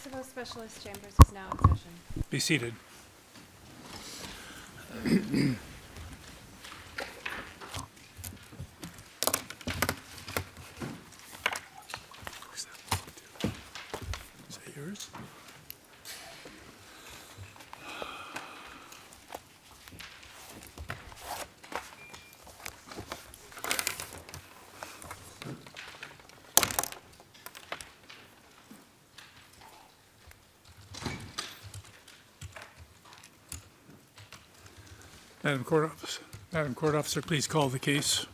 Civil Specialist Chambers is now in session. Be seated. Is that yours? Madam Court Officer, please call the case.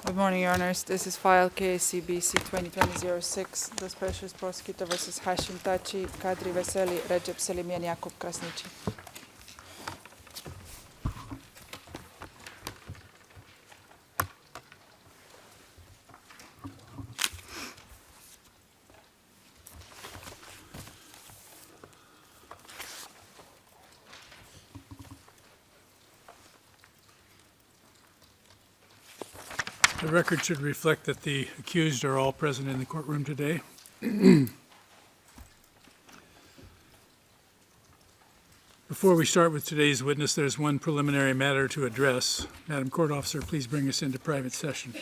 Good morning, Your Honors. This is file case CBC 2020-06, the Specialist Prosecutor versus Hashim Thaçi, Kadri Veseli, Recep Selimi, and Jakub Krasniqi. The record should reflect that the accused are all present in the courtroom today. Before we start with today's witness, there's one preliminary matter to address. Madam Court Officer, please bring us into private session.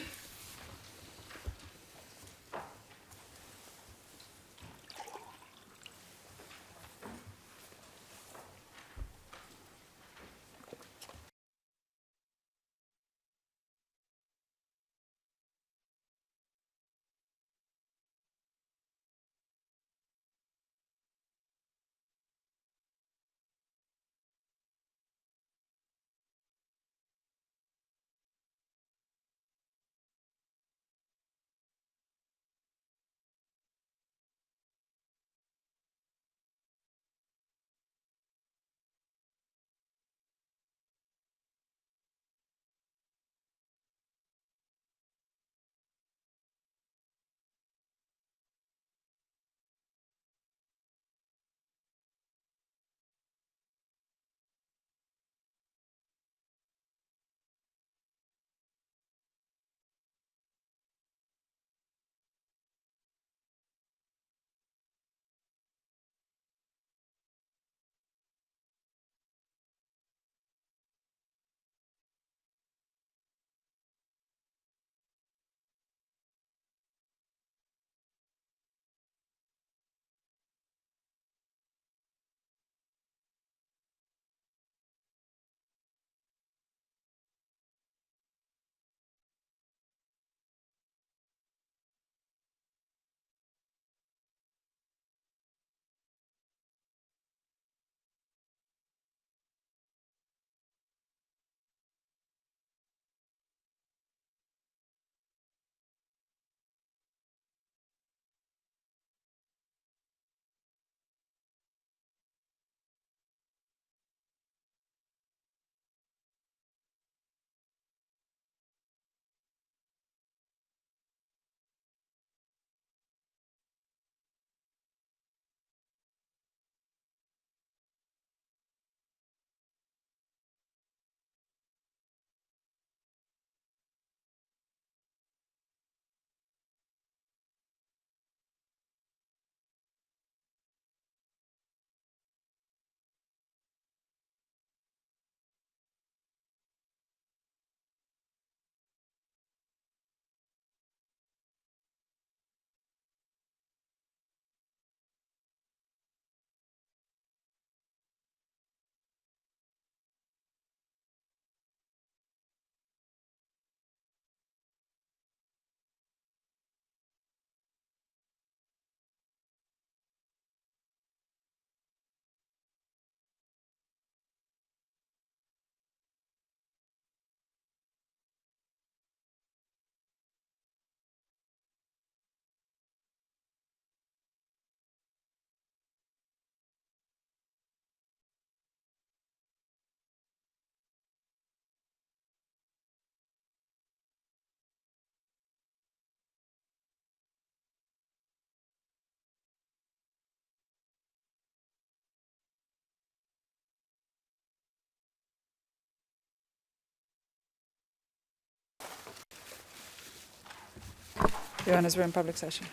Your Honors, we're in public session.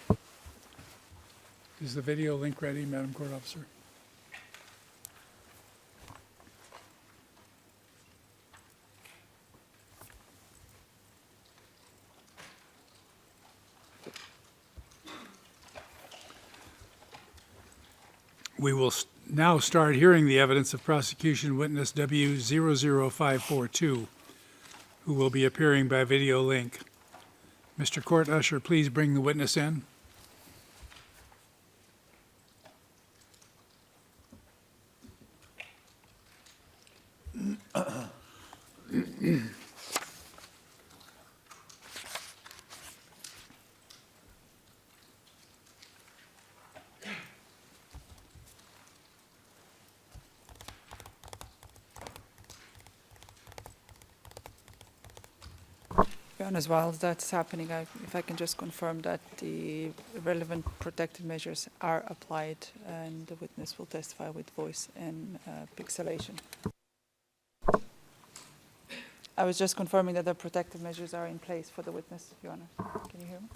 Is the video link ready, Madam Court Officer? We will now start hearing the evidence of prosecution witness W00542, who will be appearing by video link. Mr. Court Usher, please bring the witness in. As while that's happening, if I can just confirm that the relevant protective measures are applied and the witness will testify with voice and pixelation. I was just confirming that the protective measures are in place for the witness, Your Honor. Can you hear me?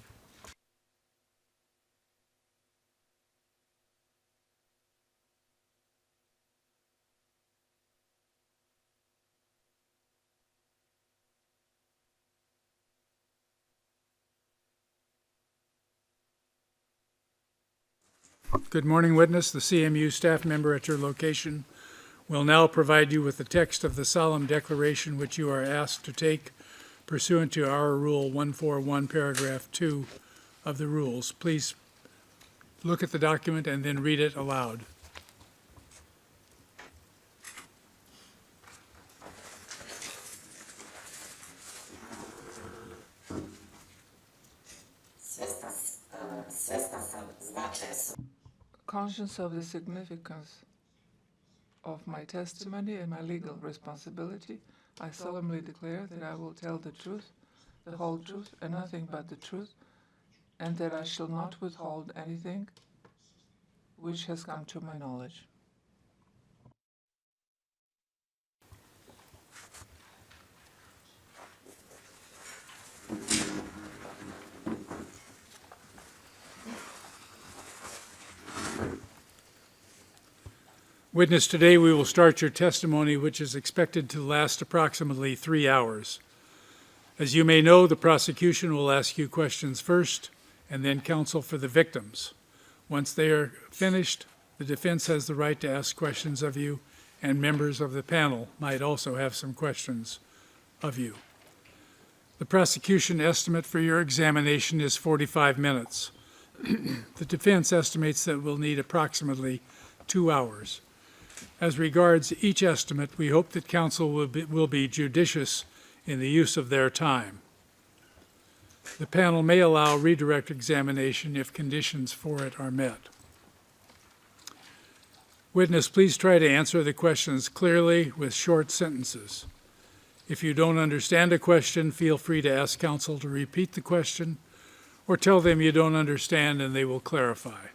Good morning, witness. The CMU staff member at your location will now provide you with the text of the solemn declaration which you are asked to take pursuant to our Rule 141, Paragraph 2 of the rules. Please look at the document and then read it aloud. Conscious of the significance of my testimony and my legal responsibility, I solemnly declare that I will tell the truth, the whole truth, and nothing but the truth, and that I shall not withhold anything which has come to my knowledge. Witness, today we will start your testimony, which is expected to last approximately 3 hours. As you may know, the prosecution will ask you questions first, and then counsel for the victims. Once they are finished, the defense has the right to ask questions of you, and members of the panel might also have some questions of you. The prosecution estimate for your examination is 45 minutes. The defense estimates that we'll need approximately 2 hours. As regards each estimate, we hope that counsel will be judicious in the use of their time. The panel may allow redirect examination if conditions for it are met. Witness, please try to answer the questions clearly with short sentences. If you don't understand a question, feel free to ask counsel to repeat the question or tell them you don't understand and they will clarify.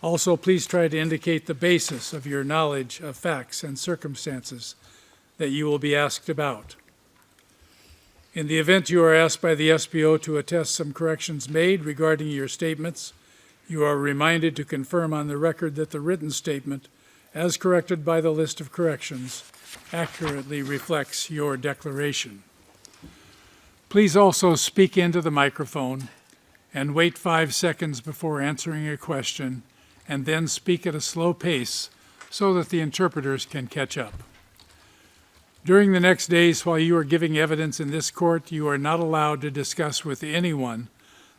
Also, please try to indicate the basis of your knowledge of facts and circumstances that you will be asked about. In the event you are asked by the SBO to attest some corrections made regarding your statements, you are reminded to confirm on the record that the written statement, as corrected by the list of corrections, accurately reflects your declaration. Please also speak into the microphone and wait 5 seconds before answering a question, and then speak at a slow pace so that the interpreters can catch up. During the next days while you are giving evidence in this court, you are not allowed to discuss with anyone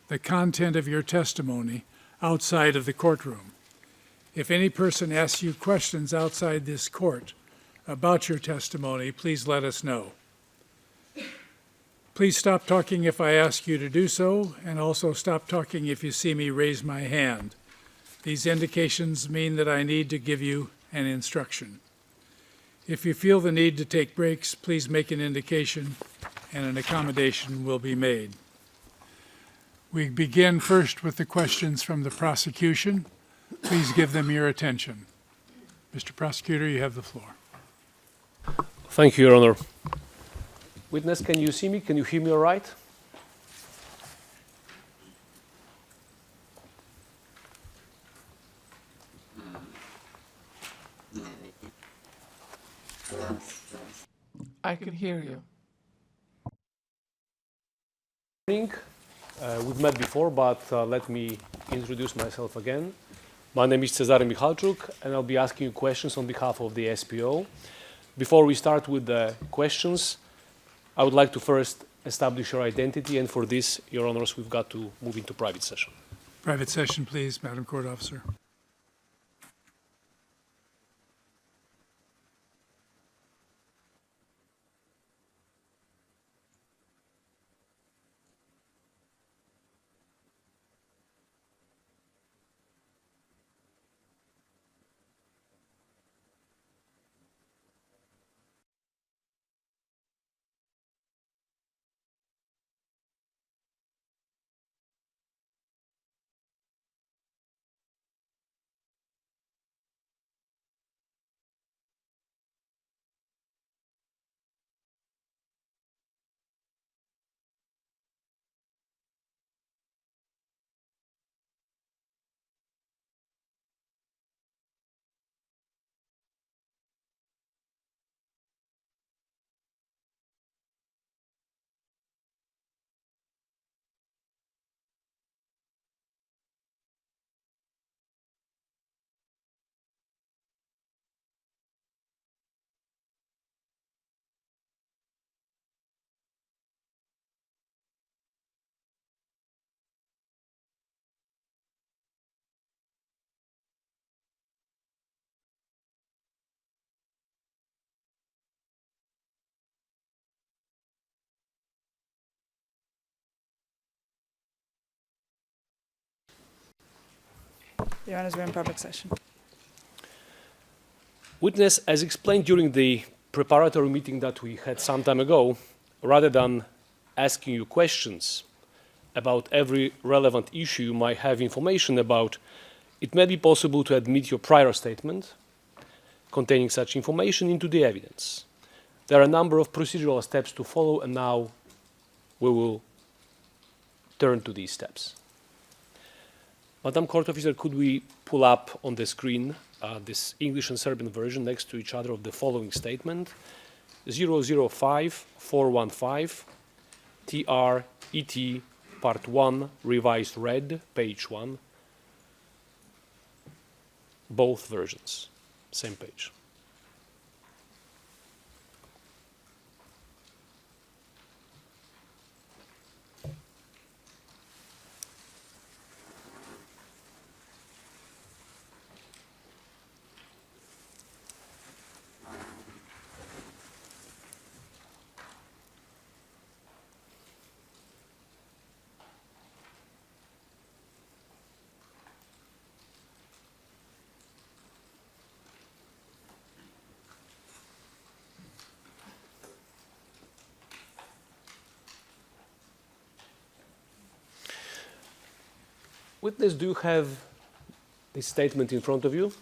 the content of your testimony outside of the courtroom. If any person asks you questions outside this court about your testimony, please let us know. Please stop talking if I ask you to do so, and also stop talking if you see me raise my hand. These indications mean that I need to give you an instruction. If you feel the need to take breaks, please make an indication and an accommodation will be made. We begin first with the questions from the prosecution. Please give them your attention. Mr. Prosecutor, you have the floor. Thank you, Your Honor. Witness, can you see me? Can you hear me all right? I can hear you. Morning. We've met before, but let me introduce myself again. My name is Cezary Michalczuk, and I'll be asking you questions on behalf of the SPO. Before we start with the questions, I would like to first establish your identity, and for this, Your Honors, we've got to move into private session. Private session, please, Madam Court Officer. Your Honors, we're in public session. Witness, as explained during the preparatory meeting that we had some time ago, rather than asking you questions about every relevant issue you might have information about, it may be possible to admit your prior statement containing such information into the evidence. There are a number of procedural steps to follow, and now we will turn to these steps. Madam Court Officer, could we pull up on the screen this English and Serbian version next to each other of the following statement? 005415 TRET Part 1, Revised Red, page 1. Both versions, same page. Witness, do you have this statement in front of you?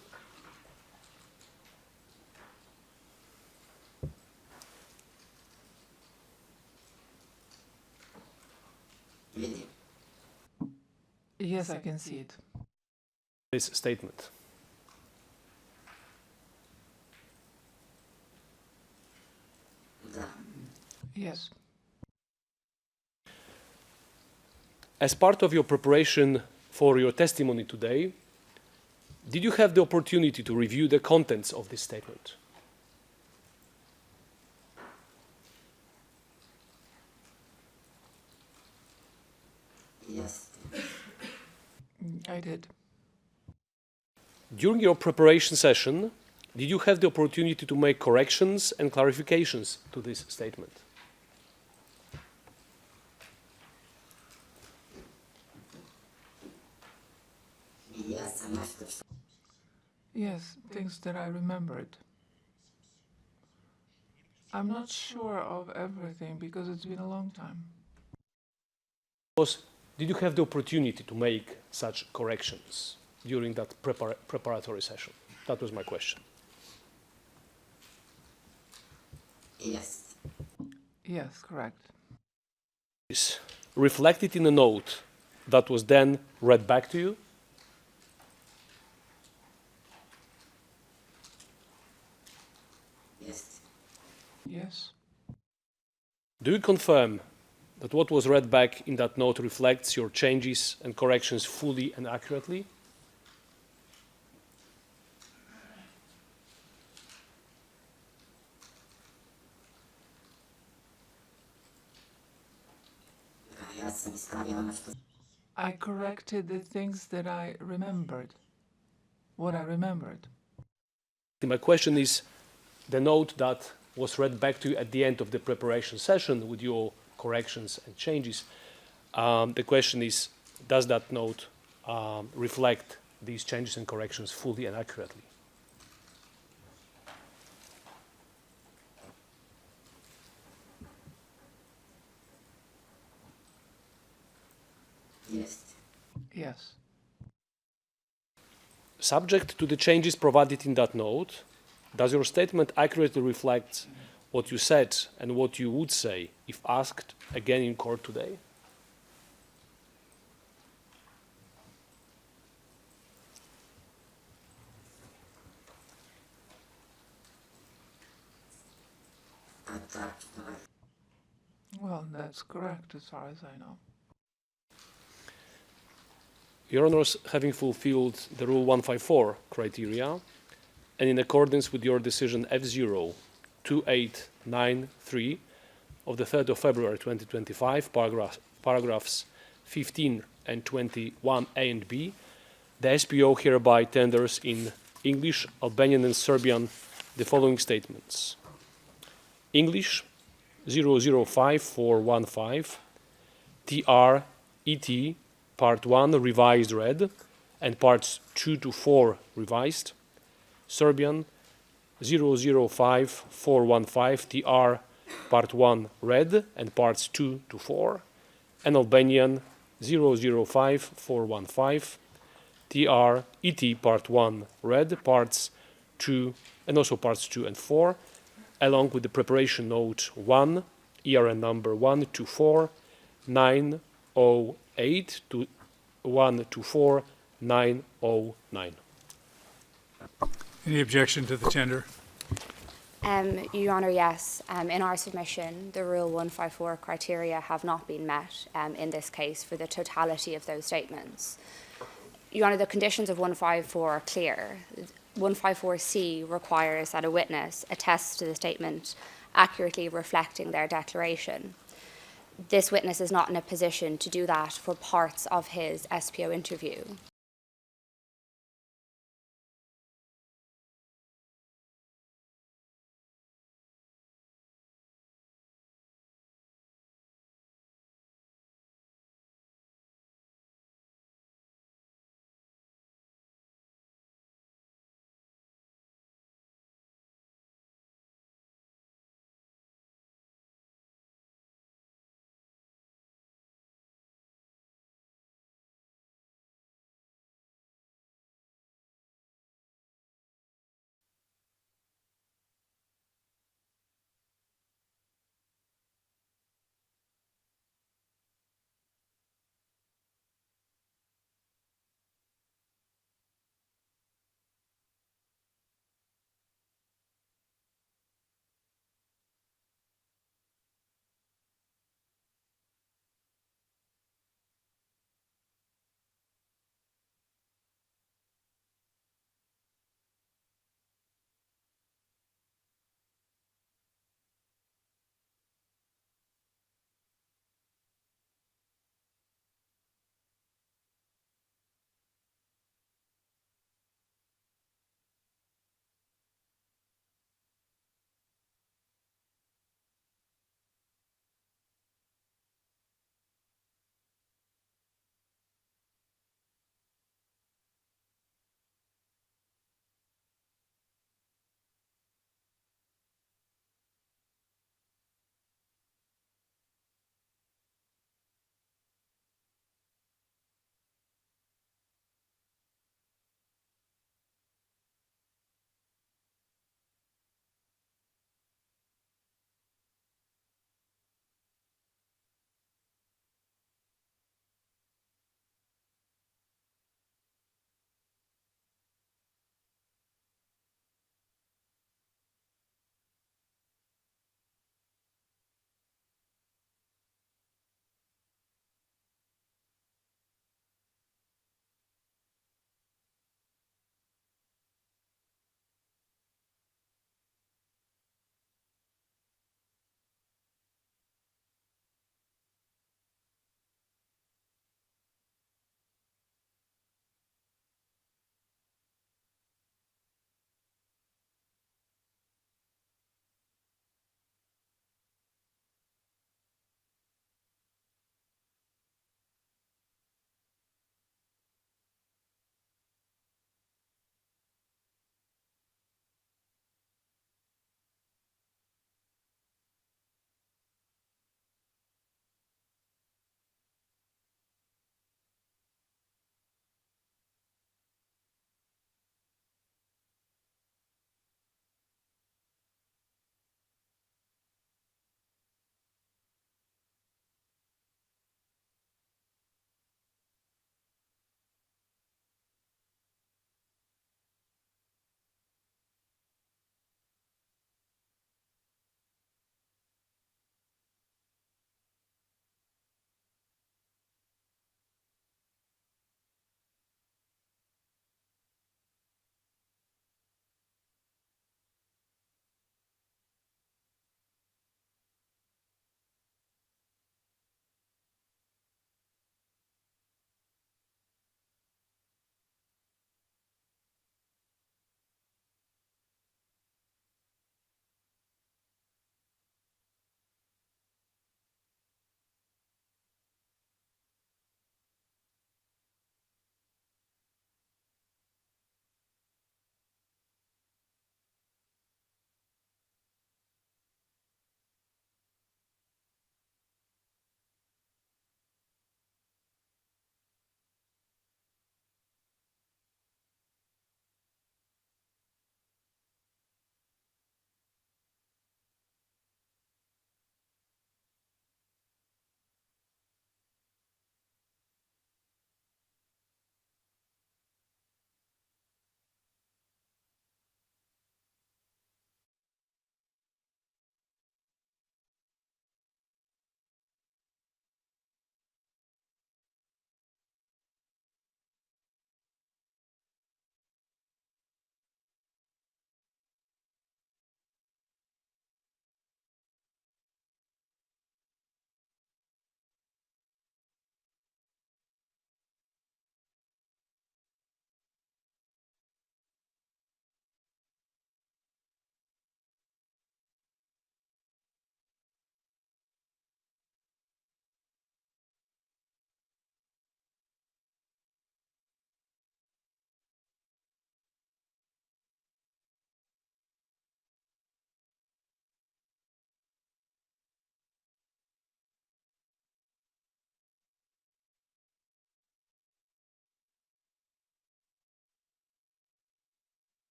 Yes, I can see it. This statement. Yes. As part of your preparation for your testimony today, did you have the opportunity to review the contents of this statement? Yes. I did. During your preparation session, did you have the opportunity to make corrections and clarifications to this statement? Yes, I must have. Yes, things that I remembered. I'm not sure of everything because it's been a long time. Did you have the opportunity to make such corrections during that preparatory session? That was my question. Yes. Yes, correct. Is reflected in a note that was then read back to you? Yes. Yes. Do you confirm that what was read back in that note reflects your changes and corrections fully and accurately? Ja sam ispravila ono što I corrected the things that I remembered. What I remembered. My question is the note that was read back to you at the end of the preparation session with your corrections and changes. The question is, does that note reflect these changes and corrections fully and accurately? jest. Yes. Subject to the changes provided in that note, does your statement accurately reflect what you said and what you would say if asked again in court today? A tačno je. Well, that's correct as far as I know. Your Honours, having fulfilled the Rule 154 criteria, and in accordance with your decision F02893 of the 3rd of February 2025, paragraphs 15 and 21A and B, the SPO hereby tenders in English, Albanian and Serbian the following statements. English 005415 TR-ET Part 1 revised read and parts 2 to 4 revised. Serbian 005415 TR Part 1 read and parts 2 to 4. And Albanian 005415 TR-ET Part 1 read parts 2 and also parts 2 and 4, along with the preparation note 1, ERN number 124908 to 124909. Any objection to the tender? Your Honour, yes. In our submission, the Rule 154 criteria have not been met in this case for the totality of those statements. Your Honour, the conditions of 154 are clear. 154C requires that a witness attests to the statement accurately reflecting their declaration. This witness is not in a position to do that for parts of his SPO interview.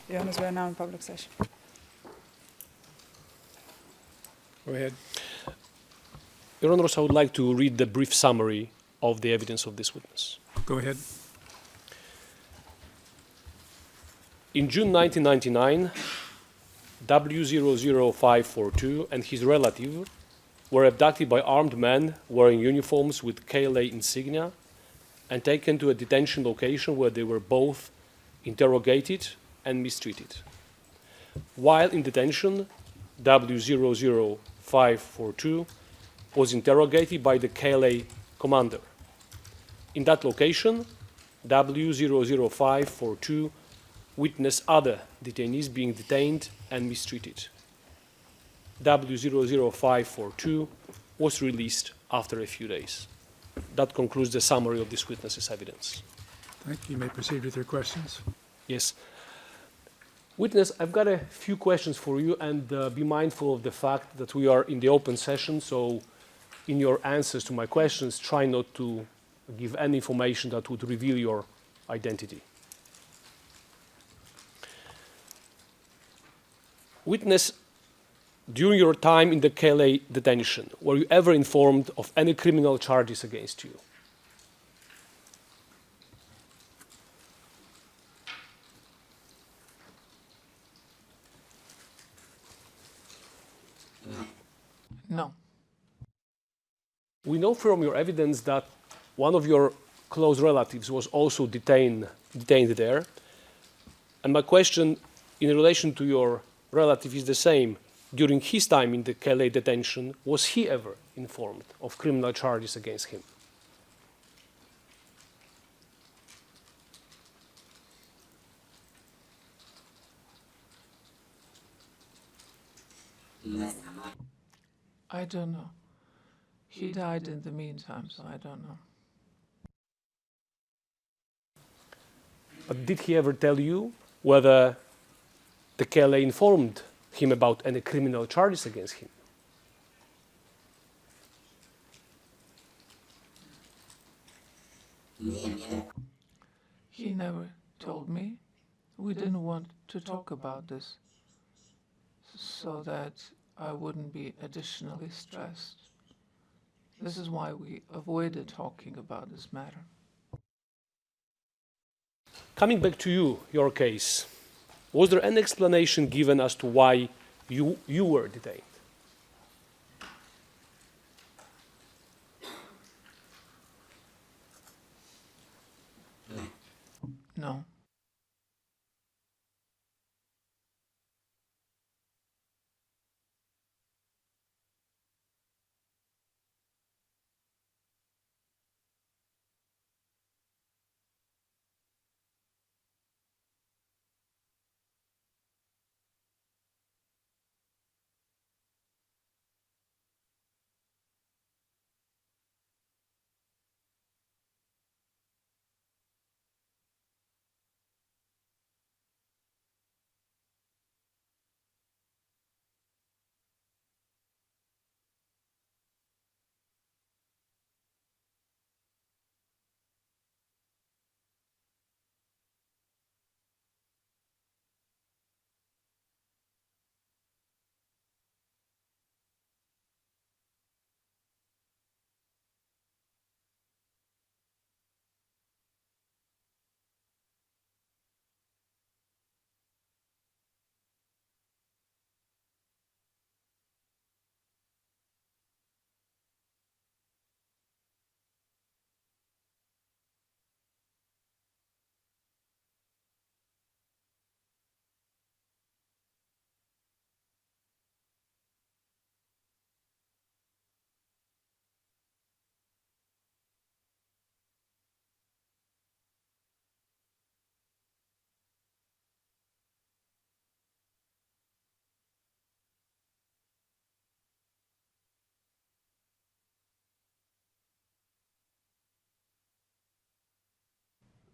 Your Honors, we are now in public session. Go ahead. Your Honors, I would like to read the brief summary of the evidence of this witness. Go ahead. In June 1999, W00542 and his relative were abducted by armed men wearing uniforms with KLA insignia and taken to a detention location where they were both interrogated and mistreated. While in detention, W00542 was interrogated by the KLA commander. In that location, W00542 witnessed other detainees being detained and mistreated. W00542 was released after a few days. That concludes the summary of this witness's evidence. Thank you. You may proceed with your questions. Yes. Witness, I've got a few questions for you, and be mindful of the fact that we are in the open session, so in your answers to my questions, try not to give any information that would reveal your identity. Witness, during your time in the KLA detention, were you ever informed of any criminal charges against you? No. We know from your evidence that one of your close relatives was also detained there. And my question in relation to your relative is the same. During his time in the KLA detention, was he ever informed of criminal charges against him? Не знам. I don't know. He died in the meantime, so I don't know. But did he ever tell you whether the KLA informed him about any criminal charges against him? Nije mi rekao. He never told me. We didn't want to talk about this so that I wouldn't be additionally stressed. This is why we avoided talking about this matter. Coming back to you, your case, was there any explanation given as to why you were detained? No.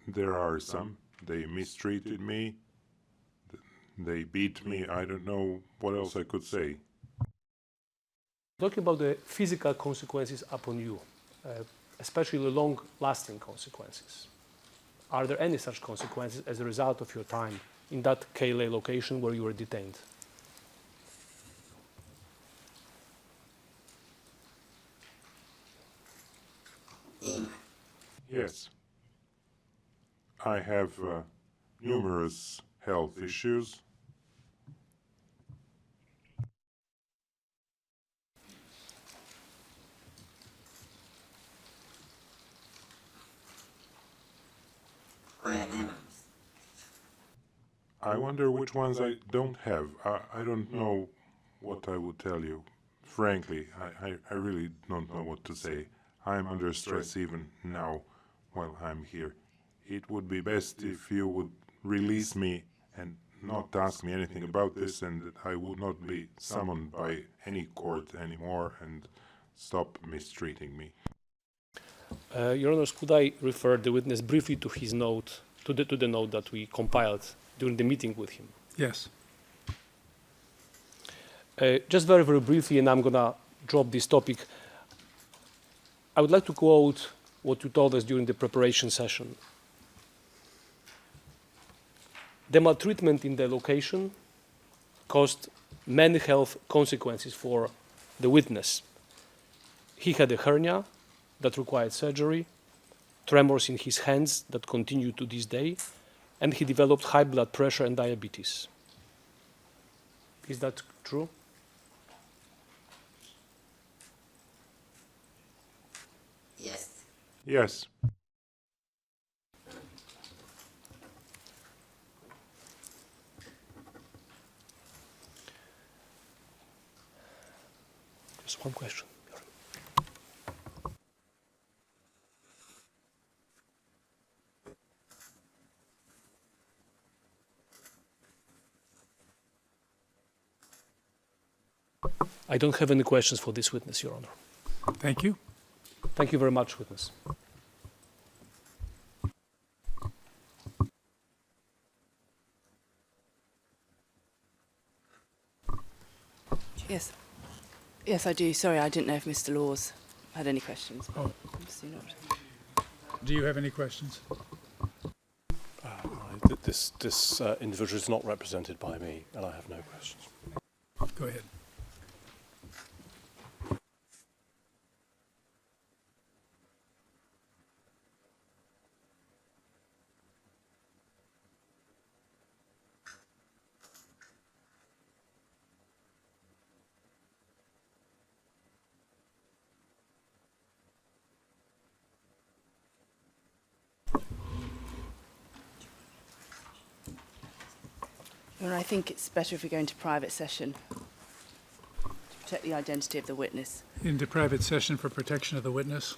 There are some. They mistreated me. They beat me. I don't know what else I could say. Talking about the physical consequences upon you, especially the long-lasting consequences. Are there any such consequences as a result of your time in that Kayleigh location where you were detained? Yes. I have numerous health issues. I wonder which ones I don't have. I don't know what I would tell you. Frankly, I really don't know what to say. I'm under stress even now while I'm here. It would be best if you would release me and not ask me anything about this, and that I would not be summoned by any court anymore, and stop mistreating me. Your Honors, could I refer the witness briefly to his note, to the note that we compiled during the meeting with him? Yes. Just very, very briefly, and I'm going to drop this topic. I would like to quote what you told us during the preparation session. The maltreatment in the location caused many health consequences for the witness. He had a hernia that required surgery, tremors in his hands that continue to this day, and he developed high blood pressure and diabetes. Is that true? Yes. Yes. Just one question. I don't have any questions for this witness, Your Honor. Thank you. Thank you very much, witness. Yes. Yes, I do. Sorry, I didn't know if Mr. Laws had any questions. Oh. Obviously not. Do you have any questions? This individual is not represented by me, and I have no questions. Go ahead. Well, I think it's better if we go into private session to protect the identity of the witness. Into private session for protection of the witness.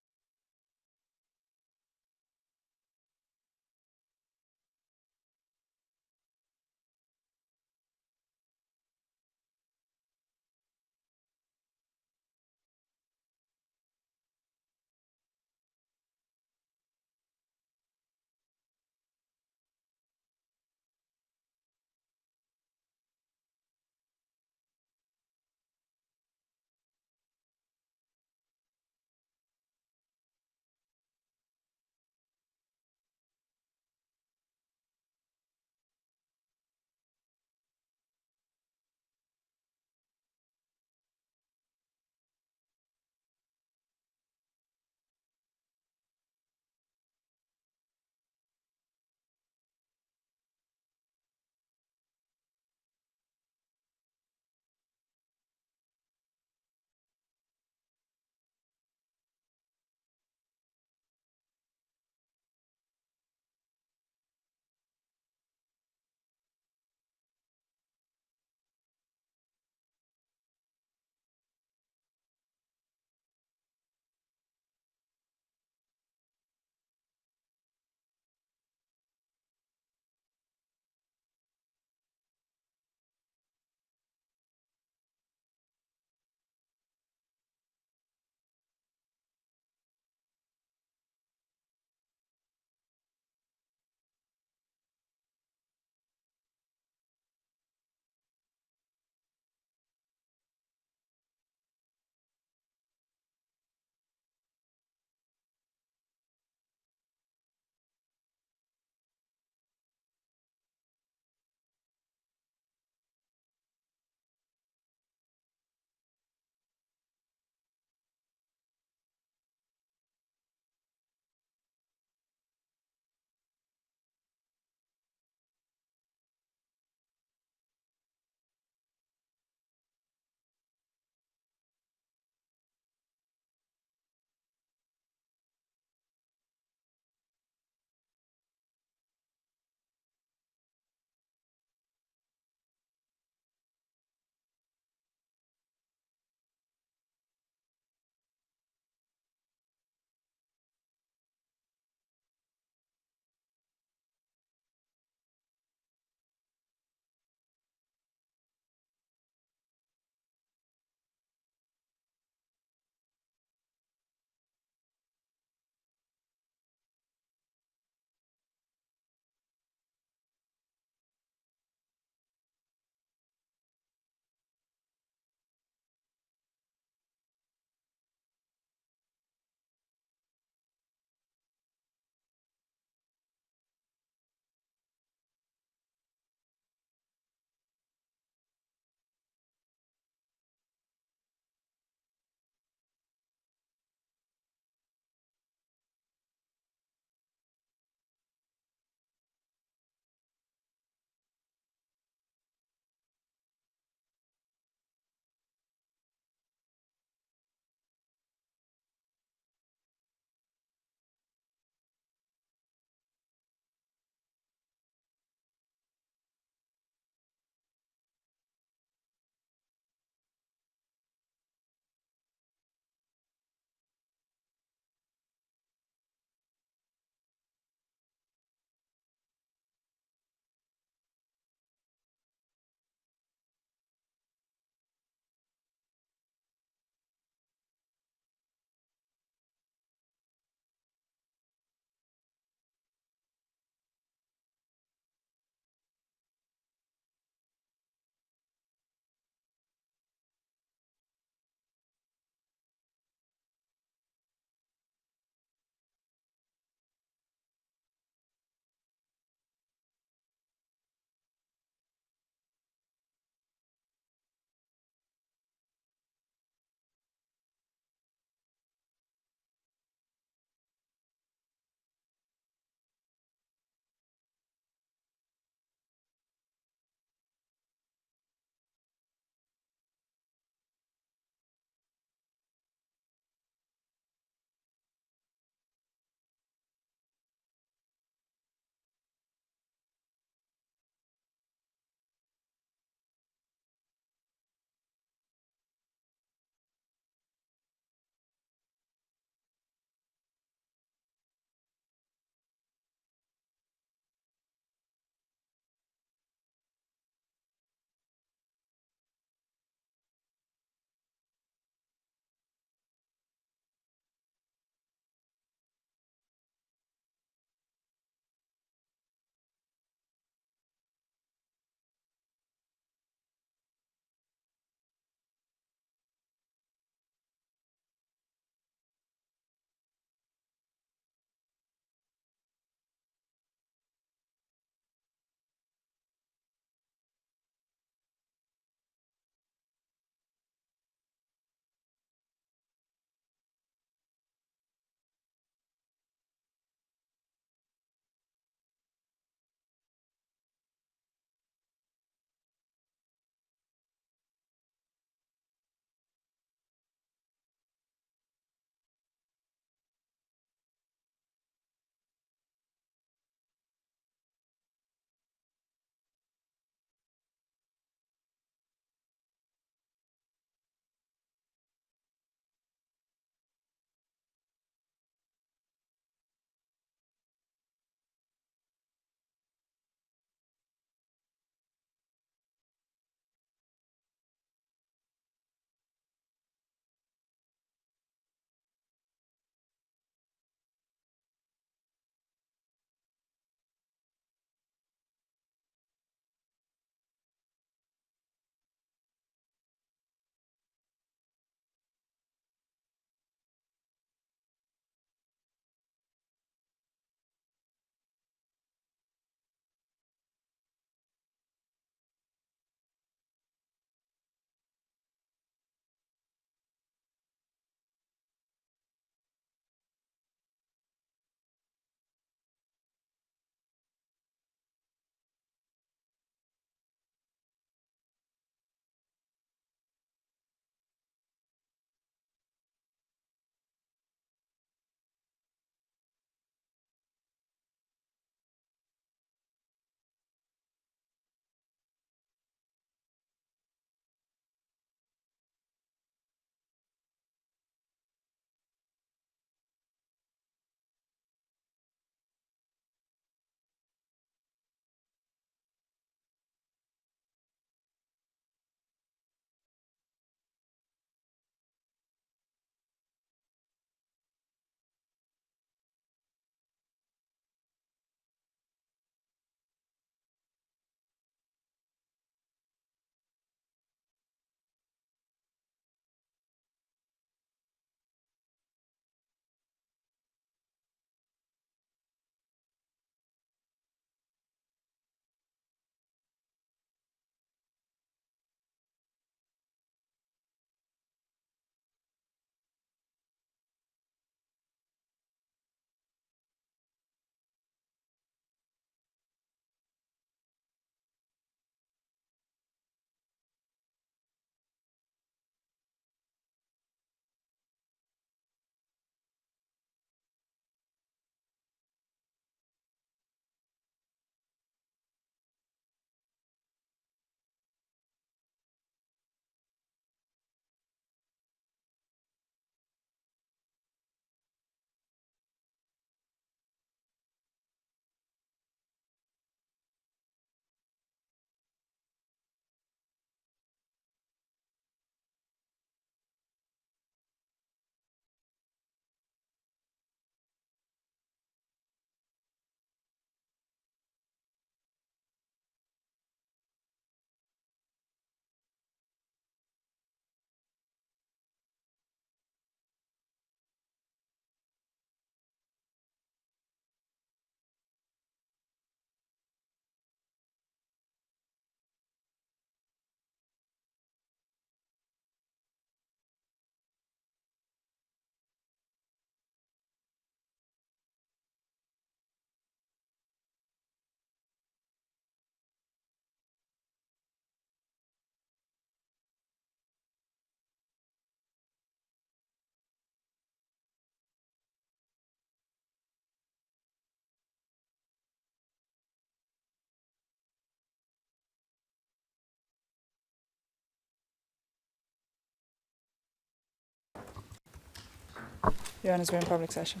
Your Honours, we're in public session.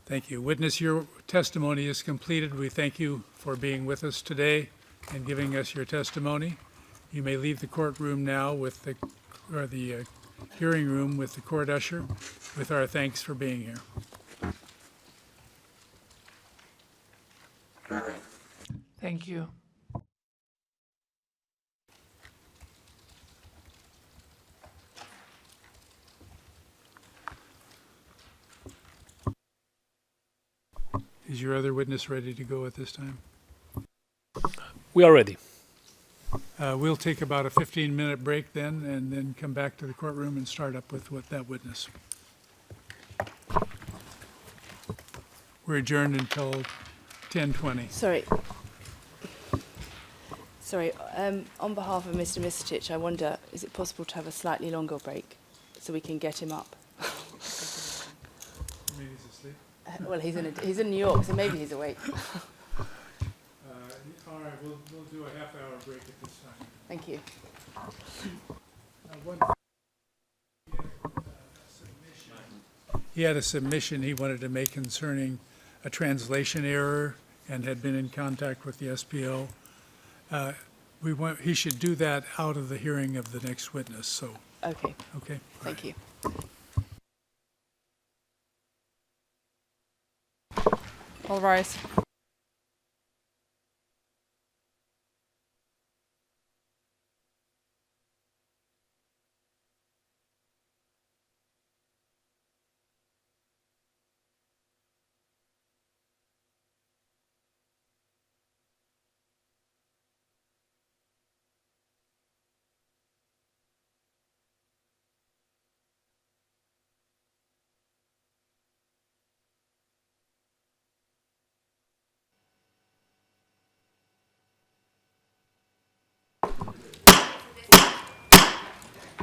Thank you. Witness, your testimony is completed. We thank you for being with us today and giving us your testimony. You may leave the courtroom now with the hearing room with the court usher with our thanks for being here. Thank you. Is your other witness ready to go at this time? We are ready. We'll take about a 15-minute break then, and then come back to the courtroom and start up with that witness. We're adjourned until 10:20. Sorry. On behalf of Mr. Misitich, I wonder, is it possible to have a slightly longer break so we can get him up? Maybe he's asleep. Well, he's in New York, so maybe he's awake. All right, we'll do a half-hour break at this time. Thank you. He had a submission he wanted to make concerning a translation error and had been in contact with the SPO. He should do that out of the hearing of the next witness, so, Okay, okay? thank you. All rise.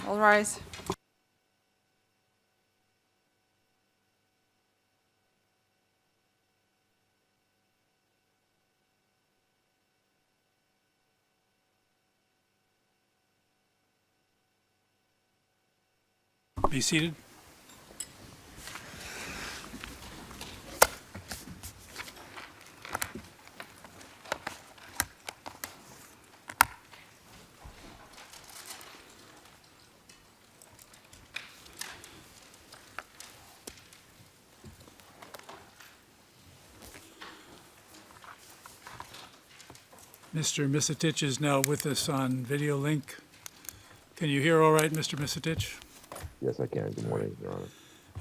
All rise. Be seated. Mr. Misitich is now with us on video link. Can you hear all right, Mr. Misitich? Yes, I can. Good morning, Your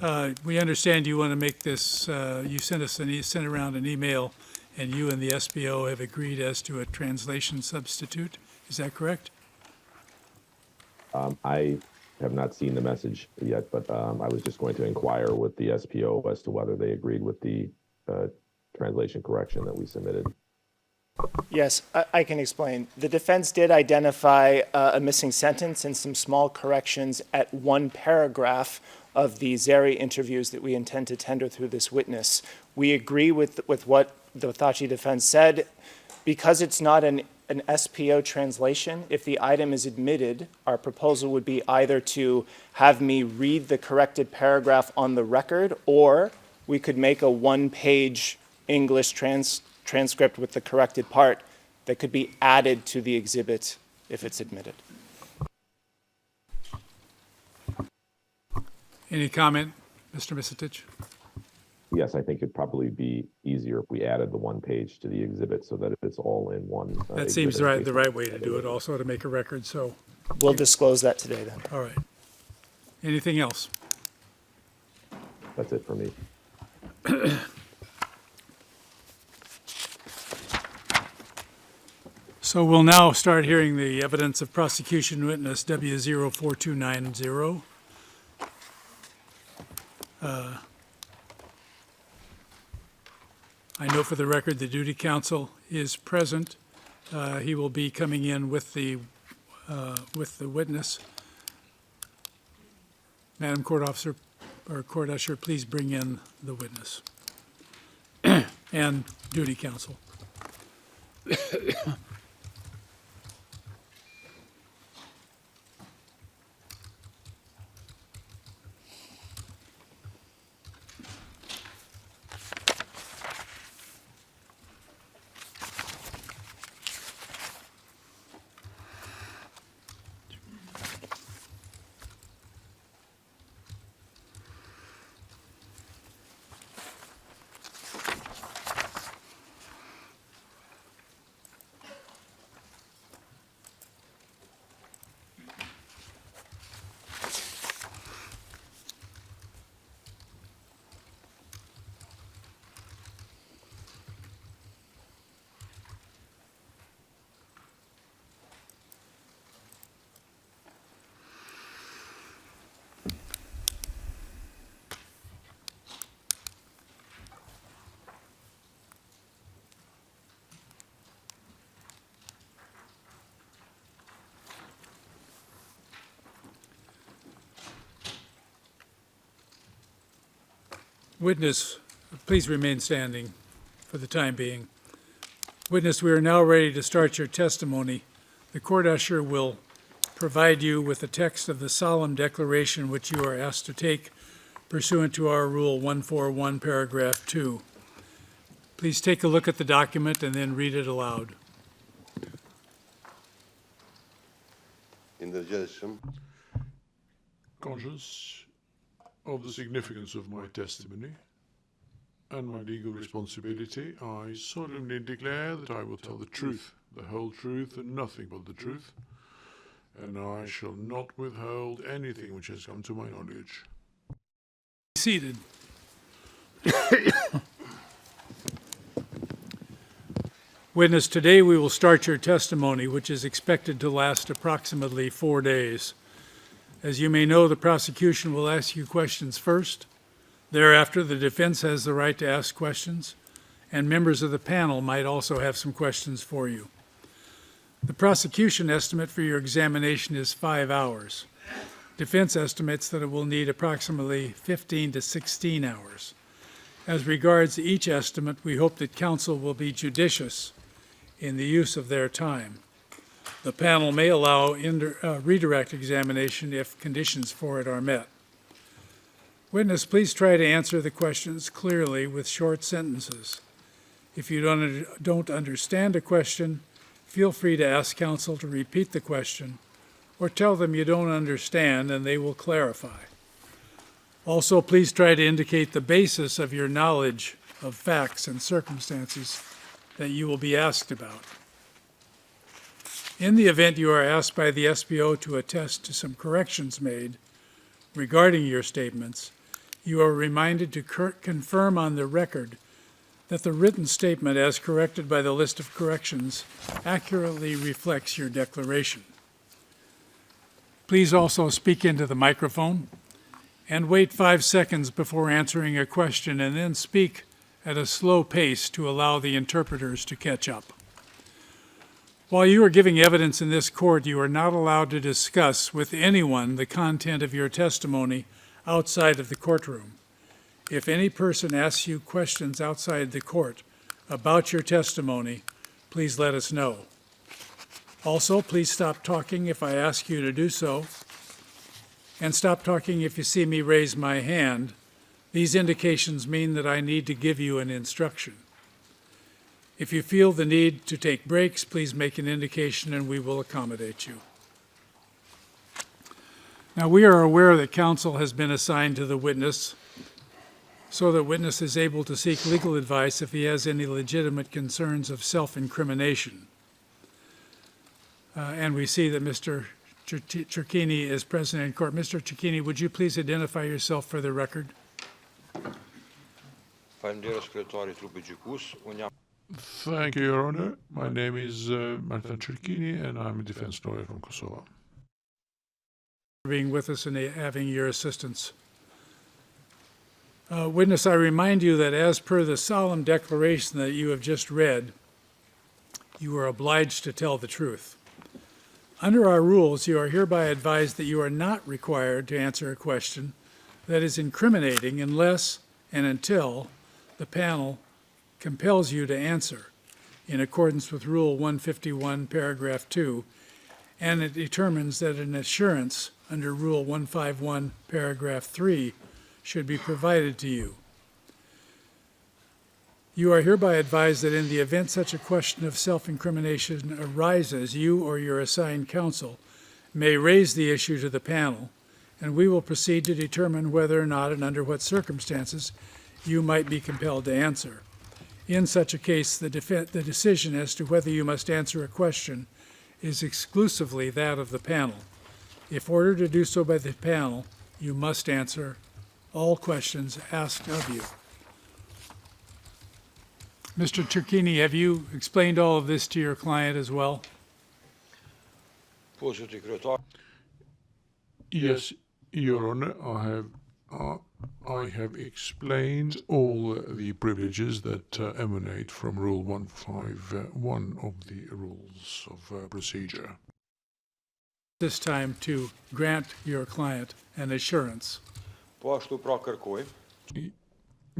Honor. We understand you want to make this, you sent around an email, and you and the SBO have agreed as to a translation substitute. Is that correct? I have not seen the message yet, but I was just going to inquire with the SPO as to whether they agreed with the translation correction that we submitted. Yes, I can explain. The defense did identify a missing sentence and some small corrections at one paragraph of the Zeri interviews that we intend to tender through this witness. We agree with what the Thaçi defense said. Because it's not an SPO translation, if the item is admitted, our proposal would be either to have me read the corrected paragraph on the record, or we could make a one-page English transcript with the corrected part that could be added to the exhibit if it's admitted. Any comment, Mr. Misitich? Yes, I think it'd probably be easier if we added the one page to the exhibit so that it's all in one. That seems the right way to do it, also to make a record, so, We'll disclose that today then. all right. Anything else? That's it for me. So we'll now start hearing the evidence of prosecution witness W04290. I know for the record the duty counsel is present. He will be coming in with the witness. Madam Court Officer or Court Usher, please bring in the witness and duty counsel. Witness, please remain standing for the time being. Witness, we are now ready to start your testimony. The court usher will provide you with the text of the solemn declaration which you are asked to take pursuant to our Rule 141, Paragraph 2. Please take a look at the document and then read it aloud. Conscious of the significance of my testimony and my legal responsibility, I solemnly declare that I will tell the truth, the whole truth, and nothing but the truth, and I shall not withhold anything which has come to my knowledge. Seated. Witness, today we will start your testimony, which is expected to last approximately 4 days. As you may know, the prosecution will ask you questions first. Thereafter, the defense has the right to ask questions, and members of the panel might also have some questions for you. The prosecution estimate for your examination is 5 hours. Defense estimates that it will need approximately 15 to 16 hours. As regards each estimate, we hope that counsel will be judicious in the use of their time. The panel may allow redirect examination if conditions for it are met. Witness, please try to answer the questions clearly with short sentences. If you don't understand a question, feel free to ask counsel to repeat the question or tell them you don't understand and they will clarify. Also, please try to indicate the basis of your knowledge of facts and circumstances that you will be asked about. In the event you are asked by the SPO to attest to some corrections made regarding your statements, you are reminded to confirm on the record that the written statement as corrected by the list of corrections accurately reflects your declaration. Please also speak into the microphone and wait 5 seconds before answering a question, and then speak at a slow pace to allow the interpreters to catch up. While you are giving evidence in this court, you are not allowed to discuss with anyone the content of your testimony outside of the courtroom. If any person asks you questions outside the court about your testimony, please let us know. Also, please stop talking if I ask you to do so, and stop talking if you see me raise my hand. These indications mean that I need to give you an instruction. If you feel the need to take breaks, please make an indication and we will accommodate you. Now, we are aware that counsel has been assigned to the witness so that witness is able to seek legal advice if he has any legitimate concerns of self-incrimination. And we see that Mr. Cerchini is present in court. Mr. Cerchini, would you please identify yourself for the record? Thank you, Your Honor. My name is Martin Cerchini, and I'm a defense lawyer from Kosovo. For being with us and having your assistance. Witness, I remind you that as per the solemn declaration that you have just read, you are obliged to tell the truth. Under our rules, you are hereby advised that you are not required to answer a question that is incriminating unless and until the panel compels you to answer in accordance with Rule 151, Paragraph 2, and it determines that an assurance under Rule 151, Paragraph 3 should be provided to you. You are hereby advised that in the event such a question of self-incrimination arises, you or your assigned counsel may raise the issue to the panel, and we will proceed to determine whether or not and under what circumstances you might be compelled to answer. In such a case, the decision as to whether you must answer a question is exclusively that of the panel. If ordered to do so by the panel, you must answer all questions asked of you. Mr. Cerchini, have you explained all of this to your client as well? Yes, Your Honor, I have explained all the privileges that emanate from Rule 151 of the Rules of Procedure. This time to grant your client an assurance.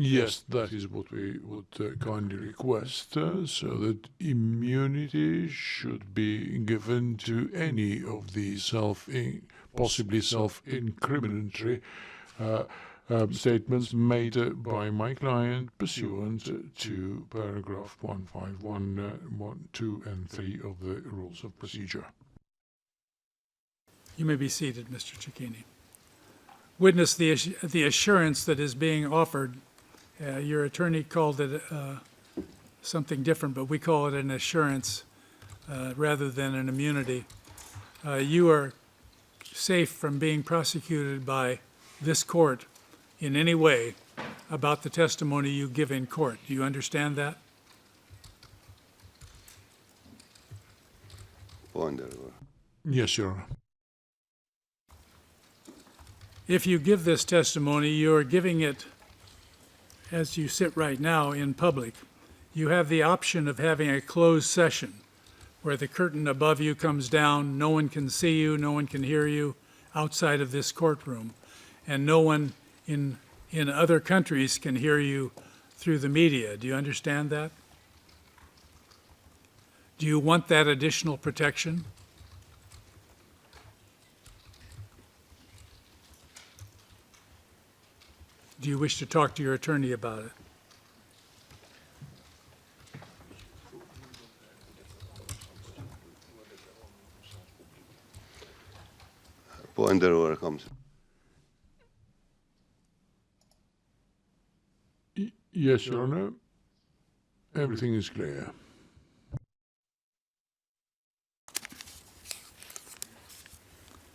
Yes, that is what we would kindly request, so that immunity should be given to any of the possibly self-incriminatory statements made by my client pursuant to paragraph 151, 2, and 3 of the Rules of Procedure. You may be seated, Mr. Cecchini. Witness the assurance that is being offered. Your attorney called it something different, but we call it an assurance rather than an immunity. You are safe from being prosecuted by this court in any way about the testimony you give in court. Do you understand that? Yes, Your Honor. If you give this testimony, you're giving it as you sit right now in public. You have the option of having a closed session where the curtain above you comes down, no one can see you, no one can hear you outside of this courtroom, and no one in other countries can hear you through the media. Do you understand that? Do you want that additional protection? Do you wish to talk to your attorney about it? Yes, Your Honor. Everything is clear.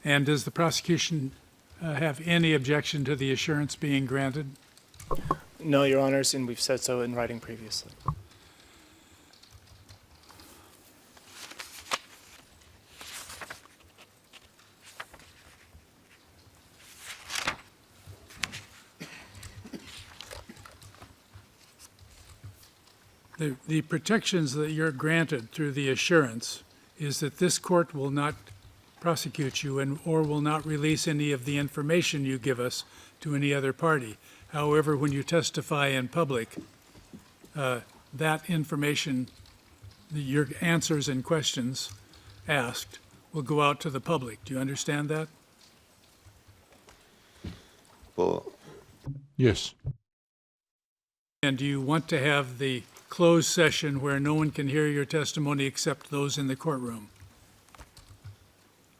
And does the prosecution have any objection to the assurance being granted? No, Your Honors, and we've said so in writing previously. The protections that you're granted through the assurance is that this court will not prosecute you or will not release any of the information you give us to any other party. However, when you testify in public, that information, your answers and questions asked, will go out to the public. Do you understand that? Yes. And do you want to have the closed session where no one can hear your testimony except those in the courtroom?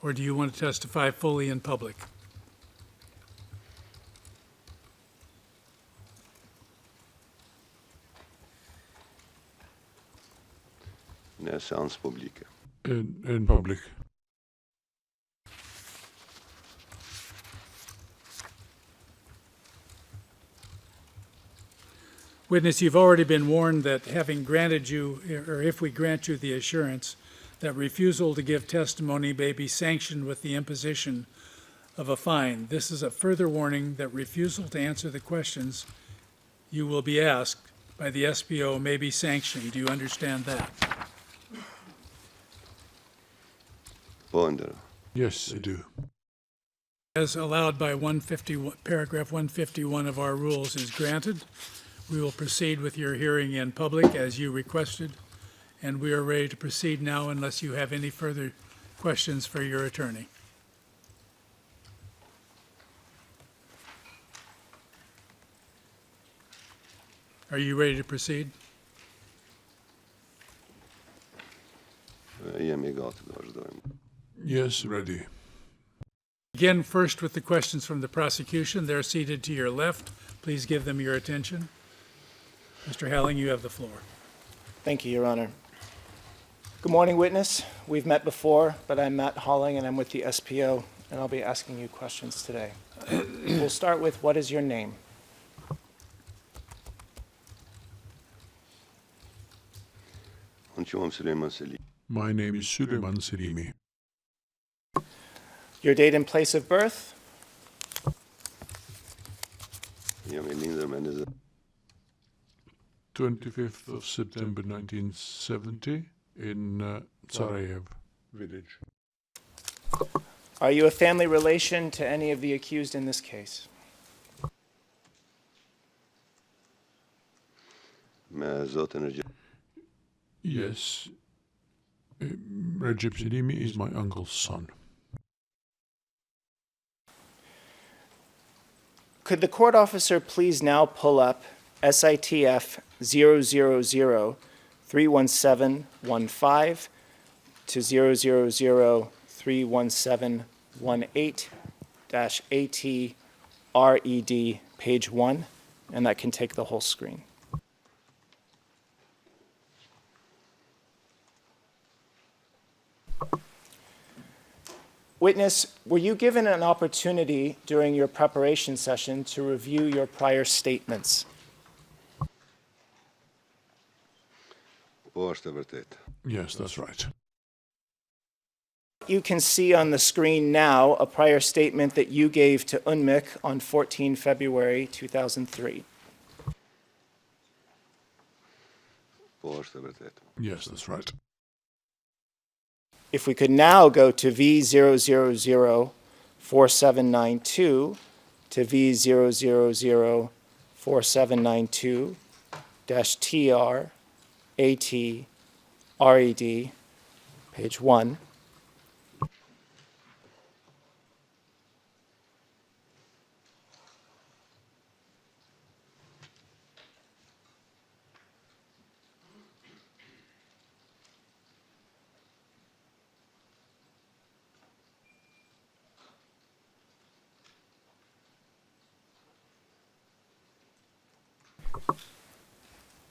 Or do you want to testify fully in public? In public. Witness, you've already been warned that having granted you, or if we grant you the assurance, that refusal to give testimony may be sanctioned with the imposition of a fine. This is a further warning that refusal to answer the questions you will be asked by the SPO may be sanctioned. Do you understand that? Yes, I do. As allowed by paragraph 151 of our rules is granted, we will proceed with your hearing in public as you requested, and we are ready to proceed now unless you have any further questions for your attorney. Are you ready to proceed? Yes, ready. Begin first with the questions from the prosecution. They're seated to your left. Please give them your attention. Mr. Halling, you have the floor. Thank you, Your Honor. Good morning, witness. We've met before, but I'm Matt Halling, and I'm with the SPO, and I'll be asking you questions today. We'll start with, what is your name? My name is Süleyman Selimi. Your date and place of birth? 25th of September 1970 in Sarajevo village. Are you a family relation to any of the accused in this case? Yes, Recep Selimi is my uncle's son. Could the court officer please now pull up SITF 000-31715 to 000-31718-AT RED, page 1, and that can take the whole screen. Witness, were you given an opportunity during your preparation session to review your prior statements? Yes, that's right. You can see on the screen now a prior statement that you gave to UNMIK on 14 February 2003. Yes, that's right. If we could now go to V0004792 to V0004792-TR AT RED, page 1.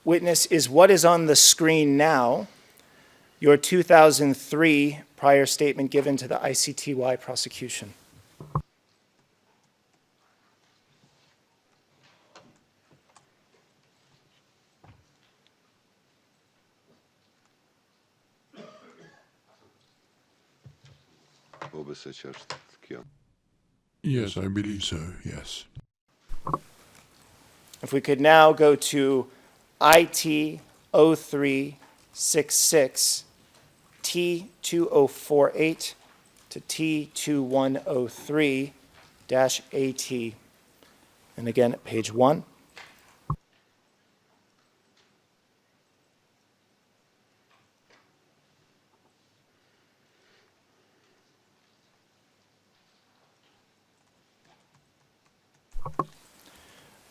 Witness, is what is on the screen now your 2003 prior statement given to the ICTY prosecution? Yes, I believe so, yes. If we could now go to IT 0366 T2048 to T2103-AT, and again at page 1.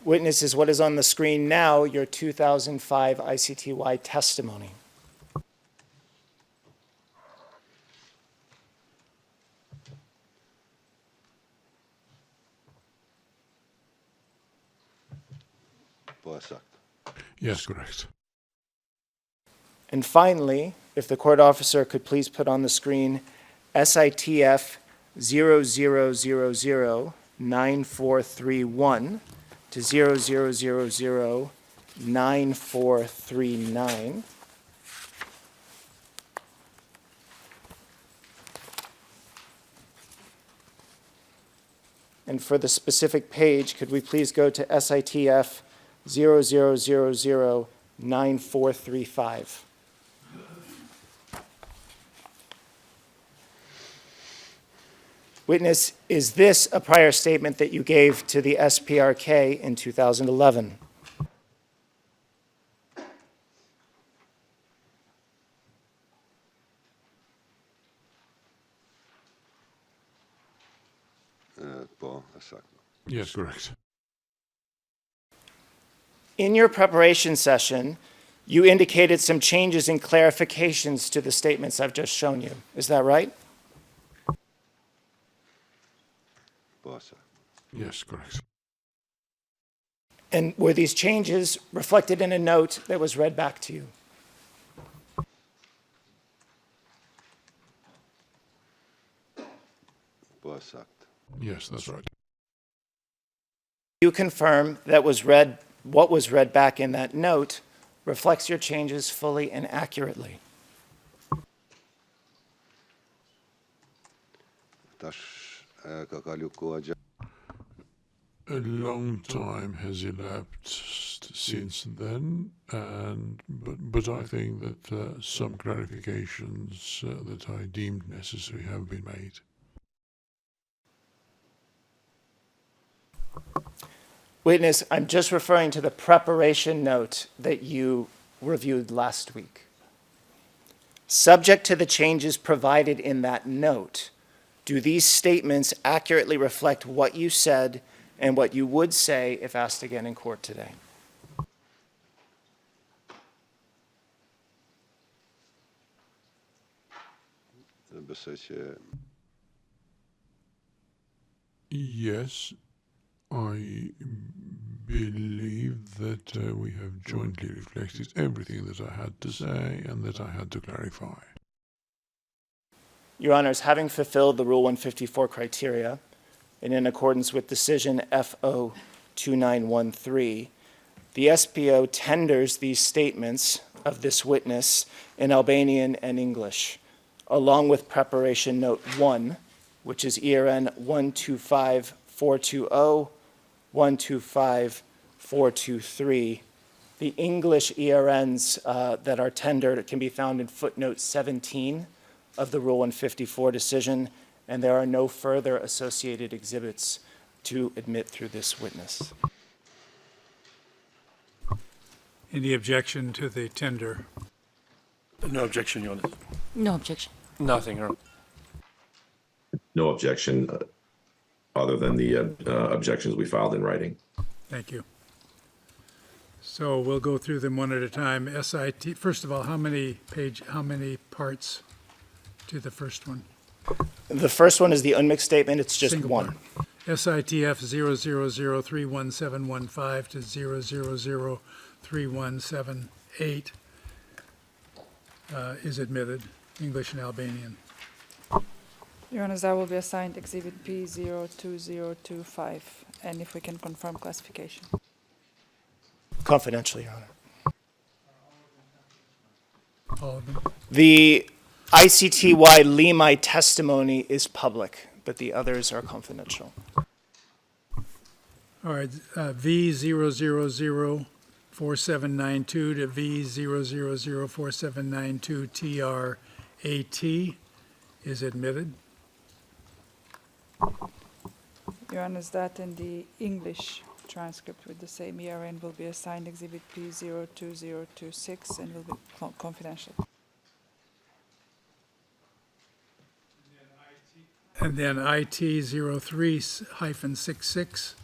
Witness, is what is on the screen now your 2005 ICTY testimony? Yes, correct. And finally, if the court officer could please put on the screen SITF 00009431 to 00009439. And for the specific page, could we please go to SITF 00009435? Witness, is this a prior statement that you gave to the SPRK in 2011? Yes, correct. In your preparation session, you indicated some changes and clarifications to the statements I've just shown you. Is that right? Yes, correct. And were these changes reflected in a note that was read back to you? Yes, that's right. You confirm that what was read back in that note reflects your changes fully and accurately. A long time has elapsed since then, but I think that some clarifications that I deemed necessary have been made. Witness, I'm just referring to the preparation note that you reviewed last week. Subject to the changes provided in that note, do these statements accurately reflect what you said and what you would say if asked again in court today? Yes, I believe that we have jointly reflected everything that I had to say and that I had to clarify. Your Honors, having fulfilled the Rule 154 criteria, and in accordance with decision FO 2913, the SPO tenders these statements of this witness in Albanian and English, along with preparation note 1, which is ERN 125420, 125423. The English ERNs that are tendered can be found in footnote 17 of the Rule 154 decision, and there are no further associated exhibits to admit through this witness. Any objection to the tender? No objection, Your Honor. No objection. Nothing, Your Honor. No objection, other than the objections we filed in writing. Thank you. So we'll go through them one at a time. SIT, first of all, how many parts to the first one? The first one is the unmixed statement. It's just Single one. part. SITF 000311715 to 0003178 is admitted, English and Albanian. Your Honor, that will be assigned Exhibit P02025, and if we can confirm classification. Confidential, Your Honor. All of them? The ICTY Limai testimony is public, but the others are confidential. All right, V0004792 to V0004792 TRAT is admitted. Your Honor, that in the English transcript with the same ERN will be assigned Exhibit P02026 and will be confidential. And then IT03-66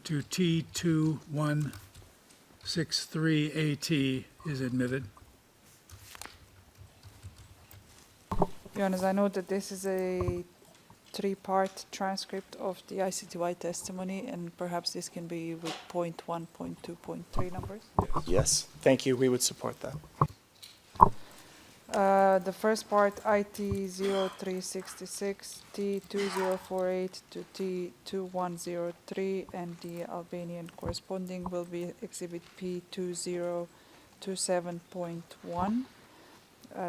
to T2163AT is admitted. Your Honor, I know that this is a three-part transcript of the ICTY testimony, and perhaps this can be with point 1, point 2, point 3 numbers. Yes, thank you. We would support that. The first part, IT0366, T2048 to T2103, and the Albanian corresponding will be Exhibit P2027.1.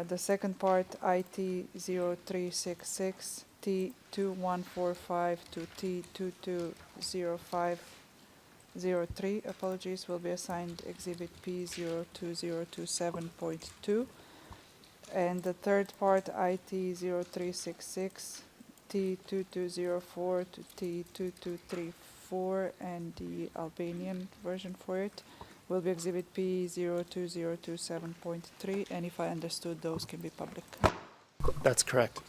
The second part, IT0366, T2145 to T220503, apologies, will be assigned Exhibit P02027.2. And the third part, IT0366, T2204 to T2234, and the Albanian version for it will be Exhibit P02027.3, and if I understood, those can be public. That's correct.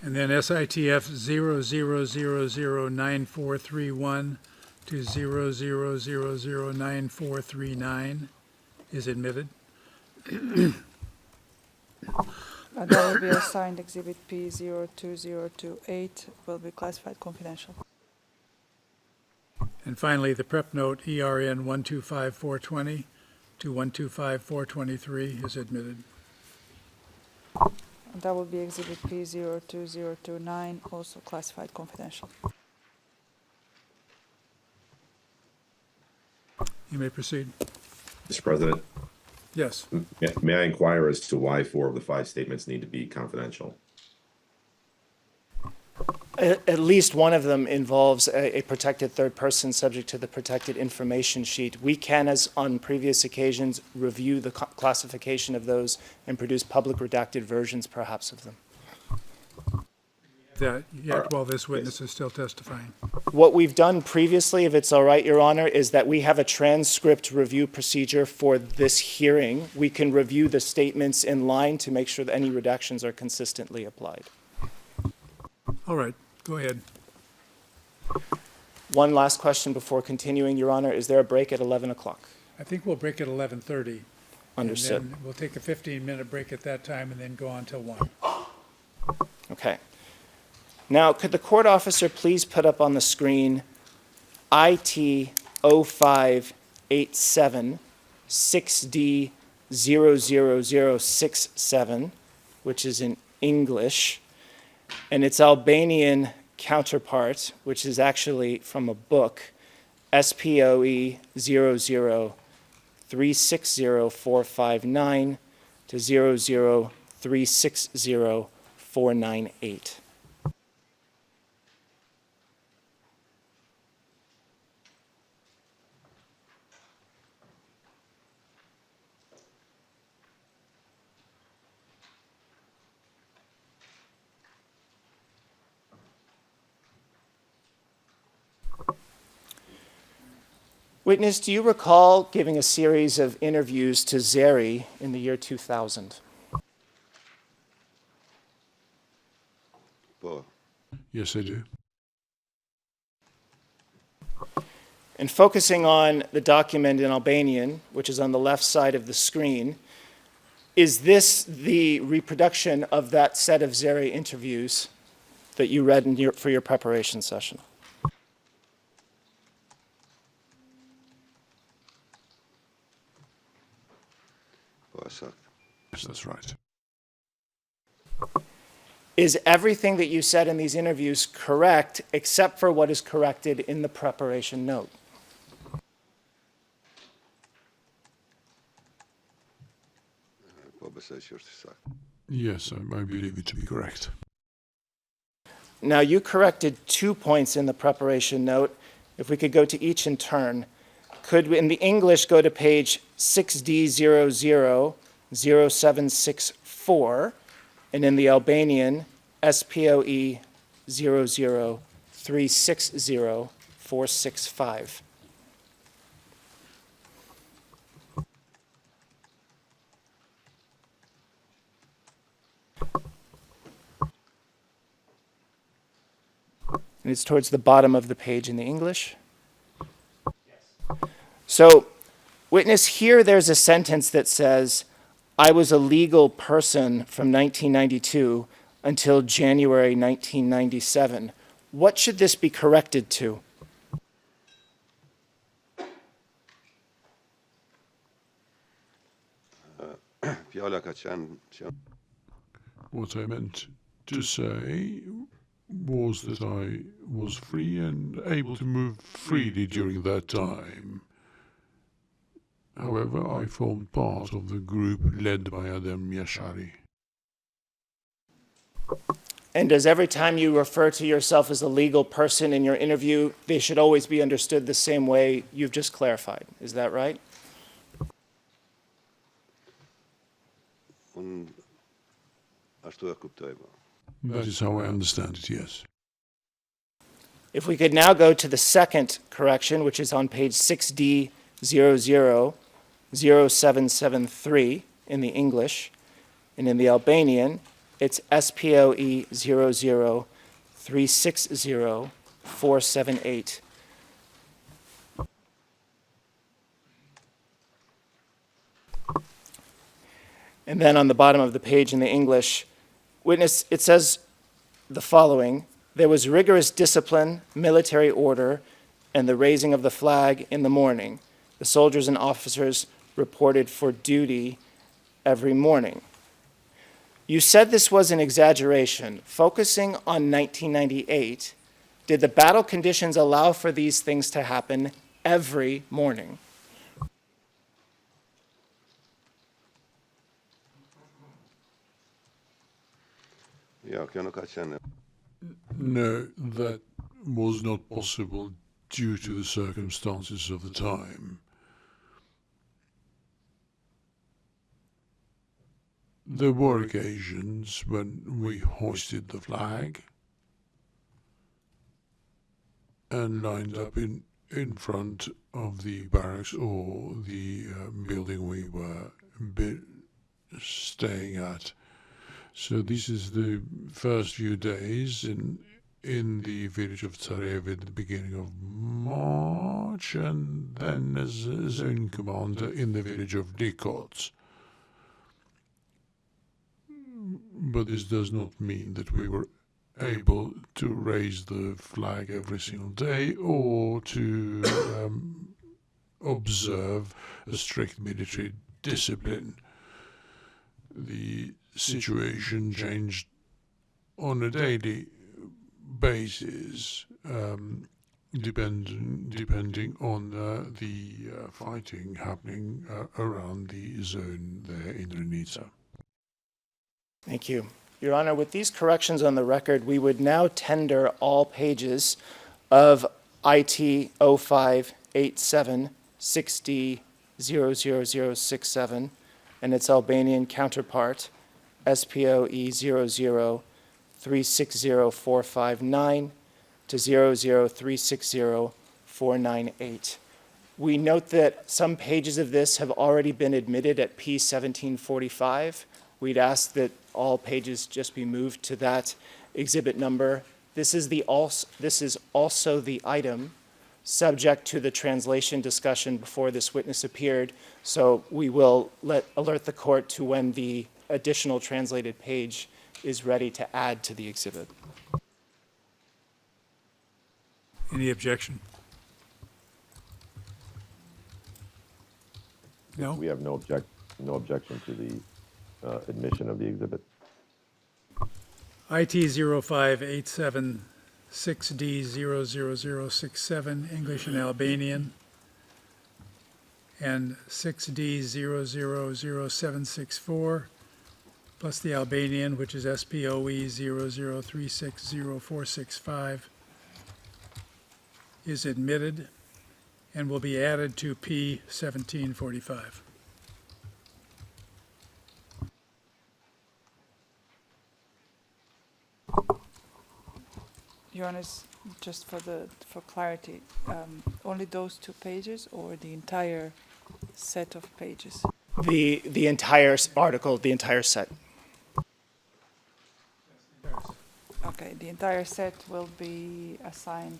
And then SITF 00009431 to 00009439 is admitted. That will be assigned Exhibit P02028, will be classified confidential. And finally, the prep note ERN 125420 to 125423 is admitted. And that will be Exhibit P02029, also classified confidential. You may proceed. Mr. President, Yes. may I inquire as to why 4 of the 5 statements need to be confidential? At least one of them involves a protected third person subject to the protected information sheet. We can, as on previous occasions, review the classification of those and produce public redacted versions, perhaps, of them. that yet while this witness is still testifying. What we've done previously, if it's all right, Your Honor, is that we have a transcript review procedure for this hearing. We can review the statements in line to make sure that any redactions are consistently applied. All right, go ahead. One last question before continuing, Your Honor. Is there a break at 11 o'clock? I think we'll break at 11:30. Understood. And then we'll take a 15-minute break at that time and then go on till 1. Okay. Now, could the court officer please put up on the screen IT 0587 6D 00067, which is in English, and its Albanian counterpart, which is actually from a book, SPOE 00360 to 00360 Witness, do you recall giving a series of interviews to Zeri in the year 2000? Yes, I do. And focusing on the document in Albanian, which is on the left side of the screen, is this the reproduction of that set of Zeri interviews that you read for your preparation session? Yes, that's right. Is everything that you said in these interviews correct except for what is corrected in the preparation note? Yes, I believe it to be correct. Now, you corrected 2 points in the preparation note. If we could go to each in turn. Could we, in the English, go to page 6D000764, and in the Albanian, SPOE 00360 And it's towards the bottom of the page in the English. So, witness, here there's a sentence that says, I was a legal person from 1992 until January 1997. What should this be corrected to? What I meant to say was that I was free and able to move freely during that time. However, I formed part of the group led by Adem Yashari. And does every time you refer to yourself as a legal person in your interview, they should always be understood the same way you've just clarified? Is that right? That is how I understand it, yes. If we could now go to the second correction, which is on page 6D000773 in the English, and in the Albanian, it's SPOE 00360 And then on the bottom of the page in the English, witness, it says the following: there was rigorous discipline, military order, and the raising of the flag in the morning. The soldiers and officers reported for duty every morning. You said this was an exaggeration. Focusing on 1998, did the battle conditions allow for these things to happen every morning? No, that was not possible due to the circumstances of the time. There were occasions when we hoisted the flag, and lined up in front of the barracks or the building we were staying at. So this is the first few days in the village of Tsarev at the beginning of March, and then as a zone commander in the village of Dikots. But this does not mean that we were able to raise the flag every single day or to observe a strict military discipline. The situation changed on a daily basis, depending on the fighting happening around the zone there in Renica. Thank you. Your Honor, with these corrections on the record, we would now tender all pages of IT 0587 6D 00067 and its Albanian counterpart, SPOE 00360 to 00360 We note that some pages of this have already been admitted at P1745. We'd ask that all pages just be moved to that exhibit number. This is also the item subject to the translation discussion before this witness appeared, so we will alert the court to when the additional translated page is ready to add to the exhibit. Any objection? No? We have no objection to the admission of the exhibit. IT 0587 6D 00067, English and Albanian, and 6D 0000764, plus the Albanian, which is SPOE 00360 is admitted and will be added to P1745. Your Honor, just for clarity, only those 2 pages or the entire set of pages? The entire article, the entire set. Okay, the entire set will be assigned,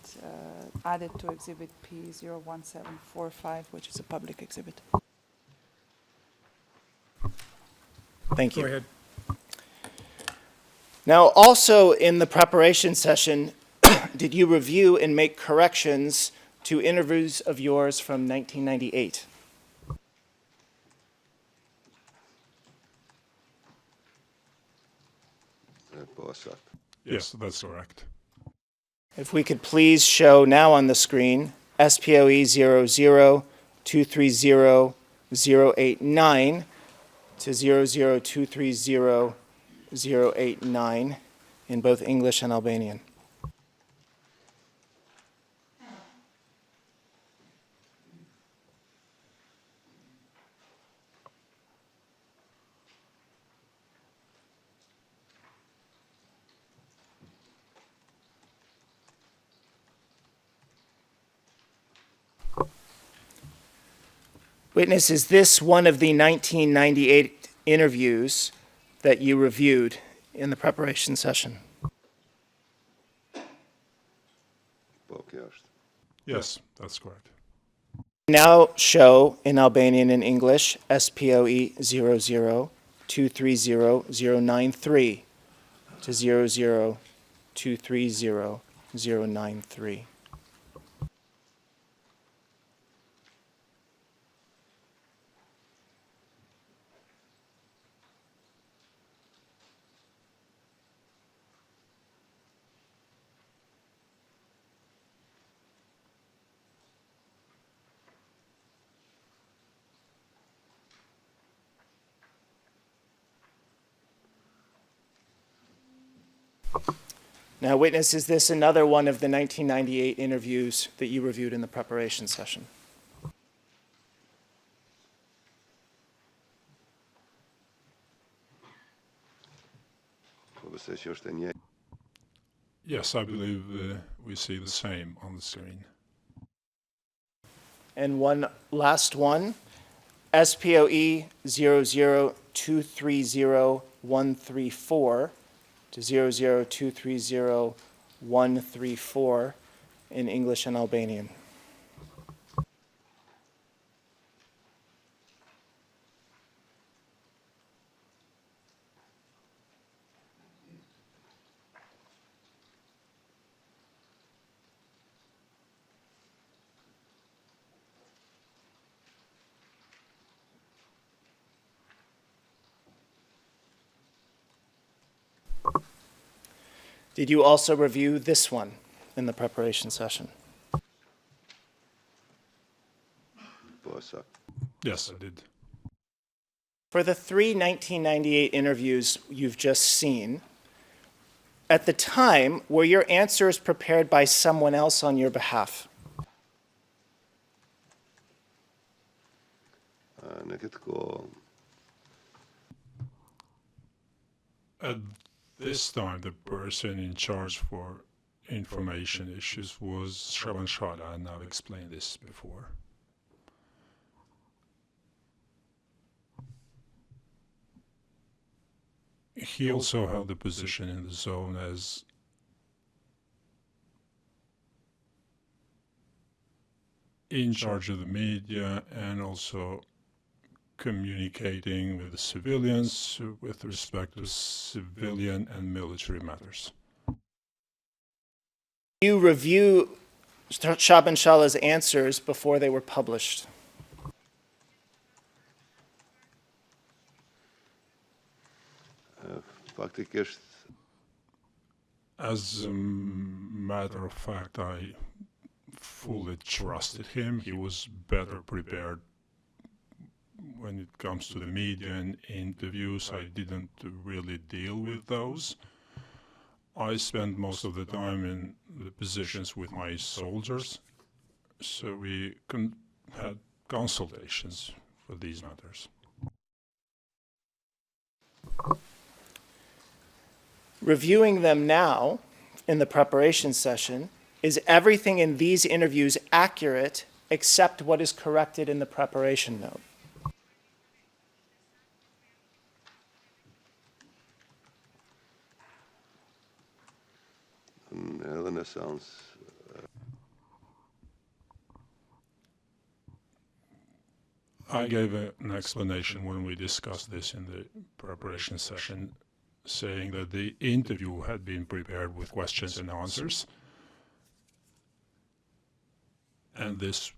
added to Exhibit P01745, which is a public exhibit. Thank you. Go ahead. Now, also in the preparation session, did you review and make corrections to interviews of yours from 1998? Yes, that's correct. If we could please show now on the screen SPOE 00230 to 00230 in both English and Albanian. Witness, is this one of the 1998 interviews that you reviewed in the preparation session? Yes, that's correct. Now show in Albanian and English SPOE 00230 to 00230. Now, witness, is this another one of the 1998 interviews that you reviewed in the preparation session? Yes, I believe we see the same on the screen. And one last one, SPOE 00230-134 to 00230-134 in English and Albanian. Did you also review this one in the preparation session? Yes, I did. For the 3 1998 interviews you've just seen, at the time, were your answers prepared by someone else on your behalf? At this time, the person in charge for information issues was Shaban Shala, and I've explained this before. He also held the position in the zone as in charge of the media and also communicating with the civilians with respect to civilian and military matters. You review Shaban Shala's answers before they were published. As a matter of fact, I fully trusted him. He was better prepared when it comes to the media and interviews. I didn't really deal with those. I spent most of the time in the positions with my soldiers, so we had consultations for these matters. Reviewing them now in the preparation session, is everything in these interviews accurate except what is corrected in the preparation note? I gave an explanation when we discussed this in the preparation session, saying that the interview had been prepared with questions and answers, and this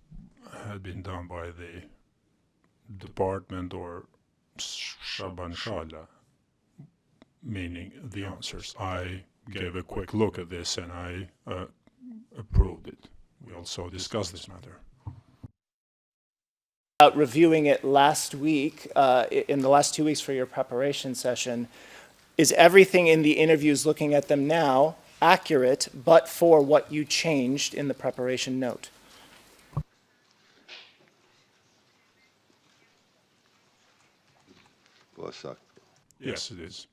had been done by the department or Shaban Shala, meaning the answers. I gave a quick look at this and I approved it. We also discussed this matter. Reviewing it last week, in the last 2 weeks for your preparation session, is everything in the interviews, looking at them now, accurate but for what you changed in the preparation note? Yes, it is.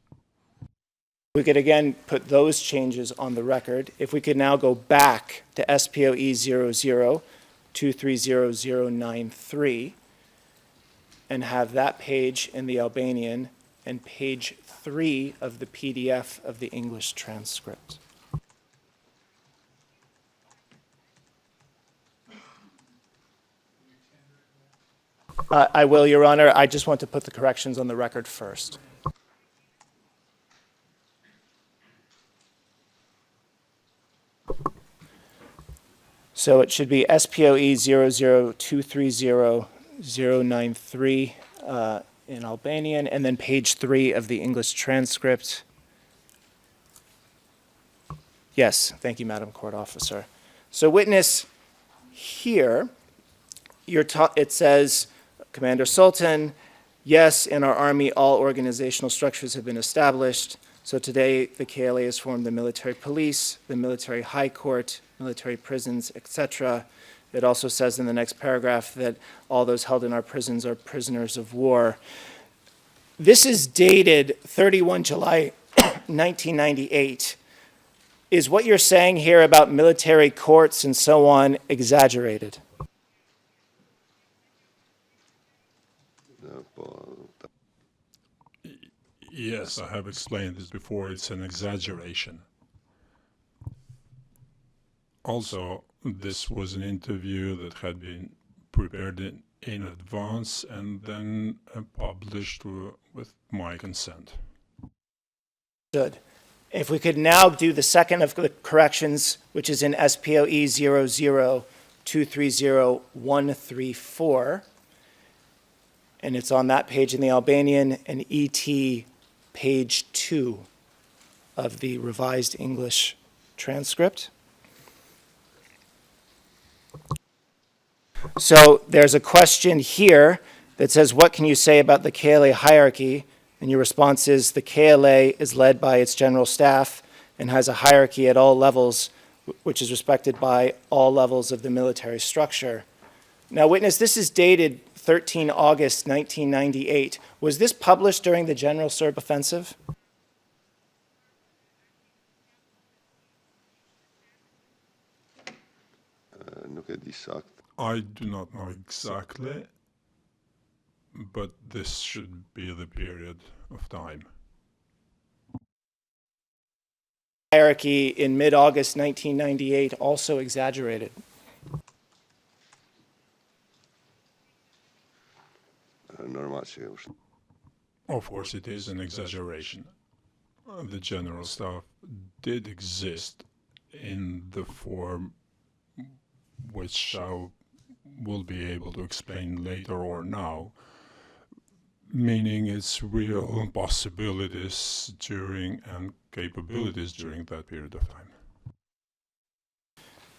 We could again put those changes on the record. If we could now go back to SPOE 00230093 and have that page in the Albanian and page 3 of the PDF of the English transcript. I will, Your Honor. I just want to put the corrections on the record first. So it should be SPOE 00230093 in Albanian, and then page 3 of the English transcript. Yes, thank you, Madam Court Officer. So witness here, it says, Commander Sultan, yes, in our Army, all organizational structures have been established. So today, the KLA has formed the military police, the military high court, military prisons, etc. It also says in the next paragraph that all those held in our prisons are prisoners of war. This is dated 31 July 1998. Is what you're saying here about military courts and so on exaggerated? Yes, I have explained this before. It's an exaggeration. Also, this was an interview that had been prepared in advance and then published with my consent. Good. If we could now do the second of the corrections, which is in SPOE 00230-134, and it's on that page in the Albanian, and ET page 2 of the revised English transcript. So there's a question here that says, what can you say about the KLA hierarchy? And your response is, the KLA is led by its general staff and has a hierarchy at all levels, which is respected by all levels of the military structure. Now, witness, this is dated 13 August 1998. Was this published during the General Serb Offensive? I do not know exactly, but this should be the period of time. Hierarchy in mid-August 1998 also exaggerated. Of course, it is an exaggeration. The general staff did exist in the form which I will be able to explain later or now, meaning its real possibilities during and capabilities during that period of time.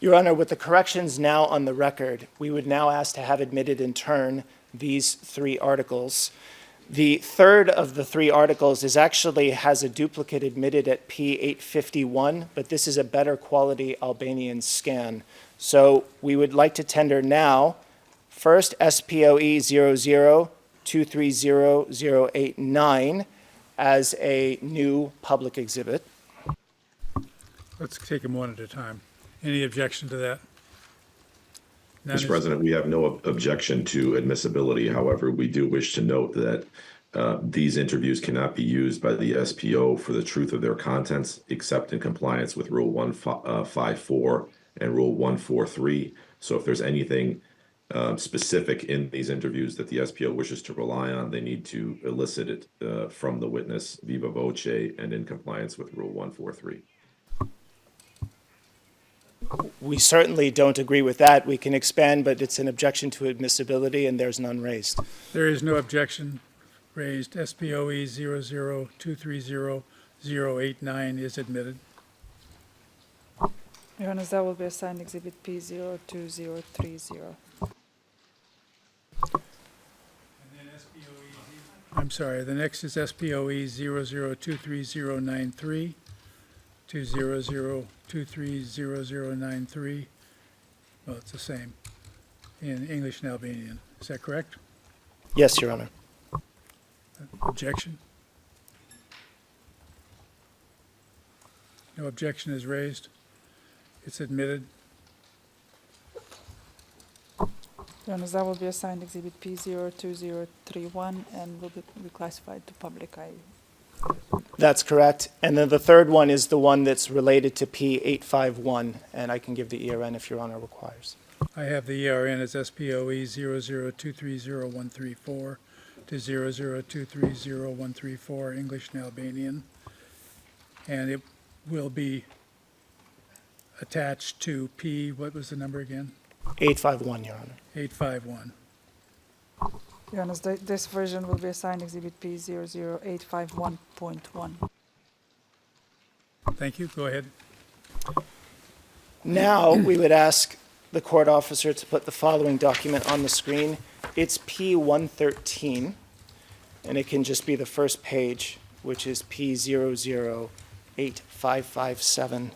Your Honor, with the corrections now on the record, we would now ask to have admitted in turn these 3 articles. The third of the 3 articles has a duplicate admitted at P851, but this is a better quality Albanian scan. So we would like to tender now, first SPOE 00230-089 as a new public exhibit. Let's take them one at a time. Any objection to that? Mr. President, we have no objection to admissibility. However, we do wish to note that these interviews cannot be used by the SPO for the truth of their contents, except in compliance with Rule 154 and Rule 143. So if there's anything specific in these interviews that the SPO wishes to rely on, they need to elicit it from the witness viva voce and in compliance with Rule 143. We certainly don't agree with that. We can expand, but it's an objection to admissibility, and there's none raised. There is no objection raised. SPOE 00230-089 is admitted. Your Honor, that will be assigned Exhibit P02030. I'm sorry, the next is SPOE 0023093 to 002300093. Well, it's the same in English and Albanian. Is that correct? Yes, Your Honor. Objection? No objection is raised. It's admitted. Your Honor, that will be assigned Exhibit P02031 and will be reclassified to public. That's correct. And then the third one is the one that's related to P851, and I can give the ERN if Your Honor requires. I have the ERN as SPOE 00230-134 to 00230-134, English and Albanian. And it will be attached to P, what was the number again? 851, Your Honor. 851. Your Honor, this version will be assigned Exhibit P00851.1. Thank you. Go ahead. Now, we would ask the court officer to put the following document on the screen. It's P113, and it can just be the first page, which is P008557.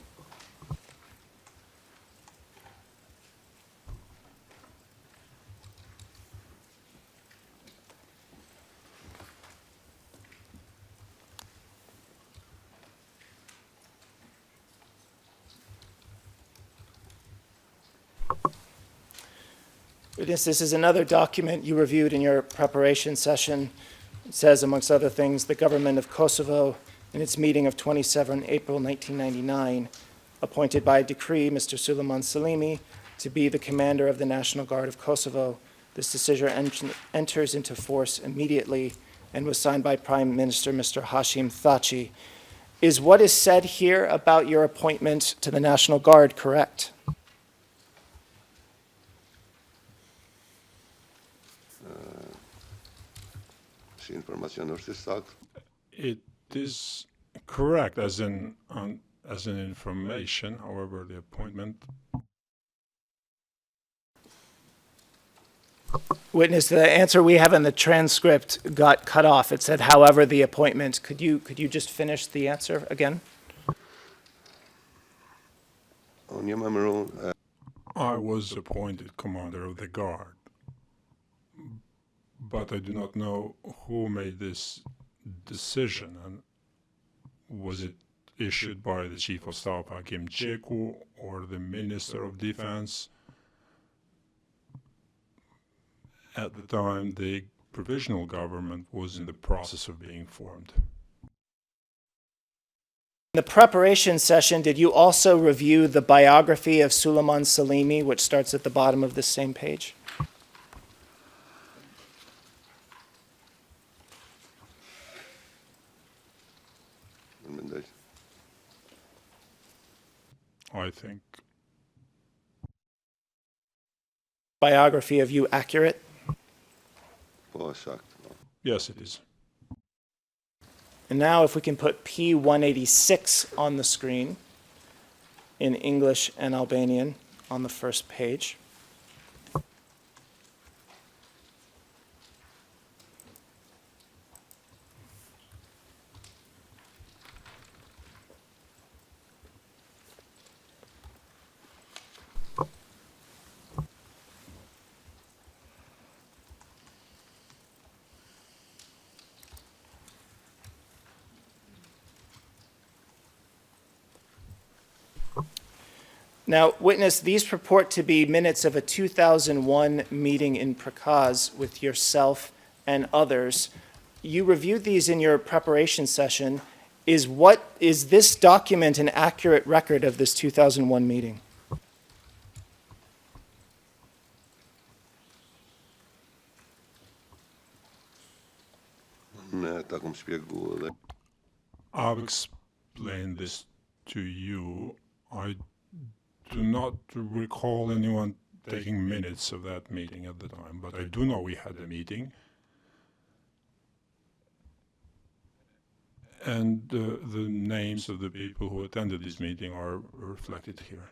Witness, this is another document you reviewed in your preparation session. It says, amongst other things, the government of Kosovo, in its meeting of 27 April 1999, appointed by decree Mr. Suleiman Salimi to be the commander of the National Guard of Kosovo. This decision enters into force immediately and was signed by Prime Minister Mr. Hashim Thaçi. Is what is said here about your appointment to the National Guard correct? It is correct as an information, however, the appointment. Witness, the answer we have in the transcript got cut off. It said, however, the appointment. Could you just finish the answer again? I was appointed commander of the guard, but I do not know who made this decision, and was it issued by the Chief of Staff Hakim Ceku or the Minister of Defense? At the time, the provisional government was in the process of being formed. In the preparation session, did you also review the biography of Suleiman Salimi, which starts at the bottom of this same page? I think. Biography of you accurate? Yes, it is. And now if we can put P186 on the screen in English and Albanian on the first page. Now, witness, these purport to be minutes of a 2001 meeting in Prakaz with yourself and others. You reviewed these in your preparation session. Is this document an accurate record of this 2001 meeting? I've explained this to you. I do not recall anyone taking minutes of that meeting at the time, but I do know we had a meeting. And the names of the people who attended this meeting are reflected here.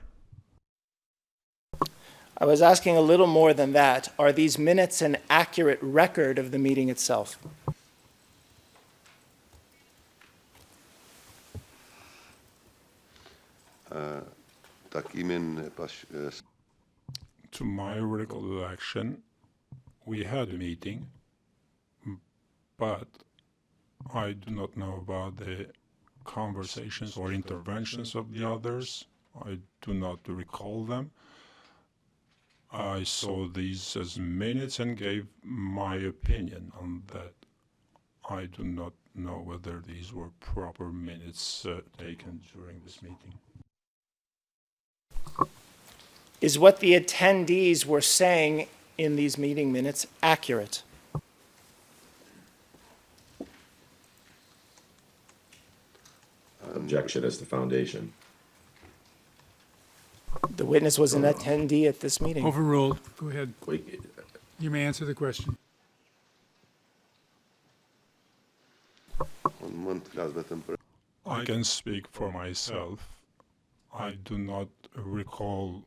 I was asking a little more than that. Are these minutes an accurate record of the meeting itself? To my recollection, we had a meeting, but I do not know about the conversations or interventions of the others. I do not recall them. I saw these as minutes and gave my opinion on that. I do not know whether these were proper minutes taken during this meeting. Is what the attendees were saying in these meeting minutes accurate? Objection as the foundation. The witness was an attendee at this meeting. Overruled. Go ahead. You may answer the question. I can speak for myself. I do not recall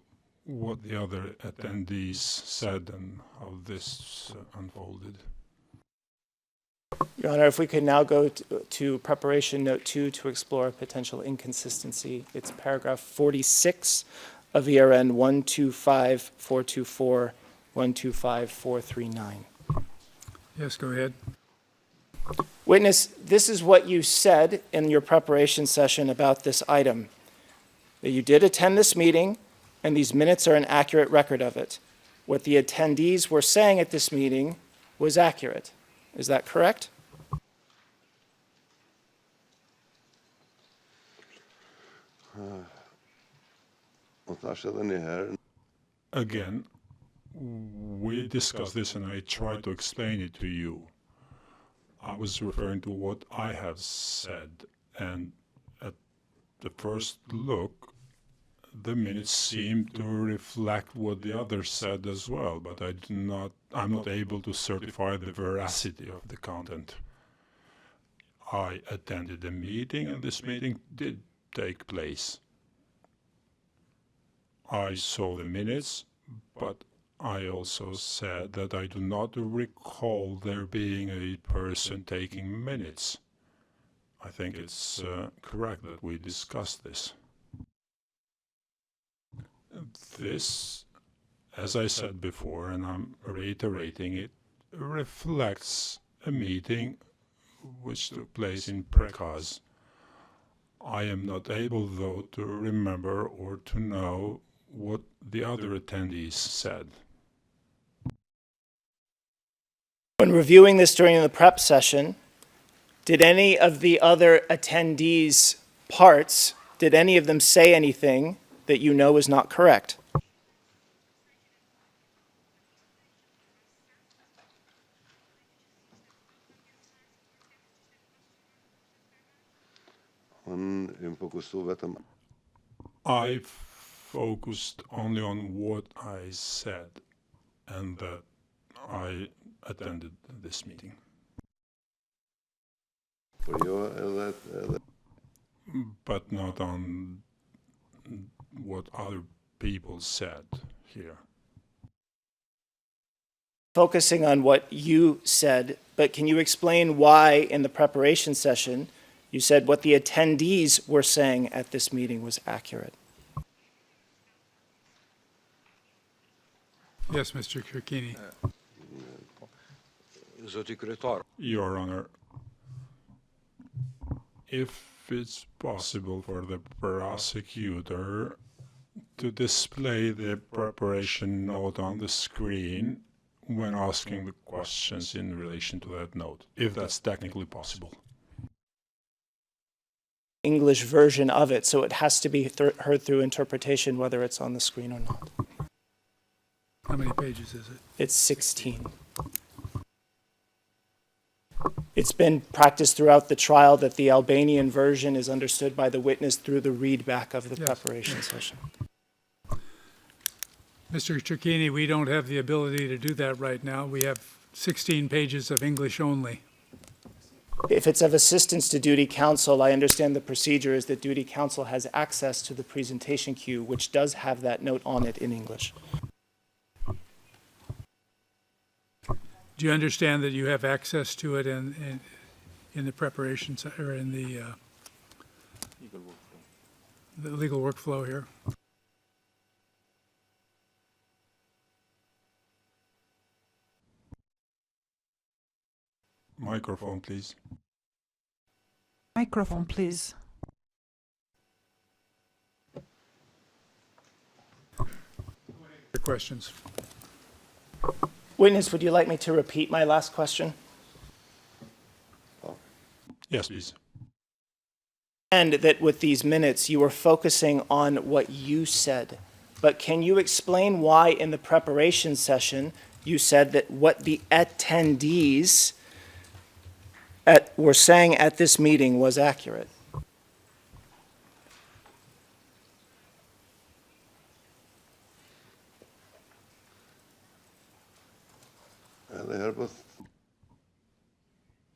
what the other attendees said and how this unfolded. Your Honor, if we could now go to preparation note 2 to explore a potential inconsistency. It's paragraph 46 of ERN 125424, 125439. Yes, go ahead. Witness, this is what you said in your preparation session about this item, that you did attend this meeting and these minutes are an accurate record of it. what the attendees were saying at this meeting was accurate. Is that correct? Again, we discussed this and I tried to explain it to you. I was referring to what I have said, and at the first look, the minutes seem to reflect what the others said as well, but I'm not able to certify the veracity of the content. I attended a meeting, and this meeting did take place. I saw the minutes, but I also said that I do not recall there being a person taking minutes. I think it's correct that we discussed this. This, as I said before, and I'm reiterating it, reflects a meeting which took place in Prekaz. I am not able, though, to remember or to know what the other attendees said. When reviewing this during the prep session, did any of the other attendees' parts, did any of them say anything that you know is not correct? I focused only on what I said and that I attended this meeting. But not on what other people said here. Focusing on what you said, but can you explain why in the preparation session you said what the attendees were saying at this meeting was accurate? Yes, Mr. Kirkini. Your Honor, if it's possible for the prosecutor to display the preparation note on the screen when asking the questions in relation to that note, if that's technically possible. English version of it, so it has to be heard through interpretation whether it's on the screen or not. How many pages is it? It's 16. It's been practiced throughout the trial that the Albanian version is understood by the witness through the readback of the preparation session. Mr. Cicchini, we don't have the ability to do that right now. We have 16 pages of English only. If it's of assistance to duty counsel, I understand the procedure is that duty counsel has access to the presentation queue, which does have that note on it in English. Do you understand that you have access to it in the preparation or in the legal workflow here? Microphone, please. Microphone, please. Your questions. Witness, would you like me to repeat my last question? Yes, please. And that with these minutes, you were focusing on what you said. But can you explain why in the preparation session you said that what the attendees were saying at this meeting was accurate?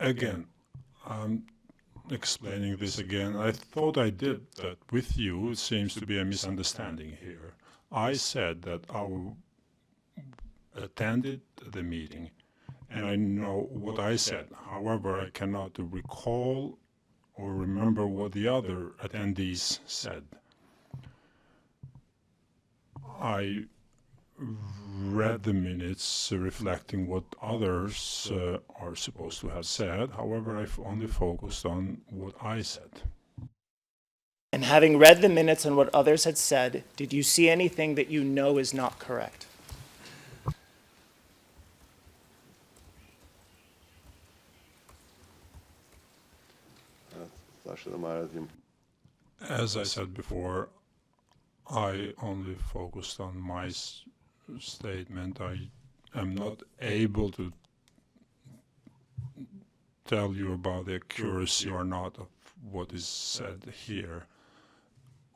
Again, I'm explaining this again. I thought I did that with you. It seems to be a misunderstanding here. I said that I attended the meeting and I know what I said. However, I cannot recall or remember what the other attendees said. I read the minutes reflecting what others are supposed to have said. However, I've only focused on what I said. And having read the minutes on what others had said, did you see anything that you know is not correct? As I said before, I only focused on my statement. I am not able to tell you about the accuracy or not of what is said here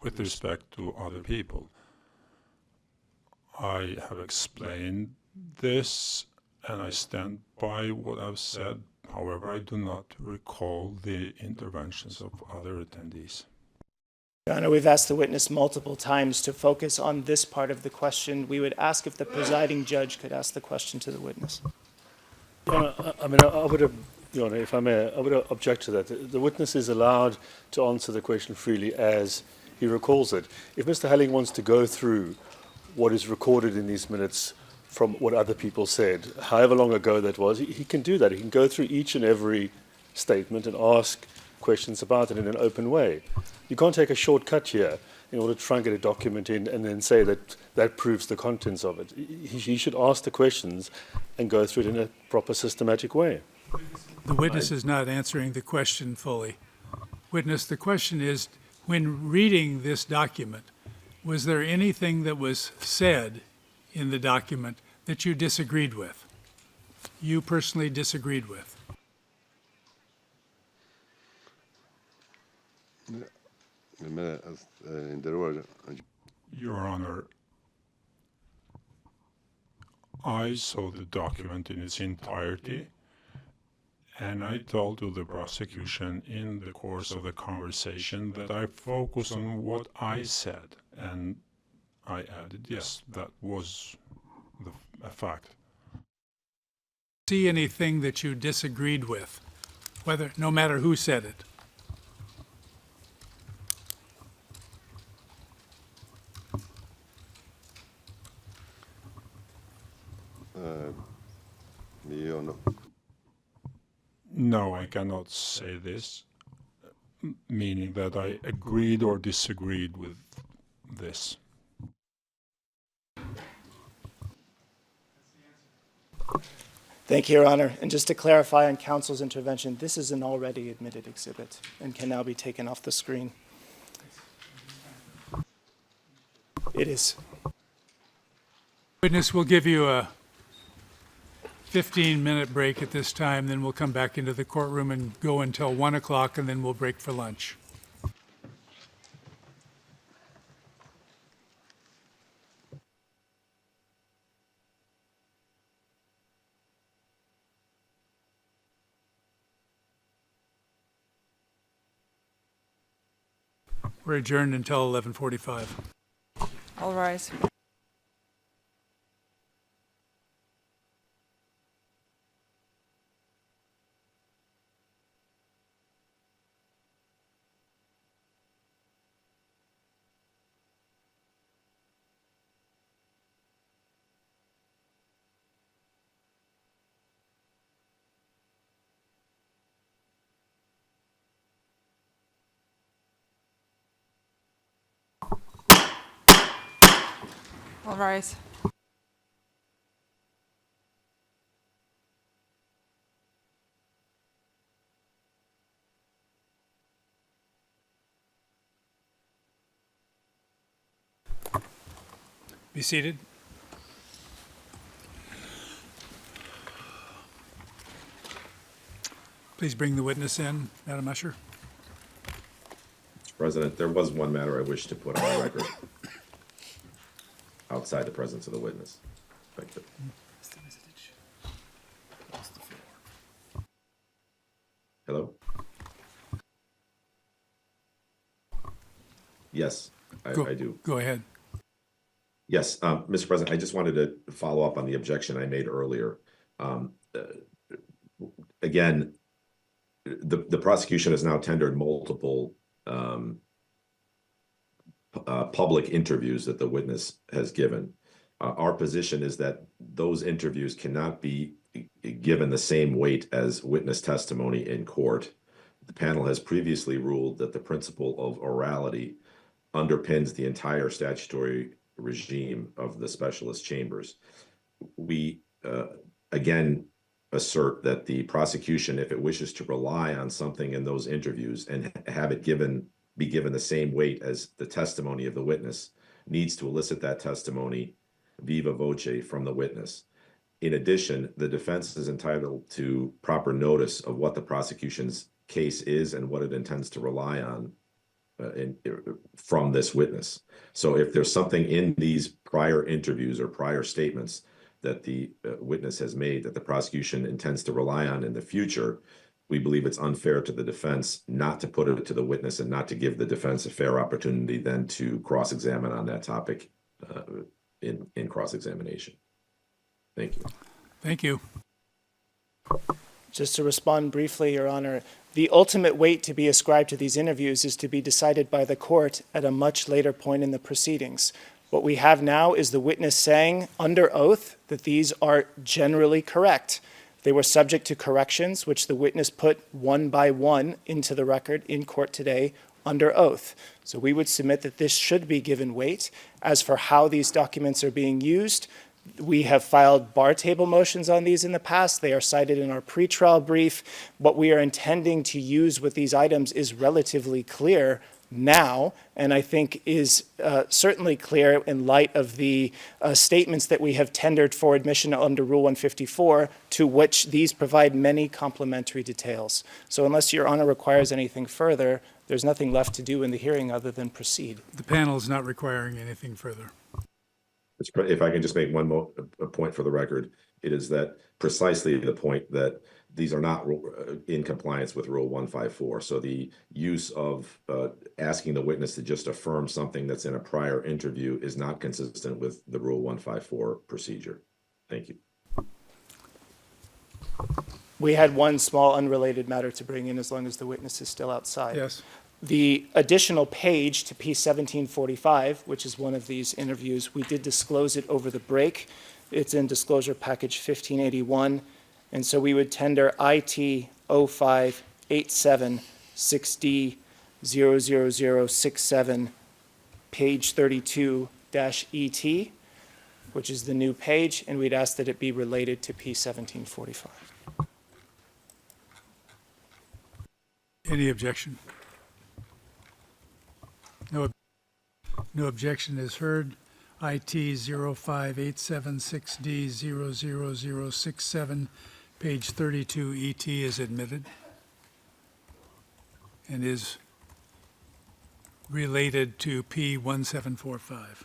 with respect to other people. I have explained this and I stand by what I've said. However, I do not recall the interventions of other attendees. Your Honor, we've asked the witness multiple times to focus on this part of the question. We would ask if the presiding judge could ask the question to the witness. Your Honor, I would, Your Honor, if I may, I would object to that. The witness is allowed to answer the question freely as he recalls it. If Mr. Helling wants to go through what is recorded in these minutes from what other people said, however long ago that was, he can do that. He can go through each and every statement and ask questions about it in an open way. You can't take a shortcut here in order to try and get a document in and then say that that proves the contents of it. He should ask the questions and go through it in a proper systematic way. The witness is not answering the question fully. Witness, the question is, when reading this document, was there anything that was said in the document that you disagreed with? You personally disagreed with? Your Honor, I saw the document in its entirety, and I told to the prosecution in the course of the conversation that I focused on what I said, and I added, yes, that was a fact. See anything that you disagreed with, no matter who said it? No, I cannot say this, meaning that I agreed or disagreed with this. Thank you, Your Honor. And just to clarify on counsel's intervention, this is an already admitted exhibit and can now be taken off the screen. It is. Witness, we'll give you a 15-minute break at this time, then we'll come back into the courtroom and go until 1 o'clock, and then we'll break for lunch. We're adjourned until 11:45. All rise. All rise. Be seated. Please bring the witness in, Madam Usher. Mr. President, there was one matter I wish to put on the record outside the presence of the witness. Thank you. Hello? Yes, I do. Go ahead. Yes, Mr. President, I just wanted to follow up on the objection I made earlier. Again, the prosecution has now tendered multiple public interviews that the witness has given. Our position is that those interviews cannot be given the same weight as witness testimony in court. The panel has previously ruled that the principle of orality underpins the entire statutory regime of the specialist chambers. We, again, assert that the prosecution, if it wishes to rely on something in those interviews and have it be given the same weight as the testimony of the witness, needs to elicit that testimony viva voce from the witness. In addition, the defense is entitled to proper notice of what the prosecution's case is and what it intends to rely on from this witness. So if there's something in these prior interviews or prior statements that the witness has made that the prosecution intends to rely on in the future, we believe it's unfair to the defense not to put it to the witness and not to give the defense a fair opportunity then to cross-examine on that topic in cross-examination. Thank you. Thank you. Just to respond briefly, Your Honor, the ultimate weight to be ascribed to these interviews is to be decided by the court at a much later point in the proceedings. What we have now is the witness saying under oath that these are generally correct. They were subject to corrections, which the witness put one by one into the record in court today under oath. So we would submit that this should be given weight. As for how these documents are being used, we have filed bar table motions on these in the past. They are cited in our pretrial brief. What we are intending to use with these items is relatively clear now, and I think is certainly clear in light of the statements that we have tendered for admission under Rule 154, to which these provide many complementary details. So unless Your Honor requires anything further, there's nothing left to do in the hearing other than proceed. The panel is not requiring anything further. If I can just make one more point for the record, it is that precisely the point that these are not in compliance with Rule 154. So the use of asking the witness to just affirm something that's in a prior interview is not consistent with the Rule 154 procedure. Thank you. We had one small unrelated matter to bring in as long as the witness is still outside. Yes. The additional page to P1745, which is one of these interviews, we did disclose it over the break. It's in disclosure package 1581. And so we would tender IT 05876D00067, page 32-ET, which is the new page, and we'd ask that it be related to P1745. Any objection? No objection is heard. IT 05876D00067, page 32 ET is admitted and is related to P1745.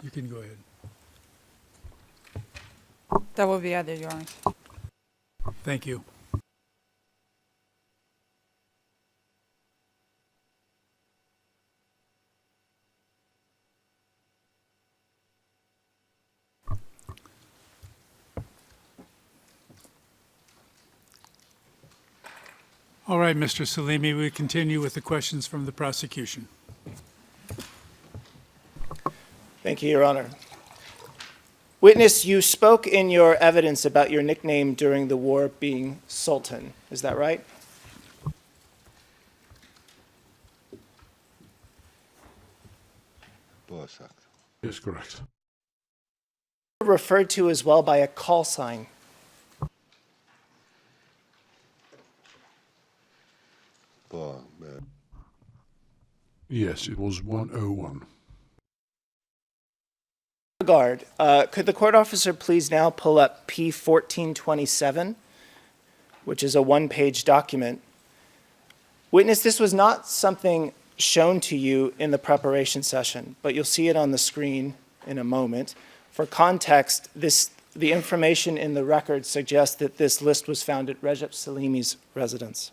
You can go ahead. That will be added, Your Honor. Thank you. All right, Mr. Salimi, we continue with the questions from the prosecution. Thank you, Your Honor. Witness, you spoke in your evidence about your nickname during the war being Sultan. Is that right? Yes, correct. Referred to as well by a call sign. Yes, it was 101. Regard, could the court officer please now pull up P1427, which is a one-page document. Witness, this was not something shown to you in the preparation session, but you'll see it on the screen in a moment. For context, the information in the record suggests that this list was found at Recep Salimi's residence.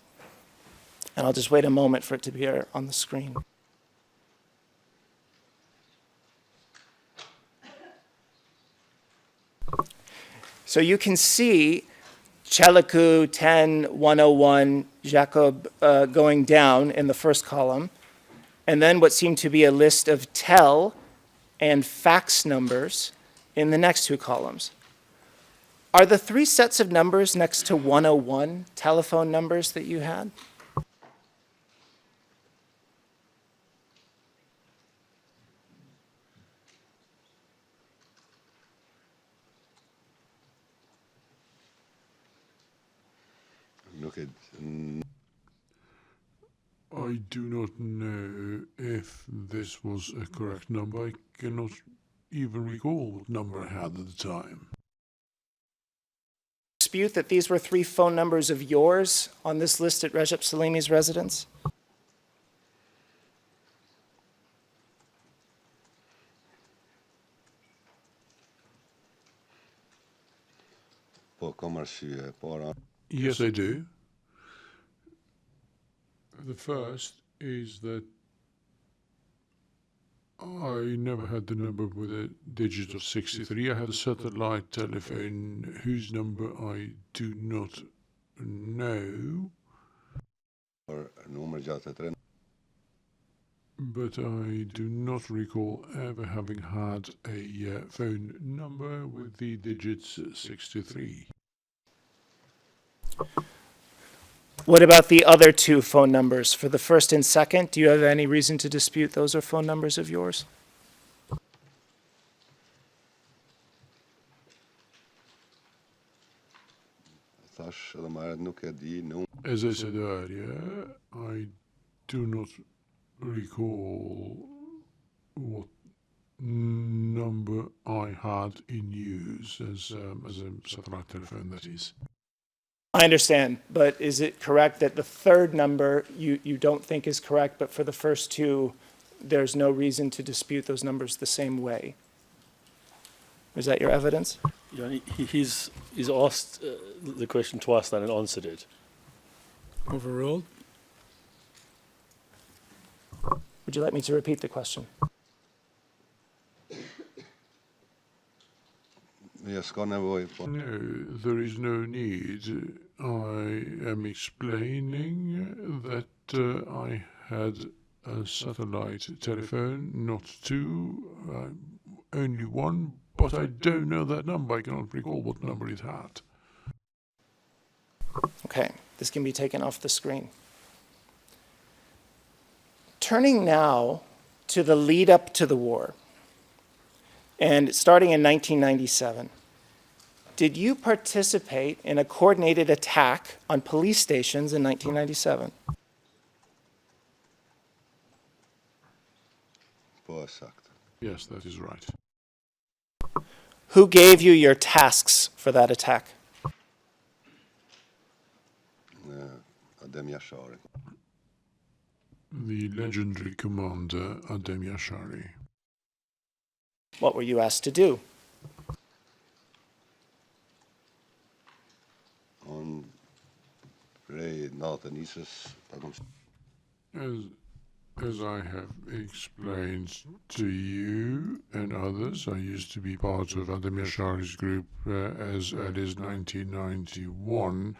And I'll just wait a moment for it to appear on the screen. So you can see Cheliku 10-101, Jacob going down in the first column, and then what seemed to be a list of tel and fax numbers in the next two columns. Are the three sets of numbers next to 101 telephone numbers that you had? I do not know if this was a correct number. I cannot even recall what number I had at the time. Dispute that these were three phone numbers of yours on this list at Recep Salimi's residence? Yes, I do. The first is that I never had the number with a digit of 63. I had a satellite telephone whose number I do not know. But I do not recall ever having had a phone number with the digits 63. What about the other two phone numbers for the first and second? Do you have any reason to dispute those are phone numbers of yours? As I said earlier, I do not recall what number I had in use as a satellite telephone, that is. I understand, but is it correct that the third number you don't think is correct, but for the first two, there's no reason to dispute those numbers the same way? Is that your evidence? Yeah, he's asked the question twice then and answered it. Overruled. Would you like me to repeat the question? No, there is no need. I am explaining that I had a satellite telephone, not two, only one, but I don't know that number. I cannot recall what number it had. Okay, this can be taken off the screen. Turning now to the lead up to the war, and starting in 1997, did you participate in a coordinated attack on police stations in 1997? Yes, that is right. Who gave you your tasks for that attack? The legendary commander Adem Yashari. What were you asked to do? As I have explained to you and others, I used to be part of Adem Yashari's group as early as 1991,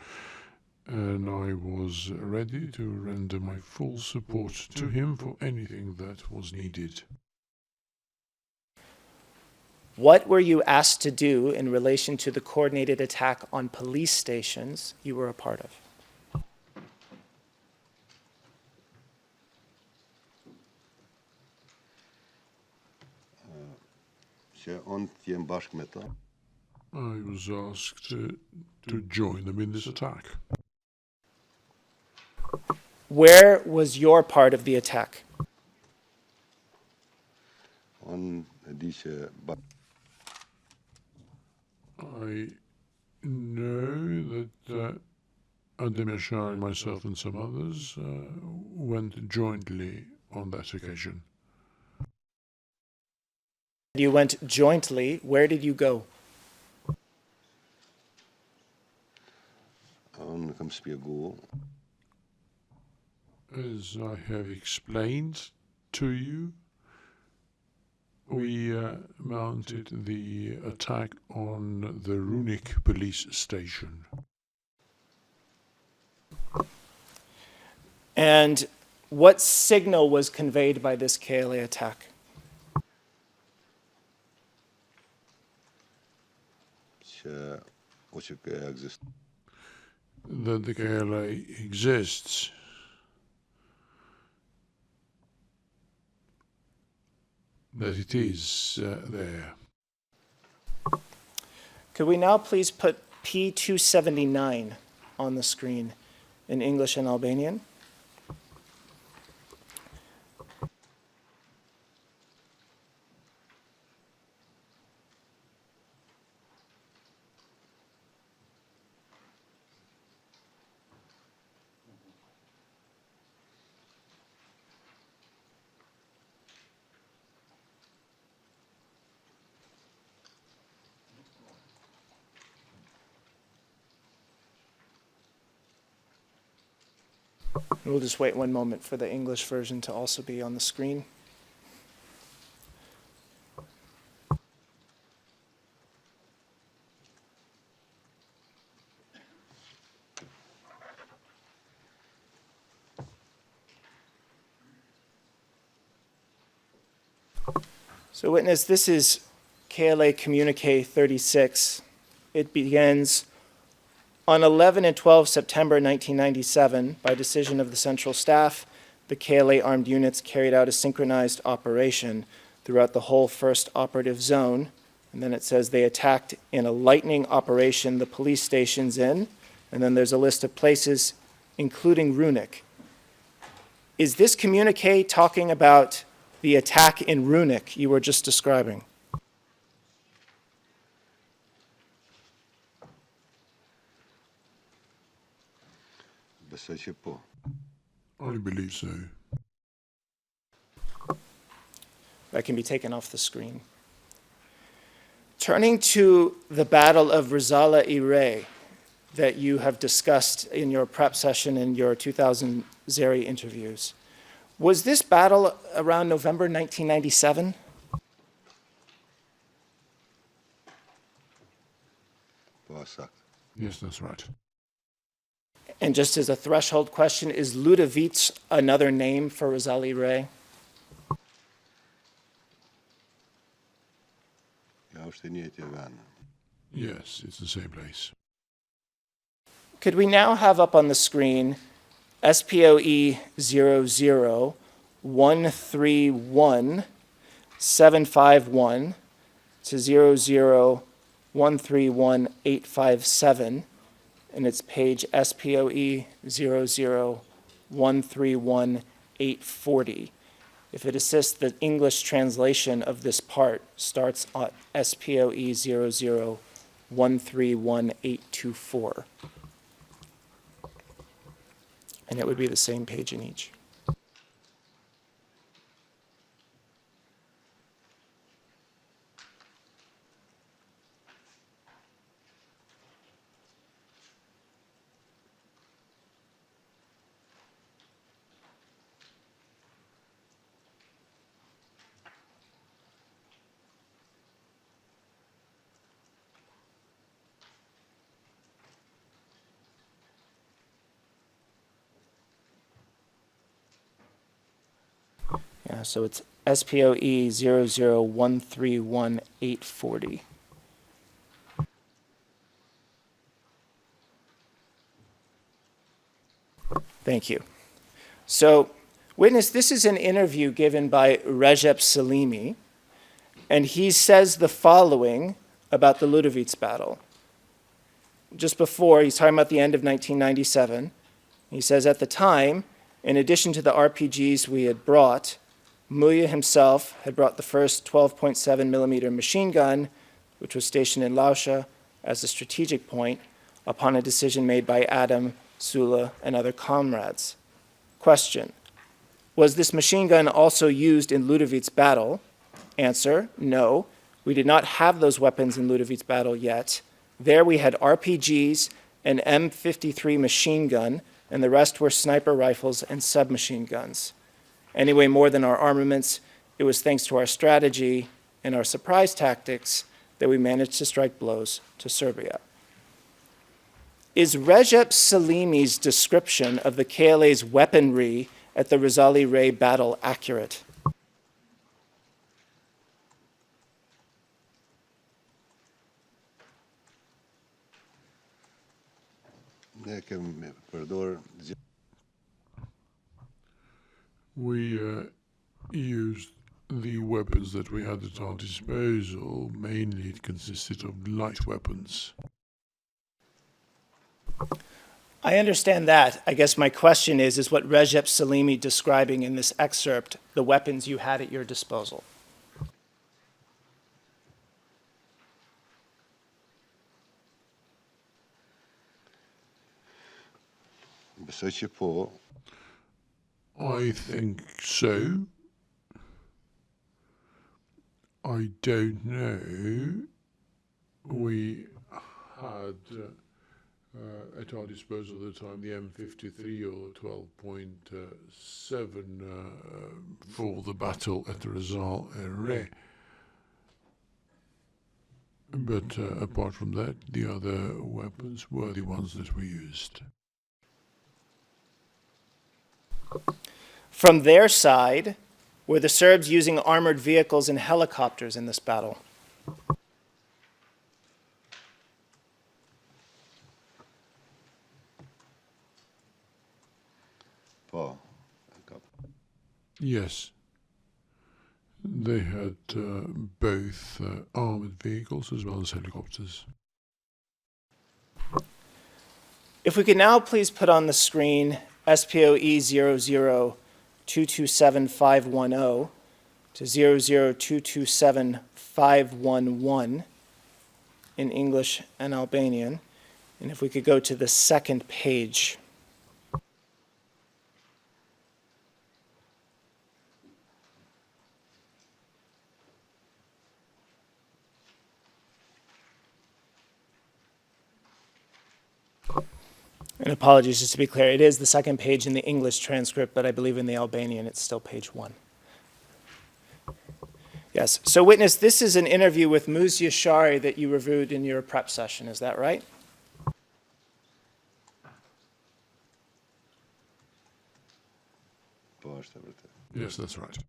and I was ready to render my full support to him for anything that was needed. What were you asked to do in relation to the coordinated attack on police stations you were a part of? I was asked to join them in this attack. Where was your part of the attack? I know that Adem Yashari, myself and some others went jointly on that occasion. You went jointly. Where did you go? As I have explained to you, we mounted the attack on the Runic police station. And what signal was conveyed by this KLA attack? that the KLA exists. That it is there. Could we now please put P279 on the screen in English and Albanian? We'll just wait one moment for the English version to also be on the screen. So witness, this is KLA Communique 36. It begins on 11 and 12 September 1997, by decision of the Central Staff, the KLA armed units carried out a synchronized operation throughout the whole first operative zone. And then it says they attacked in a lightning operation the police stations in, and then there's a list of places, including Runic. Is this communique talking about the attack in Runic you were just describing? I believe so. That can be taken off the screen. Turning to the Battle of Rizala Ire that you have discussed in your prep session in your 2000 Zeri interviews. Was this battle around November 1997? Yes, that's right. And just as a threshold question, is Ludovic another name for Rizal Ire? Yes, it's the same place. Could we now have up on the screen SPOE 00131 to 00131,857, and it's page SPOE 00131,840. If it assists, the English translation of this part starts at SPOE 00131,824. And it would be the same page in each. Yeah, so it's SPOE 00131,840. Thank you. So, witness, this is an interview given by Recep Salimi, and he says the following about the Ludovic battle. Just before, he's talking about the end of 1997. He says, at the time, in addition to the RPGs we had brought, Muya himself had brought the first 12.7 millimeter machine gun, which was stationed in Lauscha as a strategic point upon a decision made by Adam, Sula, and other comrades. Question: was this machine gun also used in Ludovic's battle? Answer: no, we did not have those weapons in Ludovic's battle yet. There we had RPGs, an M53 machine gun, and the rest were sniper rifles and submachine guns. Anyway, more than our armaments, it was thanks to our strategy and our surprise tactics that we managed to strike blows to Serbia. Is Recep Salimi's description of the KLA's weaponry at the Rizal Ire battle accurate? We used the weapons that we had at our disposal. Mainly it consisted of light weapons. I understand that. I guess my question is what Recep Salimi describing in this excerpt the weapons you had at your disposal? I think so. I don't know. We had at our disposal at the time the M53 or 12.7 for the battle at Rizal Re. But apart from that, the other weapons were the ones that we used. From their side, were the Serbs using armored vehicles and helicopters in this battle? Yes. They had both armored vehicles as well as helicopters. If we could now please put on the screen SPOE 00227-510 to 00227-511 in English and Albanian. And if we could go to the second page. And apologies, just to be clear, it is the second page in the English transcript, but I believe in the Albanian it's still page 1. Yes, so witness, this is an interview with Muzia Shari that you reviewed in your prep session, is that right? Yes, that's right. It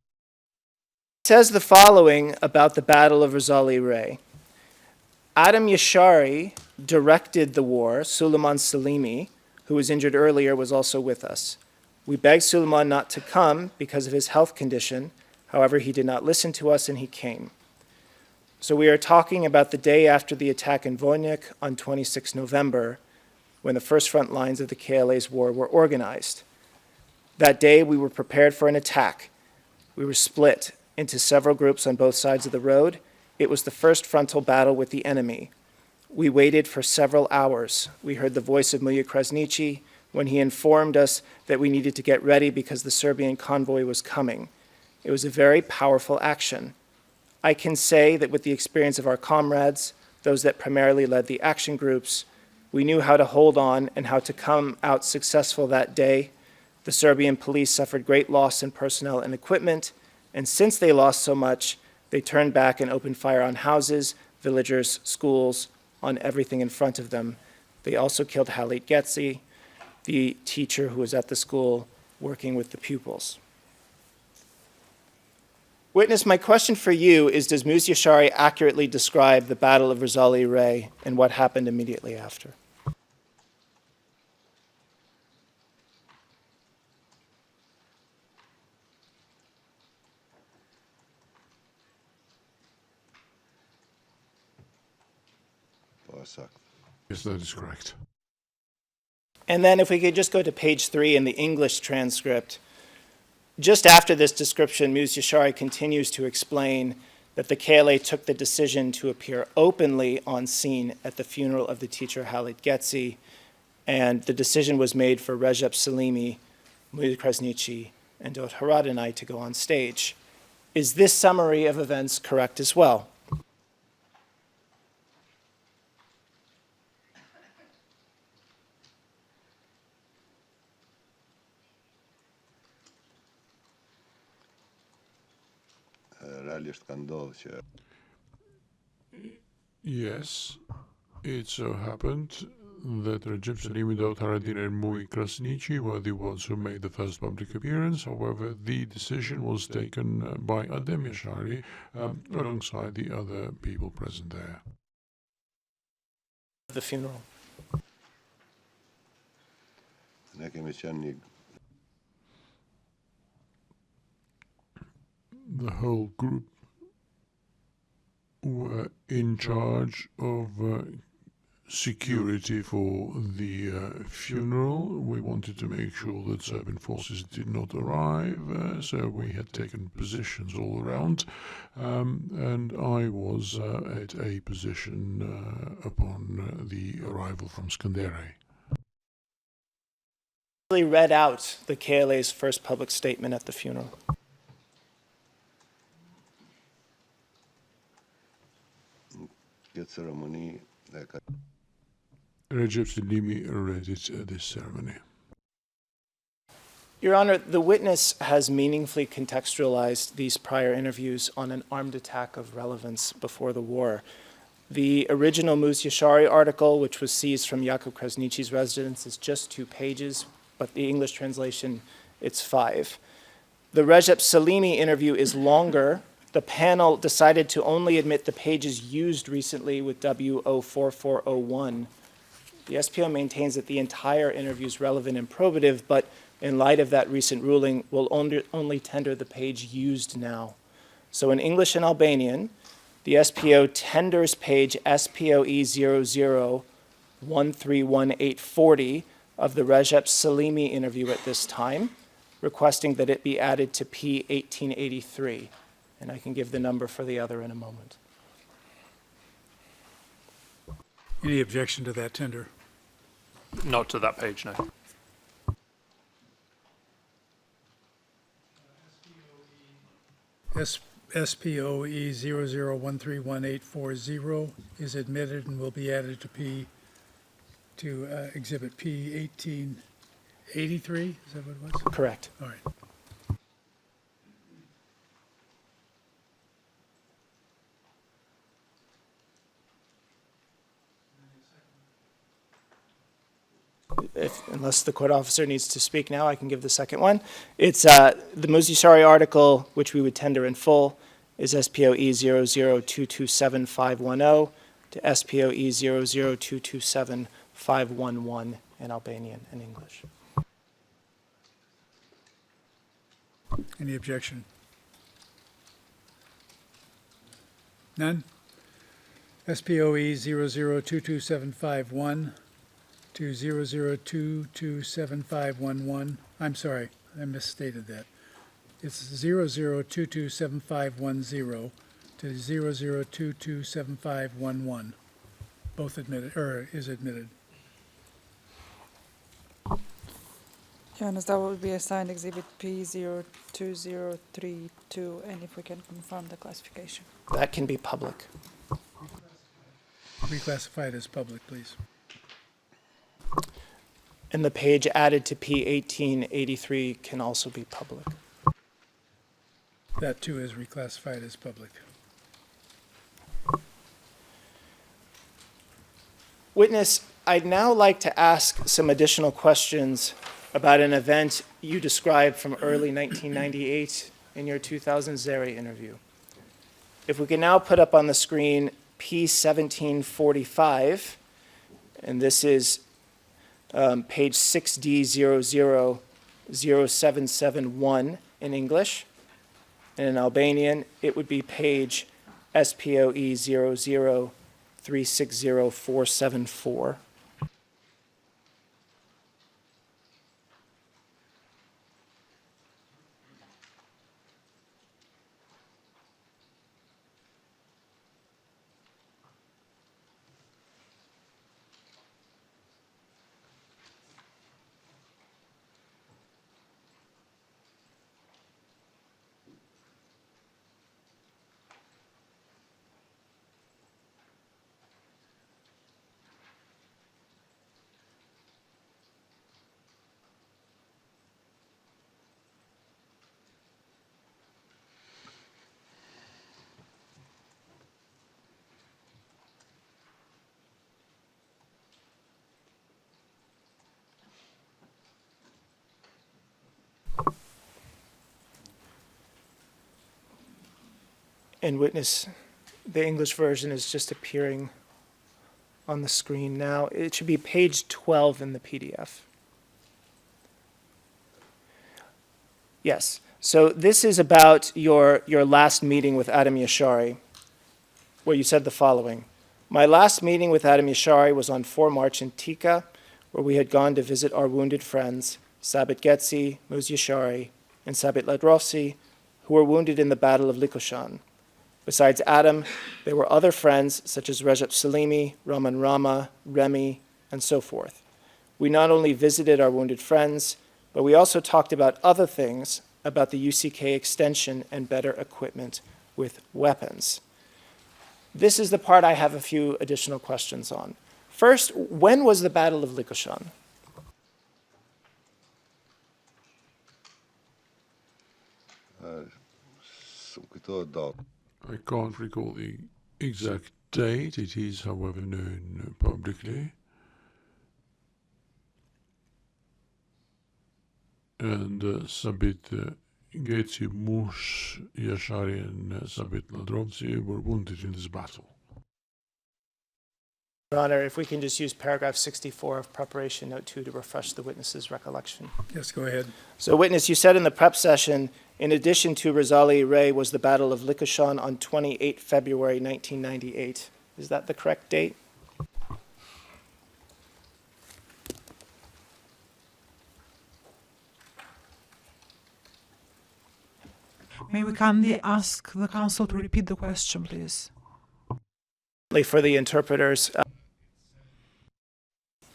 says the following about the Battle of Rizali Ray. Adam Yashari directed the war. Suleiman Salimi, who was injured earlier, was also with us. We begged Suleiman not to come because of his health condition. However, he did not listen to us and he came. So we are talking about the day after the attack in Vojnik on 26 November, when the first front lines of the KLA's war were organized. That day, we were prepared for an attack. We were split into several groups on both sides of the road. It was the first frontal battle with the enemy. We waited for several hours. We heard the voice of Muja Krasniqi when he informed us that we needed to get ready because the Serbian convoy was coming. It was a very powerful action. I can say that with the experience of our comrades, those that primarily led the action groups, we knew how to hold on and how to come out successful that day. The Serbian police suffered great loss in personnel and equipment, and since they lost so much, they turned back and opened fire on houses, villagers, schools, on everything in front of them. They also killed Halit Getzi, the teacher who was at the school working with the pupils. Witness, my question for you is, does Muzia Shari accurately describe the Battle of Rizali Ray and what happened immediately after? Yes, that is correct. And then if we could just go to page 3 in the English transcript. Just after this description, Muzia Shari continues to explain that the KLA took the decision to appear openly on scene at the funeral of the teacher Halit Getzi, and the decision was made for Recep Salimi, Muja Krasniqi, and Dot Haradinaj to go on stage. Is this summary of events correct as well? Yes, it so happened that Recep Salimi, Dot Haradinaj, and Muja Krasniqi were the ones who made the first public appearance. However, the decision was taken by Adem Yashari alongside the other people present there. The funeral. The whole group were in charge of security for the funeral. We wanted to make sure that Serbian forces did not arrive, so we had taken positions all around, and I was at a position upon the arrival from Skandere. Read out the KLA's first public statement at the funeral. Recep Selimi read it at this ceremony. Your Honor, the witness has meaningfully contextualized these prior interviews on an armed attack of relevance before the war. The original Musyashari article, which was seized from Jakub Krasnici's residence, is just 2 pages, but the English translation, it's 5. The Recep Selimi interview is longer. The panel decided to only admit the pages used recently with W04401. The SPO maintains that the entire interview is relevant and probative, but in light of that recent ruling, will only tender the page used now. So in English and Albanian, the SPO tenders page SPOE 00131840 of the Recep Selimi interview at this time, requesting that it be added to P 1883. And I can give the number for the other in a moment. Any objection to that tender? Not to that page, no. SPOE 00131840 is admitted and will be added to Exhibit P 1883. Is that what it was? Correct. All right. Unless the court officer needs to speak now, I can give the second one. It's the Musyashari article, which we would tender in full, is SPOE 002275110 to SPOE 002275111 in Albanian and English. Any objection? None? SPOE 0022751 to 002275111. I'm sorry, I misstated that. It's 00227510 to 00227511. Both admitted, or is admitted. Johannes, that would be assigned Exhibit P 02032, and if we can confirm the classification. That can be public. Reclassified as public, please. And the page added to P 1883 can also be public. That too is reclassified as public. Witness, I'd now like to ask some additional questions about an event you described from early 1998 in your 2000 Zeri interview. If we can now put up on the screen P1745, and this is page 6D00771 in English, and in Albanian, it would be page SPOE 003604474. And witness, the English version is just appearing on the screen now. It should be page 12 in the PDF. Yes. So this is about your last meeting with Adam Yashari, where you said the following. My last meeting with Adam Yashari was on 4 March in Tika, where we had gone to visit our wounded friends, Sabit Getzi, Muz Yashari, and Sabit Ladrossi, who were wounded in the Battle of Likoshan. Besides Adam, there were other friends such as Recep Salimi, Raman Rama, Remy, and so forth. We not only visited our wounded friends, but we also talked about other things about the UCK extension and better equipment with weapons. This is the part I have a few additional questions on. First, when was the Battle of Likoshan? I can't recall the exact date. It is, however, known publicly. And Sabit Getzi, Mus Yashari, and Sabit Ladrovzi were wounded in this battle. Your Honor, if we can just use paragraph 64 of preparation note 2 to refresh the witness's recollection. Yes, go ahead. So witness, you said in the prep session, in addition to Razali Ray was the Battle of Likoshan on 28 February 1998. Is that the correct date? May we kindly ask the counsel to repeat the question, please? For the interpreters,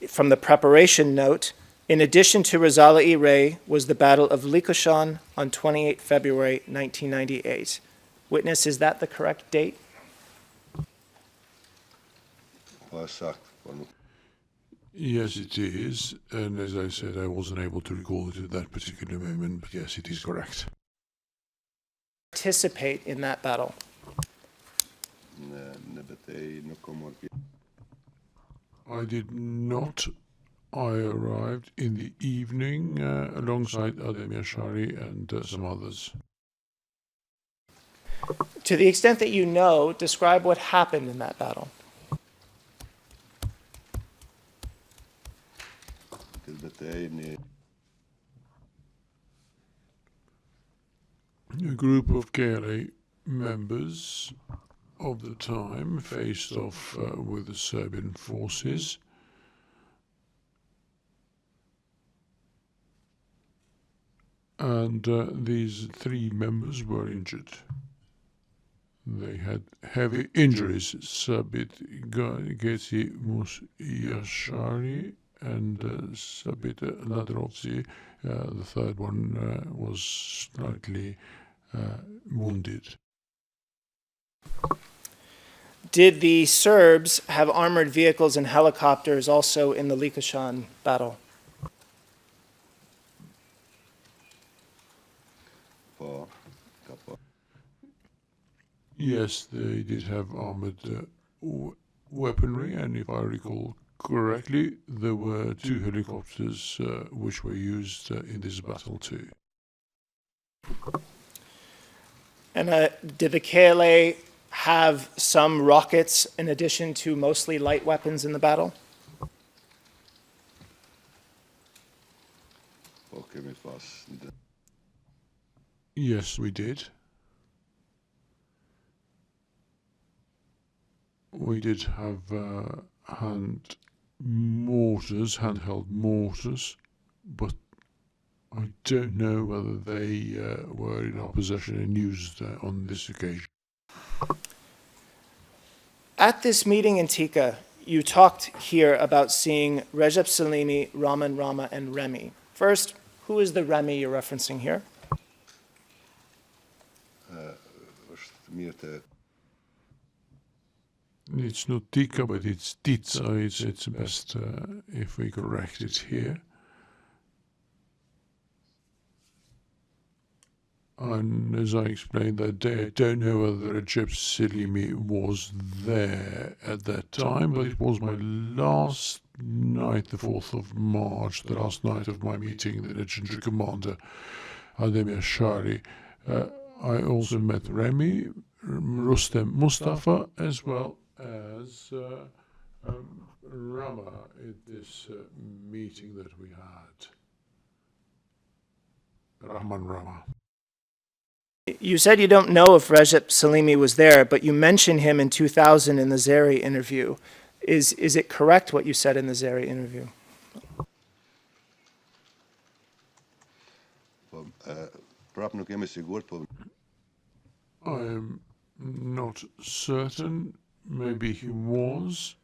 from the preparation note, in addition to Razali Ray was the Battle of Likoshan on 28 February 1998. Witness, is that the correct date? Yes, it is. And as I said, I wasn't able to recall it at that particular moment, but yes, it is correct. Participate in that battle? I did not. I arrived in the evening alongside Adam Yashari and some others. To the extent that you know, describe what happened in that battle. A group of KLA members of the time faced off with the Serbian forces. And these 3 members were injured. They had heavy injuries. Sabit Getzi Mus Yashari and Sabit Ladrovzi. The third one was slightly wounded. Did the Serbs have armored vehicles and helicopters also in the Likoshan battle? Yes, they did have armored weaponry, and if I recall correctly, there were 2 helicopters which were used in this battle too. And did the KLA have some rockets in addition to mostly light weapons in the battle? Yes, we did. We did have handheld mortars, but I don't know whether they were in our possession and used on this occasion. At this meeting in Tika, you talked here about seeing Recep Salimi, Raman Rama, and Remy. First, who is the Remy you're referencing here? It's not Tika, but it's Thaçi. It's best if we correct it here. And as I explained that day, I don't know whether Recep Salimi was there at that time, but it was my last night, the 4th of March, the last night of my meeting, the legendary commander, Adam Yashari. I also met Remy, Rustem Mustafa, as well as Rama at this meeting that we had. Rahman Rama. You said you don't know if Recep Salimi was there, but you mentioned him in 2000 in the Zeri interview. Is it correct what you said in the Zeri interview? I am not certain. Maybe he was,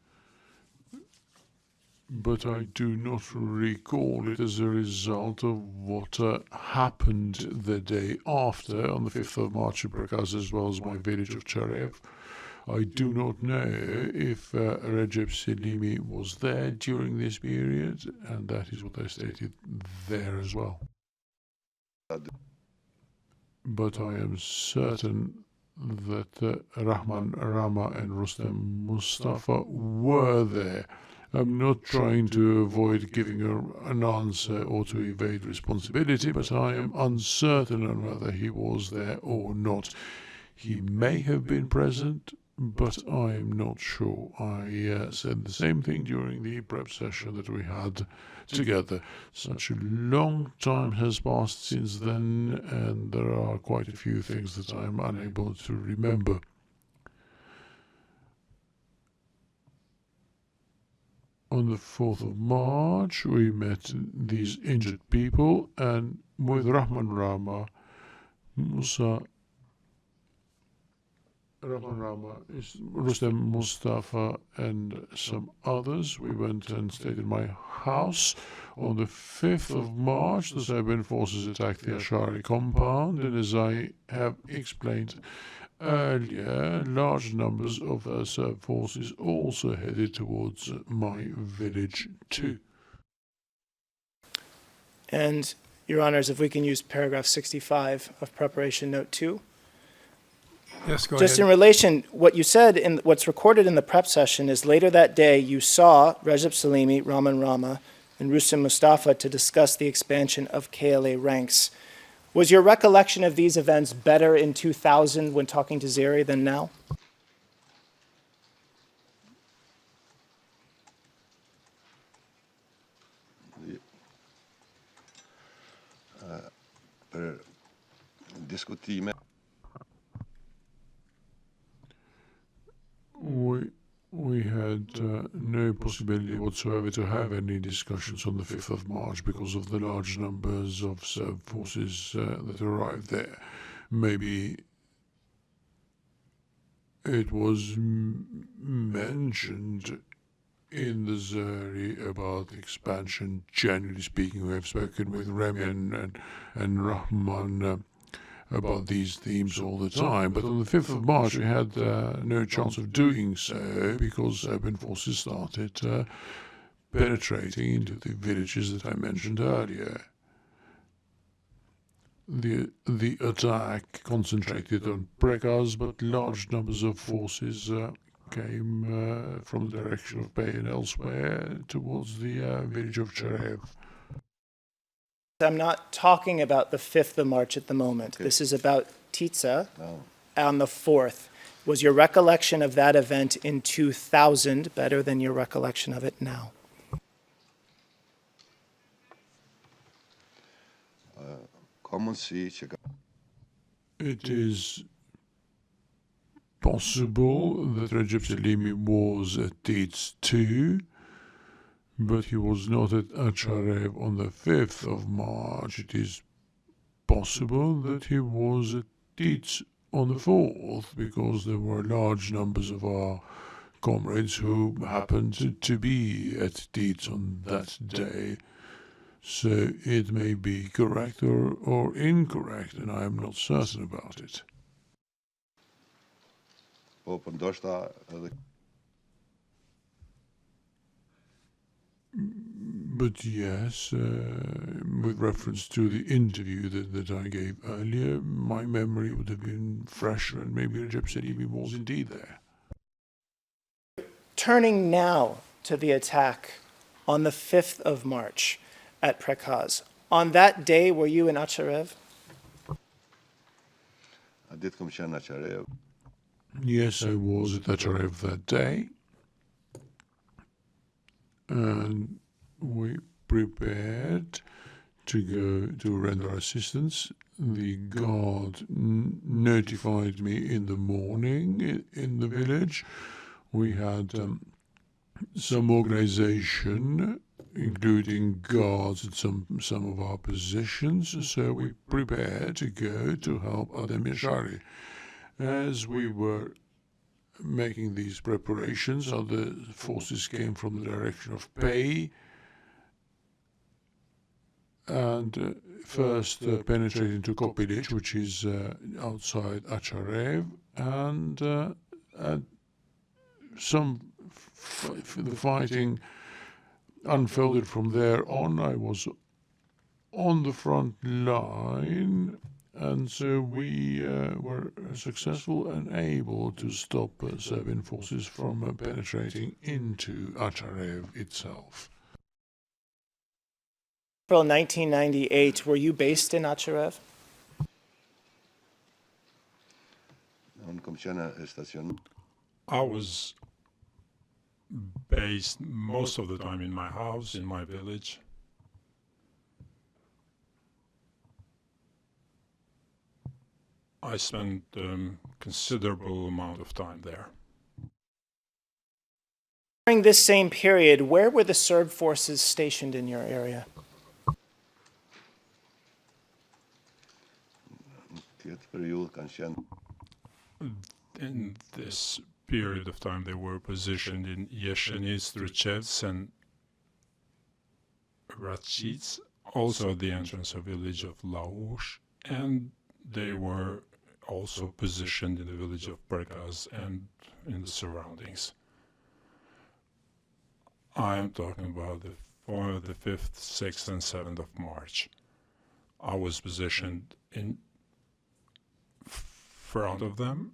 but I do not recall it as a result of what happened the day after, on the 5th of March in Prakaz, as well as my village of Charev. I do not know if Recep Salimi was there during this period, and that is what I stated there as well. But I am certain that Rahman Rama and Rustem Mustafa were there. I'm not trying to avoid giving an answer or to evade responsibility, but I am uncertain on whether he was there or not. He may have been present, but I am not sure. I said the same thing during the prep session that we had together. Such a long time has passed since then, and there are quite a few things that I am unable to remember. On the 4th of March, we met these injured people, and with Rahman Rama, Rustem Mustafa and some others. We went and stayed in my house. On the 5th of March, the Serbian forces attacked the Ashari compound, and as I have explained earlier, large numbers of Serb forces also headed towards my village too. And, Your Honors, if we can use paragraph 65 of preparation note 2. Yes, go Just ahead. in relation, what you said, in what's recorded in the prep session is later that day you saw Recep Salimi, Rahman Rama, and Rustem Mustafa to discuss the expansion of KLA ranks. Was your recollection of these events better in 2000 when talking to Zeri than now? We had no possibility whatsoever to have any discussions on the 5th of March because of the large numbers of Serb forces that arrived there. Maybe it was mentioned in the Zeri about expansion. Generally speaking, we have spoken with Remy and Rahman about these themes all the time, but on the 5th of March we had no chance of doing so because Serbian forces started penetrating into the villages that I mentioned earlier. The attack concentrated on Prekaz, but large numbers of forces came from the direction of Bay and elsewhere towards the village of Charev. I'm not talking about the 5th of March at the moment. Okay. This is about Thaçi on the 4th. Was your recollection of that event in 2000 better than your recollection of it now? It is possible that Recep Salimi was at Thaçi too, but he was not at Charev on the 5th of March. It is possible that he was at Thaçi on the 4th, because there were large numbers of our comrades who happened to be at Thaçi on that day. So it may be correct or incorrect, and I am not certain about it. But yes, with reference to the interview that I gave earlier, my memory would have been fresher, and maybe Recep Salimi was indeed there. Turning now to the attack on the 5th of March at Prekaz. On that day, were you in Acharev? Yes, I was at Acharev that day. And we prepared to go to render assistance. The guard notified me in the morning in the village. We had some organization, including guards at some of our positions, so we prepared to go to help Adem Yashari. As we were making these preparations, other forces came from the direction of Pei, and first penetrated into Kopilic, which is outside Acharev, and the fighting unfolded from there on. I was on the front line, and so we were successful and able to stop Serbian forces from penetrating into Acharev itself. April 1998, were you based in Acharev? I was based most of the time in my house, in my village. I spent considerable amount of time there. During this same period, where were the Serb forces stationed in your area? In this period of time, they were positioned in Yeshenic, Struchevs, and Racic, also at the entrance of the village of Laush, and they were also positioned in the village of Perkaz and in the surroundings. I am talking about the 5th, 6th, and 7th of March. I was positioned in front of them,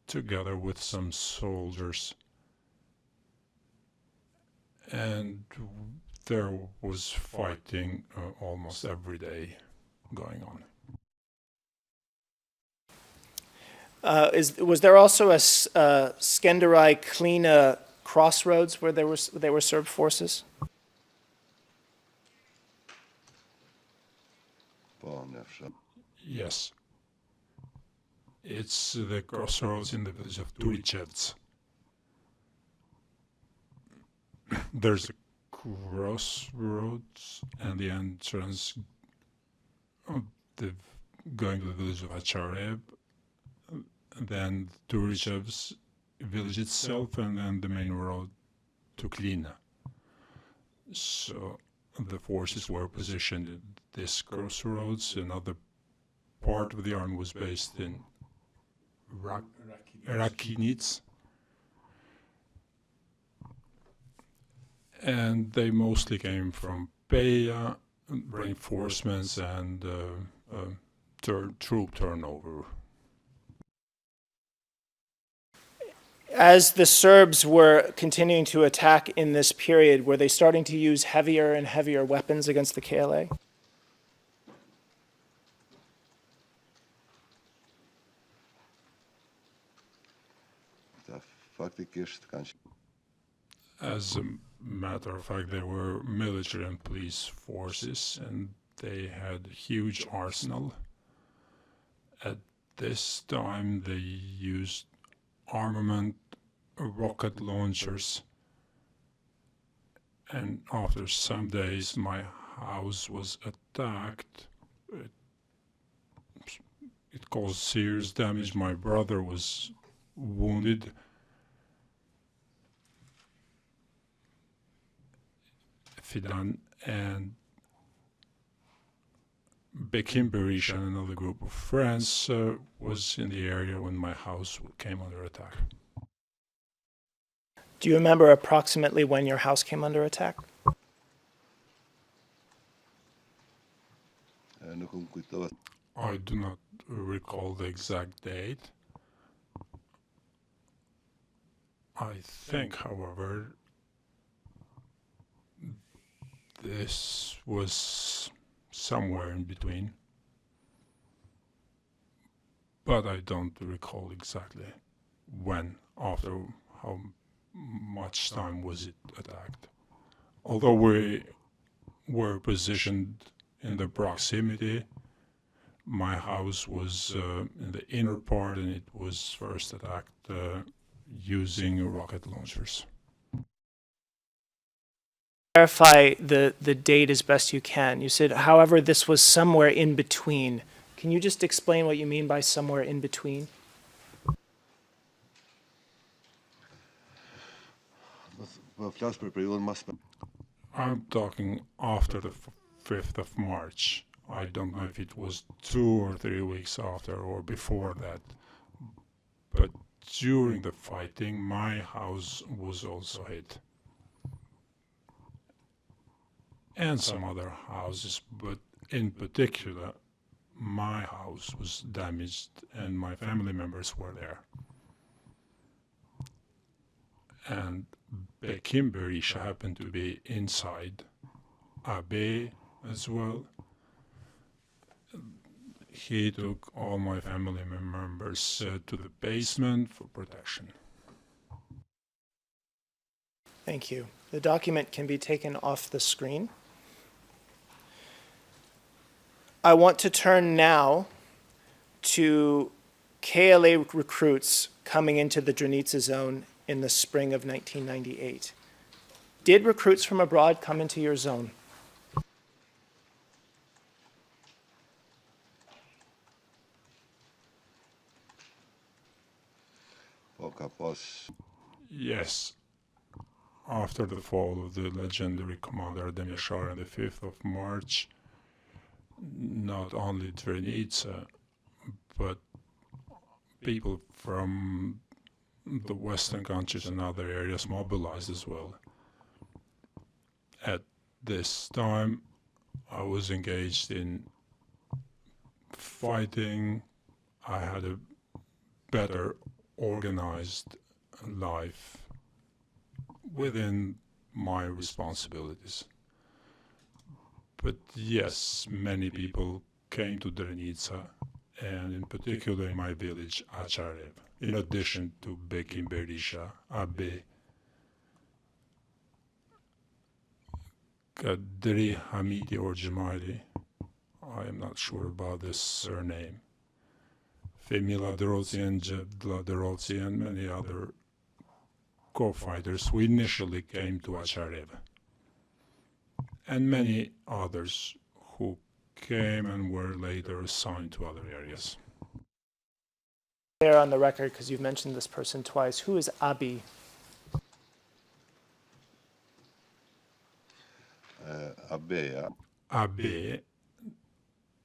together with some soldiers, and there was fighting almost every day going on. Was there also a Skenderai Klina crossroads where there were Serb forces? Yes. It's the crossroads in the village of Turichevts. There's a crossroads and the entrance going to the village of Acharev, then Turichev's village itself, and then the main road to Klina. So the forces were positioned at this crossroads. Another part of the army was based in Rakinic, and they mostly came from Peja, reinforcements, and troop turnover. As the Serbs were continuing to attack in this period, were they starting to use heavier and heavier weapons against the KLA? As a matter of fact, they were military and police forces, and they had a huge arsenal. At this time, they used armament, rocket launchers, and after some days, my house was attacked. It caused serious damage. My brother was wounded. Fidan and Bekim Berisha and another group of friends was in the area when my house came under attack. Do you remember approximately when your house came under attack? I do not recall the exact date. I think, however, this was somewhere in between, but I don't recall exactly when, after how much time was it attacked. Although we were positioned in the proximity. My house was in the inner part, and it was first attacked using rocket launchers. Clarify the date as best you can. You said, however, this was somewhere in between. Can you just explain what you mean by somewhere in between? I'm talking after the 5th of March. I don't know if it was 2 or 3 weeks after or before that. But during the fighting, my house was also hit. And some other houses, but in particular, my house was damaged and my family members were there. And Bekim Berisha happened to be inside, Abe as well. He took all my family members to the basement for protection. Thank you. The document can be taken off the screen. I want to turn now to KLA recruits coming into the Drenica zone in the spring of 1998. Did recruits from abroad come into your zone? Yes. After the fall of the legendary commander Demyashar on the 5th of March, not only Drenica, but people from the Western countries and other areas mobilized as well. At this time, I was engaged in fighting. I had a better organized life within my responsibilities. But yes, many people came to Drenica, and in particular in my village, Acharev, in addition to Bekim Berisha, Abe, Kadri Hamidi or Jamali, I am not sure about this surname, Femila Derotzi, Jebla Derotzi, and many other co-fighters who initially came to Acharev, and many others who came and were later assigned to other areas. There on the record, because you've mentioned this person twice, who is Abi? Abe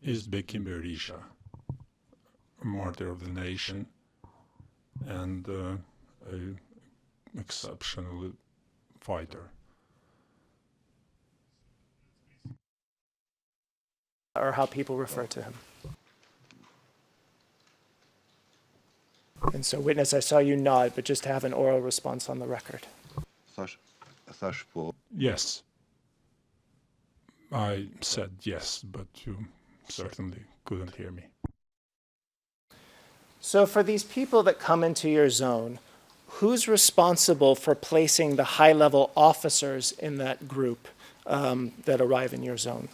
is Bekim Berisha, a martyr of the nation, and an exceptional fighter. Or how people refer to him. And so, witness, I saw you nod, but just to have an oral response on the record. Yes. I said yes, but you certainly couldn't hear me. So for these people that come into your zone, who's responsible for placing the high-level officers in that group that arrive in your zone?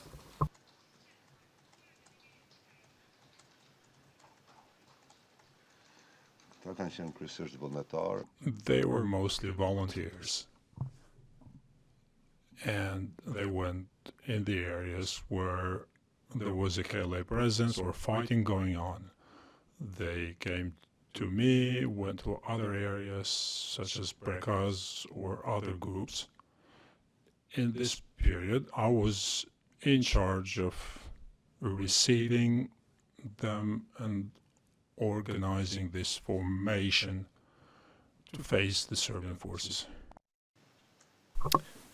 They were mostly volunteers, and they went in the areas where there was a KLA presence or fighting going on. They came to me, went to other areas such as Prekaz or other groups. In this period, I was in charge of receiving them and organizing this formation to face the Serbian forces.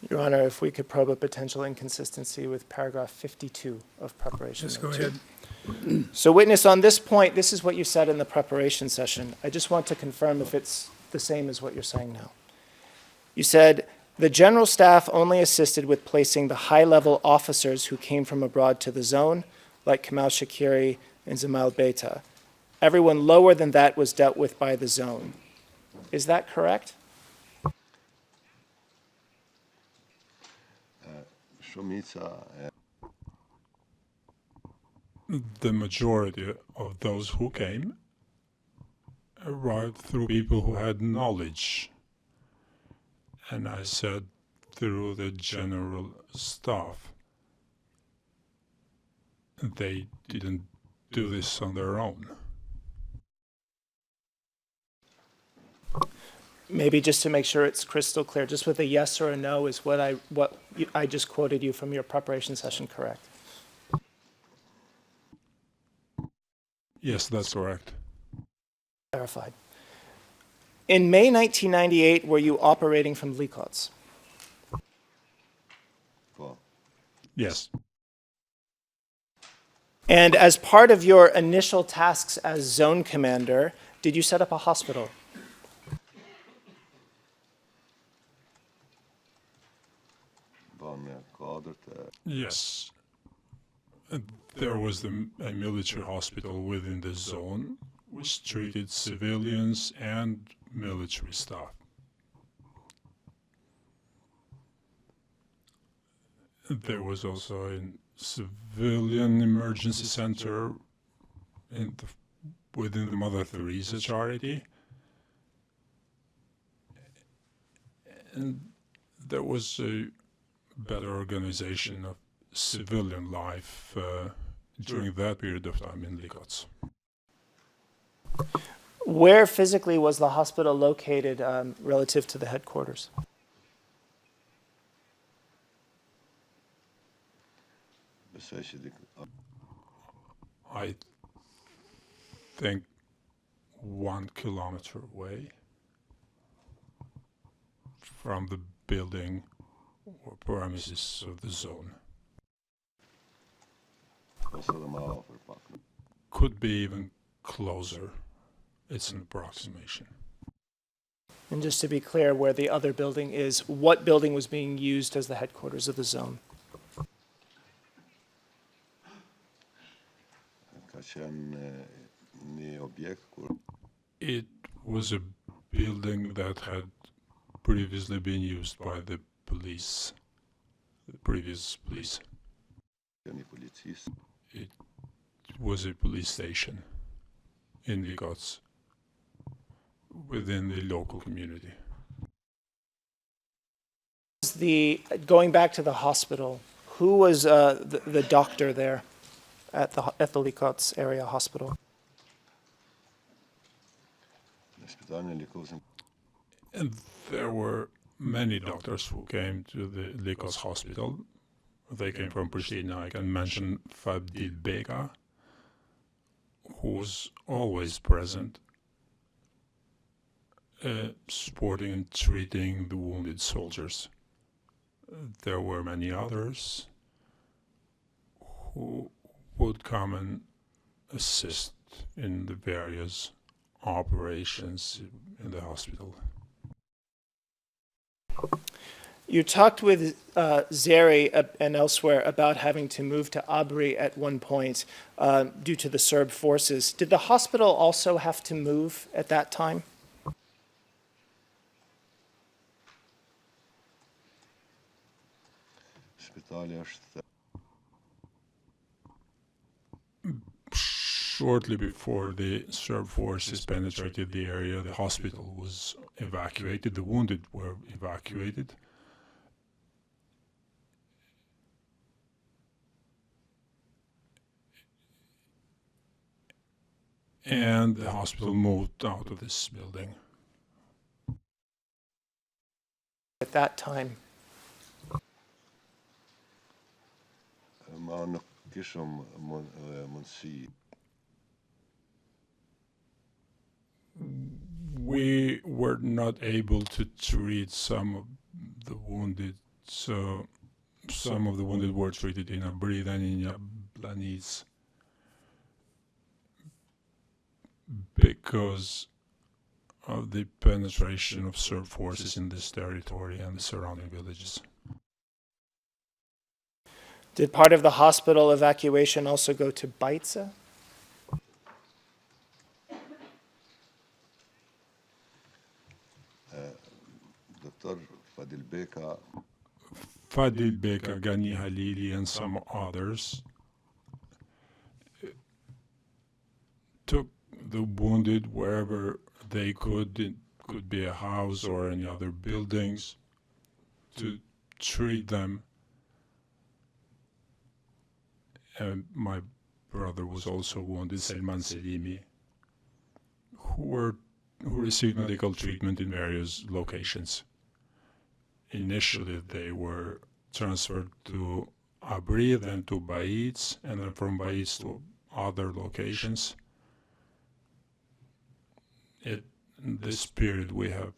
Your Honor, if we could probe a potential inconsistency with paragraph 52 of preparation. Just go note ahead. 2. So witness, on this point, this is what you said in the preparation session. I just want to confirm if it's the same as what you're saying now. You said, the general staff only assisted with placing the high-level officers who came from abroad to the zone, like Kamal Shakiri and Zamal Beta. Everyone lower than that was dealt with by the zone. Is that correct? the majority of those who came arrived through people who had knowledge. And I said through the general staff. They didn't do this on their own. Maybe just to make sure it's crystal clear, just with a yes or a no, is what I just quoted you from your preparation session correct? Yes, that's correct. Verified. In May 1998, were you operating from Likots? Yes. And as part of your initial tasks as zone commander, did you set up a hospital? Yes. There was a military hospital within the zone which treated civilians and military staff. There was also a civilian emergency center within the Mother Teresa charity. And there was a better organization of civilian life during that period of time in Likots. Where physically was the hospital located relative to the headquarters? I think 1 kilometer away from the building or premises of the zone. Could be even closer. It's an approximation. And just to be clear, where the other building is, what building was being used as the headquarters of the zone? It was a building that had previously been used by the police, the previous police. It was a police station in Likots within the local community. Going back to the hospital, who was the doctor there at the Likots area hospital? And there were many doctors who came to the Likots hospital. They came from Pristina. I can mention Fadil Beka, who was always present, supporting and treating the wounded soldiers. There were many others who would come and assist in the various operations in the hospital. You talked with Zeri and elsewhere about having to move to Abri at one point due to the Serb forces. Did the hospital also have to move at that time? Shortly before the Serb forces penetrated the area, the hospital was evacuated, the wounded were evacuated. And the hospital moved out of this building. At that time? We were not able to treat some of the wounded, so some of the wounded were treated in Abrid and in Yablaniz because of the penetration of Serb forces in this territory and the surrounding villages. Did part of the hospital evacuation also go to Baitsa? Fadil Beka, Gani Halili, and some others the wounded wherever they could. It could be a house or any other buildings, to treat them. And my brother was also wounded, Selman Selimi, who received medical treatment in various locations. Initially, they were transferred to Abri, then to Baïts, and then from Baïts to other locations. In this period, we have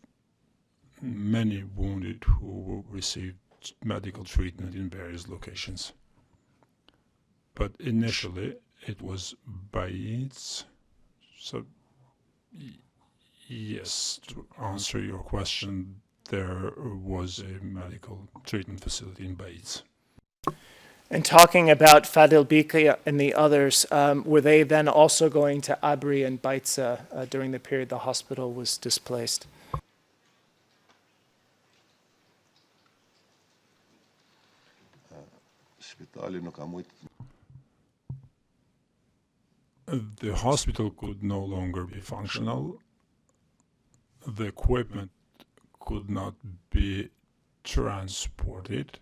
many wounded who received medical treatment in various locations. But initially, it was Baïts. So, yes, to answer your question, there was a medical treatment facility in Baïts. And talking about Fadil Bika and the others, were they then also going to Abri and Baitsa during the period the hospital was displaced? The hospital could no longer be functional. The equipment could not be transported,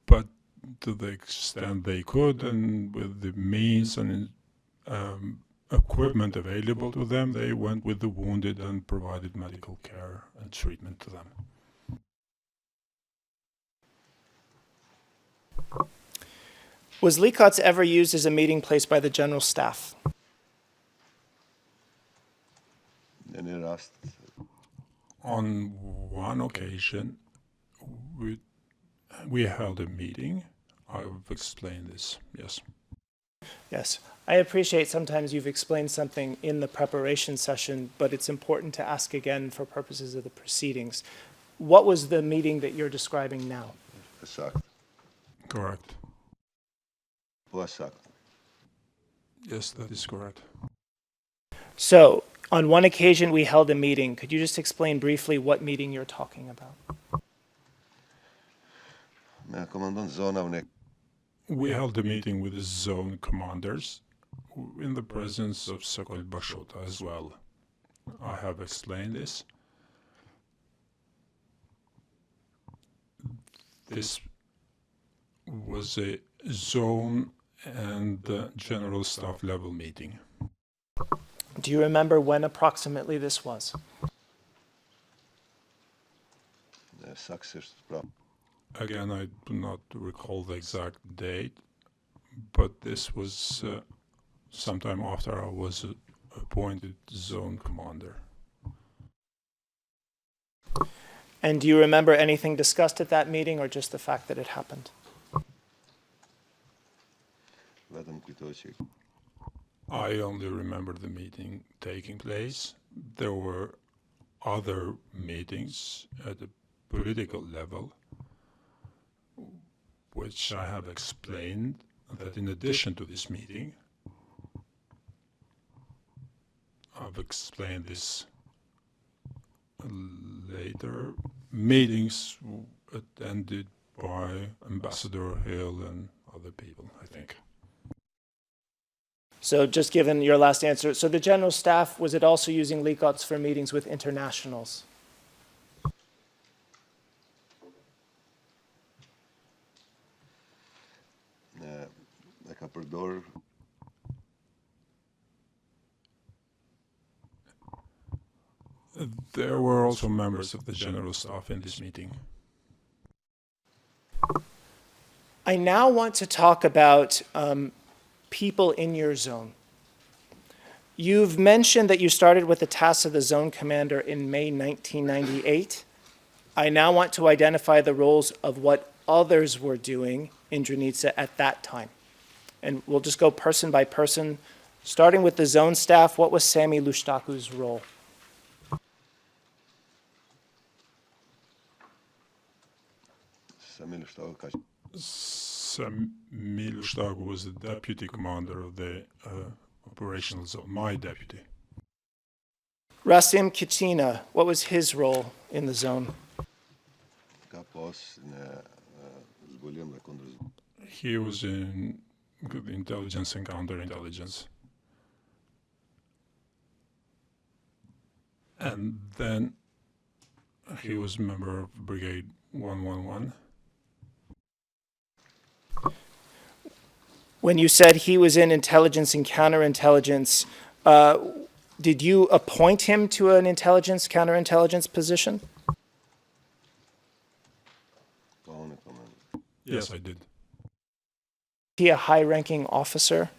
but to the extent they could, and with the means and equipment available to them, they went with the wounded and provided medical care and treatment to them. Was Likats ever used as a meeting place by the general staff? On one occasion, we held a meeting. I've explained this, yes. Yes. I appreciate sometimes you've explained something in the preparation session, but it's important to ask again for purposes of the proceedings. What was the meeting that you're describing now? Correct. Yes, that is correct. So, on one occasion we held a meeting. Could you just explain briefly what meeting you're talking about? We held a meeting with the zone commanders in the presence of Sokol Bashota as well. I have explained this. This was a zone and general staff level meeting. Do you remember when approximately this was? Again, I do not recall the exact date, but this was sometime after I was appointed zone commander. And do you remember anything discussed at that meeting, or just the fact that it happened? I only remember the meeting taking place. There were other meetings at the political level, which I have explained that in addition to this meeting, I've explained this later, meetings attended by Ambassador Hill and other people, I think. So just given your last answer, so the general staff, was it also using Likats for meetings with internationals? There were also members of the general staff in this meeting. I now want to talk about people in your zone. You've mentioned that you started with the task of the zone commander in May 1998. I now want to identify the roles of what others were doing in Drenica at that time. And we'll just go person by person. Starting with the zone staff, what was Sami Lushtaku's role? Sami Lushtaku was the deputy commander of the operational zone, my deputy. Rasim Kichina, what was his role in the zone? He was in intelligence and counterintelligence. And then he was a member of Brigade 111. When you said he was in intelligence and counterintelligence, did you appoint him to an intelligence, counterintelligence position? Yes, I did. He a high-ranking officer?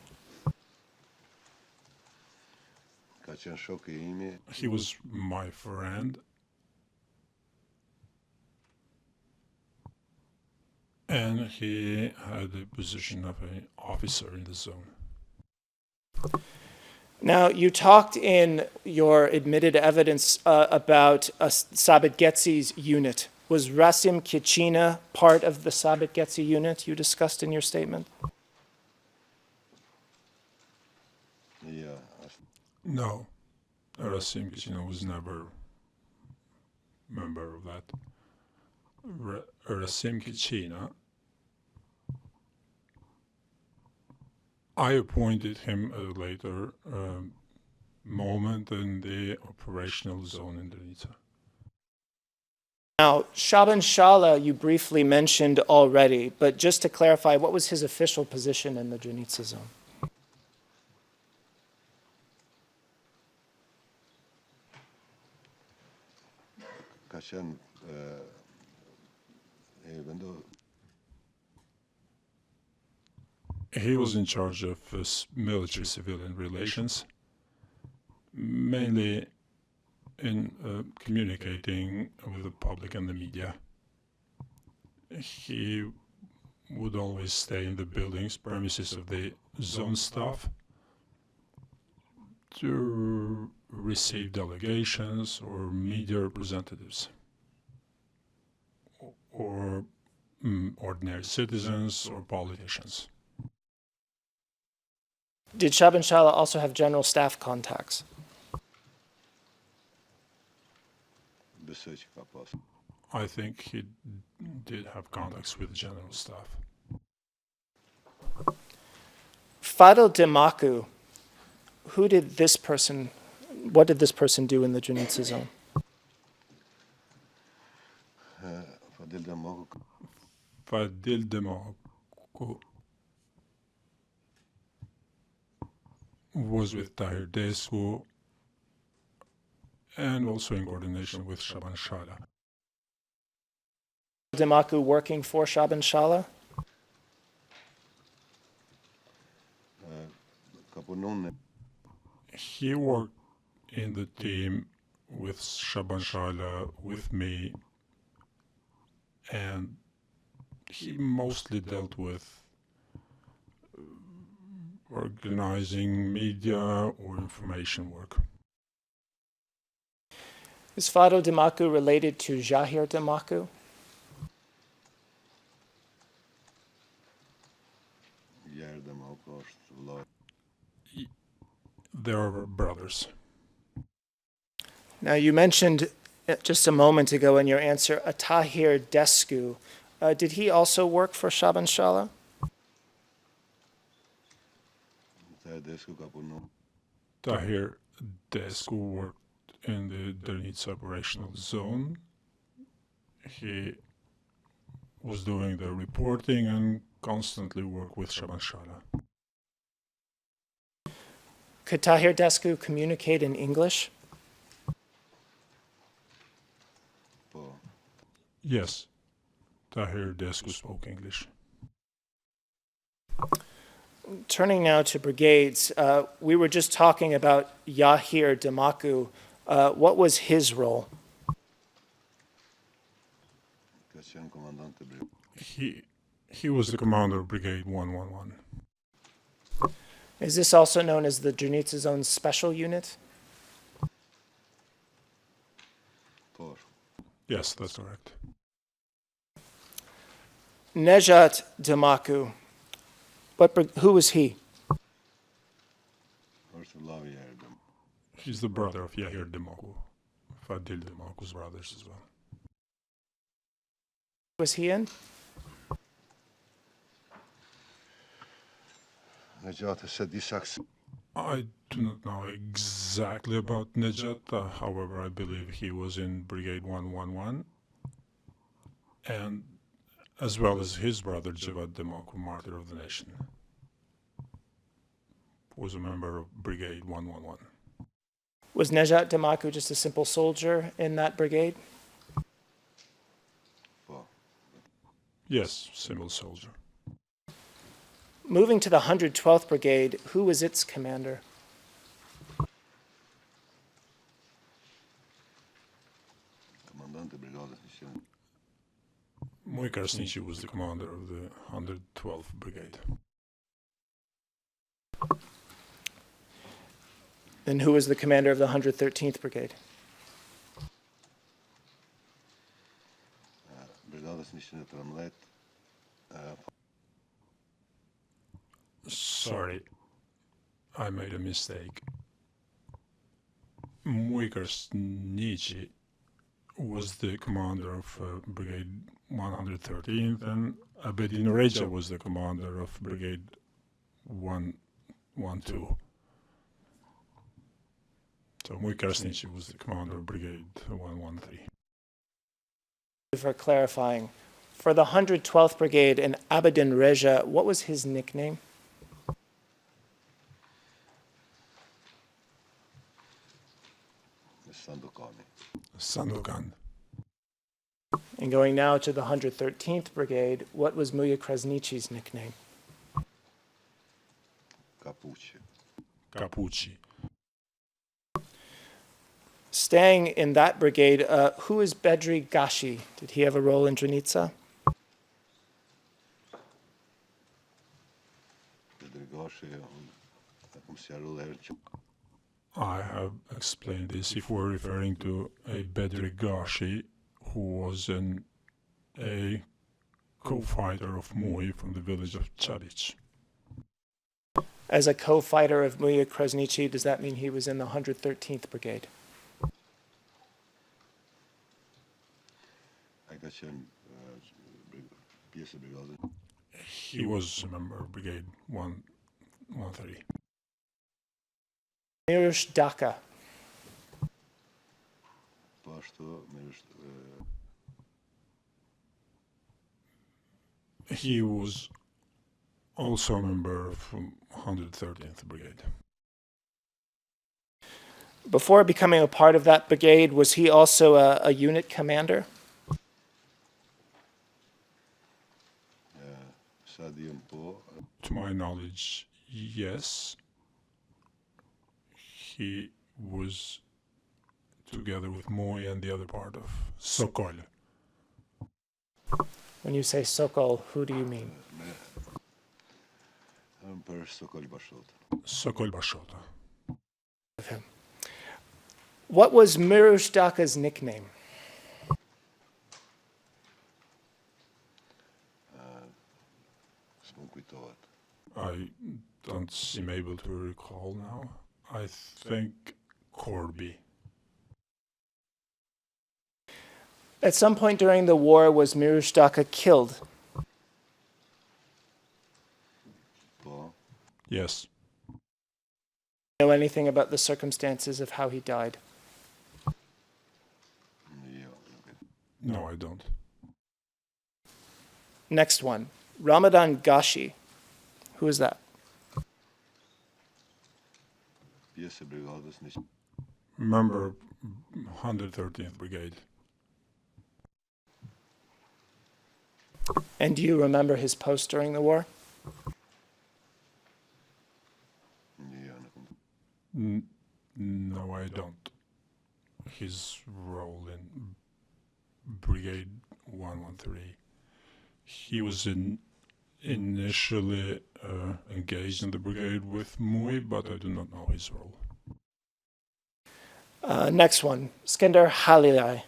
He was my friend. And he had the position of an officer in the zone. Now, you talked in your admitted evidence about Sabit Getsy's unit. Was Rasim Kichina part of the Sabit Getsy unit you discussed in your statement? No, Rasim Kichina was never a member of that. Rasim Kichina, I appointed him at a later moment in the operational zone in Danica. Now, Shaban Shala you briefly mentioned already, but just to clarify, what was his official position in the Danica zone? He was in charge of military-civilian relations, mainly in communicating with the public and the media. He would always stay in the buildings, premises of the zone staff to receive delegations or media representatives or ordinary citizens or politicians. Did Shaban Shala also have general staff contacts? I think he did have contacts with the general staff. Fadil Demaku, what did this person do in the Danica zone? Fadil Demaku was with Tahir Desku and also in coordination with Shaban Shala. Demaku working for Shaban Shala? He worked in the team with Shaban Shala, with me, and he mostly dealt with organizing media or information work. Is Fadil Demaku related to Jahir Demaku? They are brothers. Now, you mentioned just a moment ago in your answer a Tahir Desku. Did he also work for Shaban Shala? Tahir Desku worked in the Danica operational zone. He was doing the reporting and constantly worked with Shaban Shala. Could Tahir Desku communicate in English? Yes, Tahir Desku spoke English. Turning now to brigades, we were just talking about Yahir Demaku. What was his role? He was the commander of Brigade 111. Is this also known as the Danica Zone Special Unit? Yes, that's correct. Nejat Demaku, who was he? He's the brother of Yahir Demaku, Fadil Demaku's brothers as well. Was he in? I do not know exactly exactly about Nejat, however, I believe he was in Brigade 111, and as well as his brother Javad Demakov, Martyr of the Nation, was a member of Brigade 111. Was Nejat Demaku just a simple soldier in that brigade? Yes, simple soldier. Moving to the 112th Brigade, who was its commander? Moj Krasniqi was the commander of the 112th Brigade. And who was the commander of the 113th Brigade? Sorry, I made a mistake. Moj Krasniqi was the commander of Brigade 113th, and Abedin Reja was the commander of Brigade 112. So Moj Krasniqi was the commander of Brigade 113. For clarifying, for the 112th Brigade and Abedin Reja, what was his nickname? Sandokan. And going now to the 113th Brigade, what was Muya Krasniqi's nickname? Capucci. Staying in that brigade, who is Bedri Gashi? Did he have a role in Drenica? I have explained this. If we're referring to a Bedri Gashi, who was a co-fighter of Mui from the village of Chadic. As a co-fighter of Muya Krasniqi, does that mean he was in the 113th Brigade? He was a member of Brigade 113. Mirush Daka. He was also a member of 113th Brigade. Before becoming a part of that brigade, was he also a unit commander? To my knowledge, yes. He was together with Moy and the other part of Sokol. When you say Sokol, who do you mean? Sokol Bashota. What was Mirush Daka's nickname? I don't seem able to recall now. I think Corby. At some point during the war, was Mirush Daka killed? Yes. Know anything about the circumstances of how he died? No, I don't. Next one, Ramadan Gashi. Who is that? Member of 113th Brigade. And do you remember his post during the war? No, I don't. His role in Brigade 113. He was initially engaged in the brigade with Mui, but I do not know his role. Next one, Skender Halilai.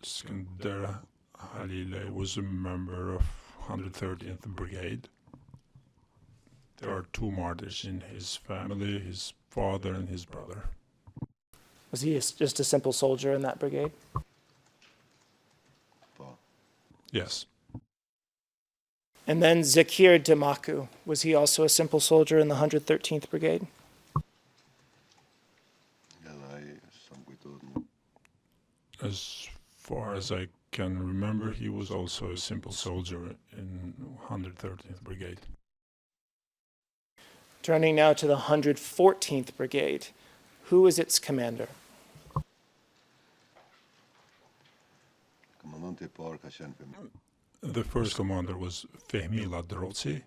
Skender Halilai was a member of 113th Brigade. There are two martyrs in his family, his father and his brother. Was he just a simple soldier in that brigade? Yes. And then Zakir Demaku, was he also a simple soldier in the 113th Brigade? As far as I can remember, he was also a simple soldier in 113th Brigade. Turning now to the 114th Brigade, who was its commander? The first commander was Fehmi Ladrozi.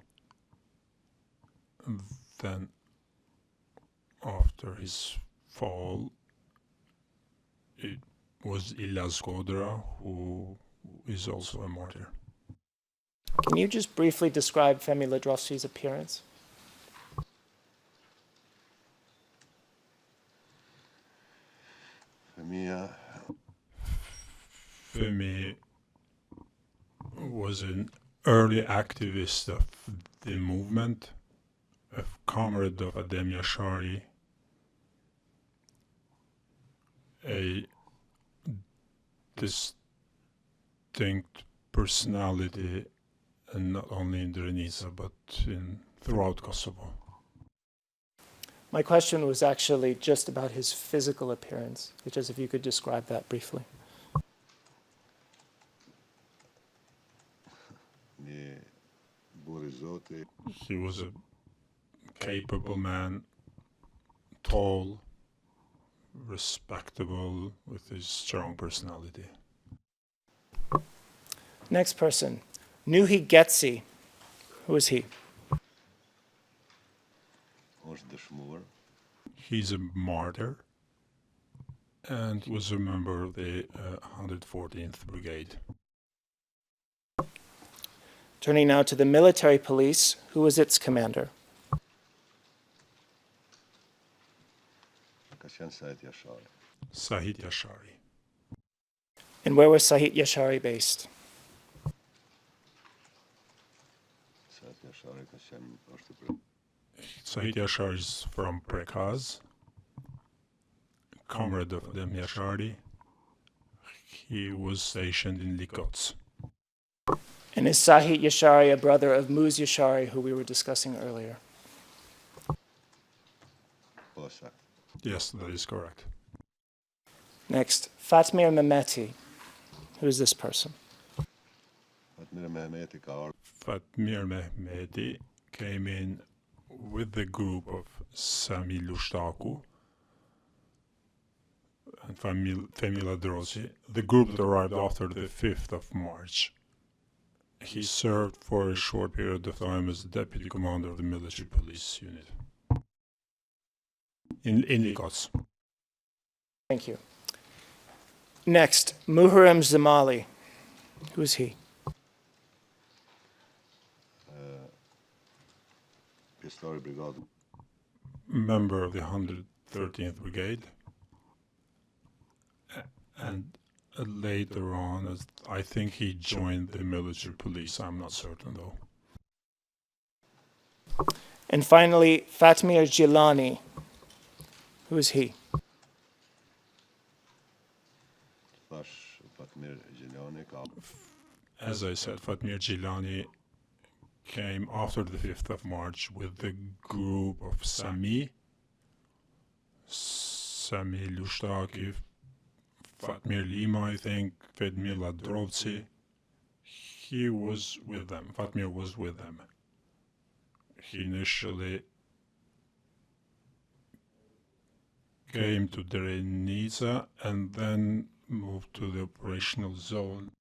Then, after his fall, it was Ilaz Kodra, who is also a martyr. Can you just briefly describe Femi Ladrovsky's appearance? Fehmi was an early activist of the movement, a comrade of Adem Yashari, a distinct personality, and not only in Drenica, but throughout Kosovo. My question was actually just about his physical appearance, just if you could describe that briefly. He was a capable man, tall, respectable, with his strong personality. Next person, Nuhi Getsi. Who is he? He's a martyr and was a member of the 114th Brigade. Turning now to the military police, who was its commander? Sahit Yashari. And where was Sahit Yashari based? Sahit Yashari is from Prekaz, comrade of Adem Yashari. He was stationed in Likots. And is Sahit Yashari a brother of Muz Yashari, who we were discussing earlier? Yes, that is correct. Next, Fatmir Mehmeti. Who is this person? Fatmir Mehmeti came in with the group of Sami Lushtaku and Fehmi Ladrozi, the group that arrived after the 5th of March. He served for a short period of time as the deputy commander of the military police unit in Likots. Thank you. Next, Muharrem Zamali. Who is he? Member of the 113th Brigade, and later on, as I think he joined the military police. I'm not certain though. And finally, Fatmir Jilani. Who is he? As I said, Fatmir Jilani came after the 5th of March with the group of Sami Lushtaki, Fatmir Lima, I think, Fehmi Ladrozi. He was with them. Fatmir was with them. He initially came to Drenica and then moved to the operational zone.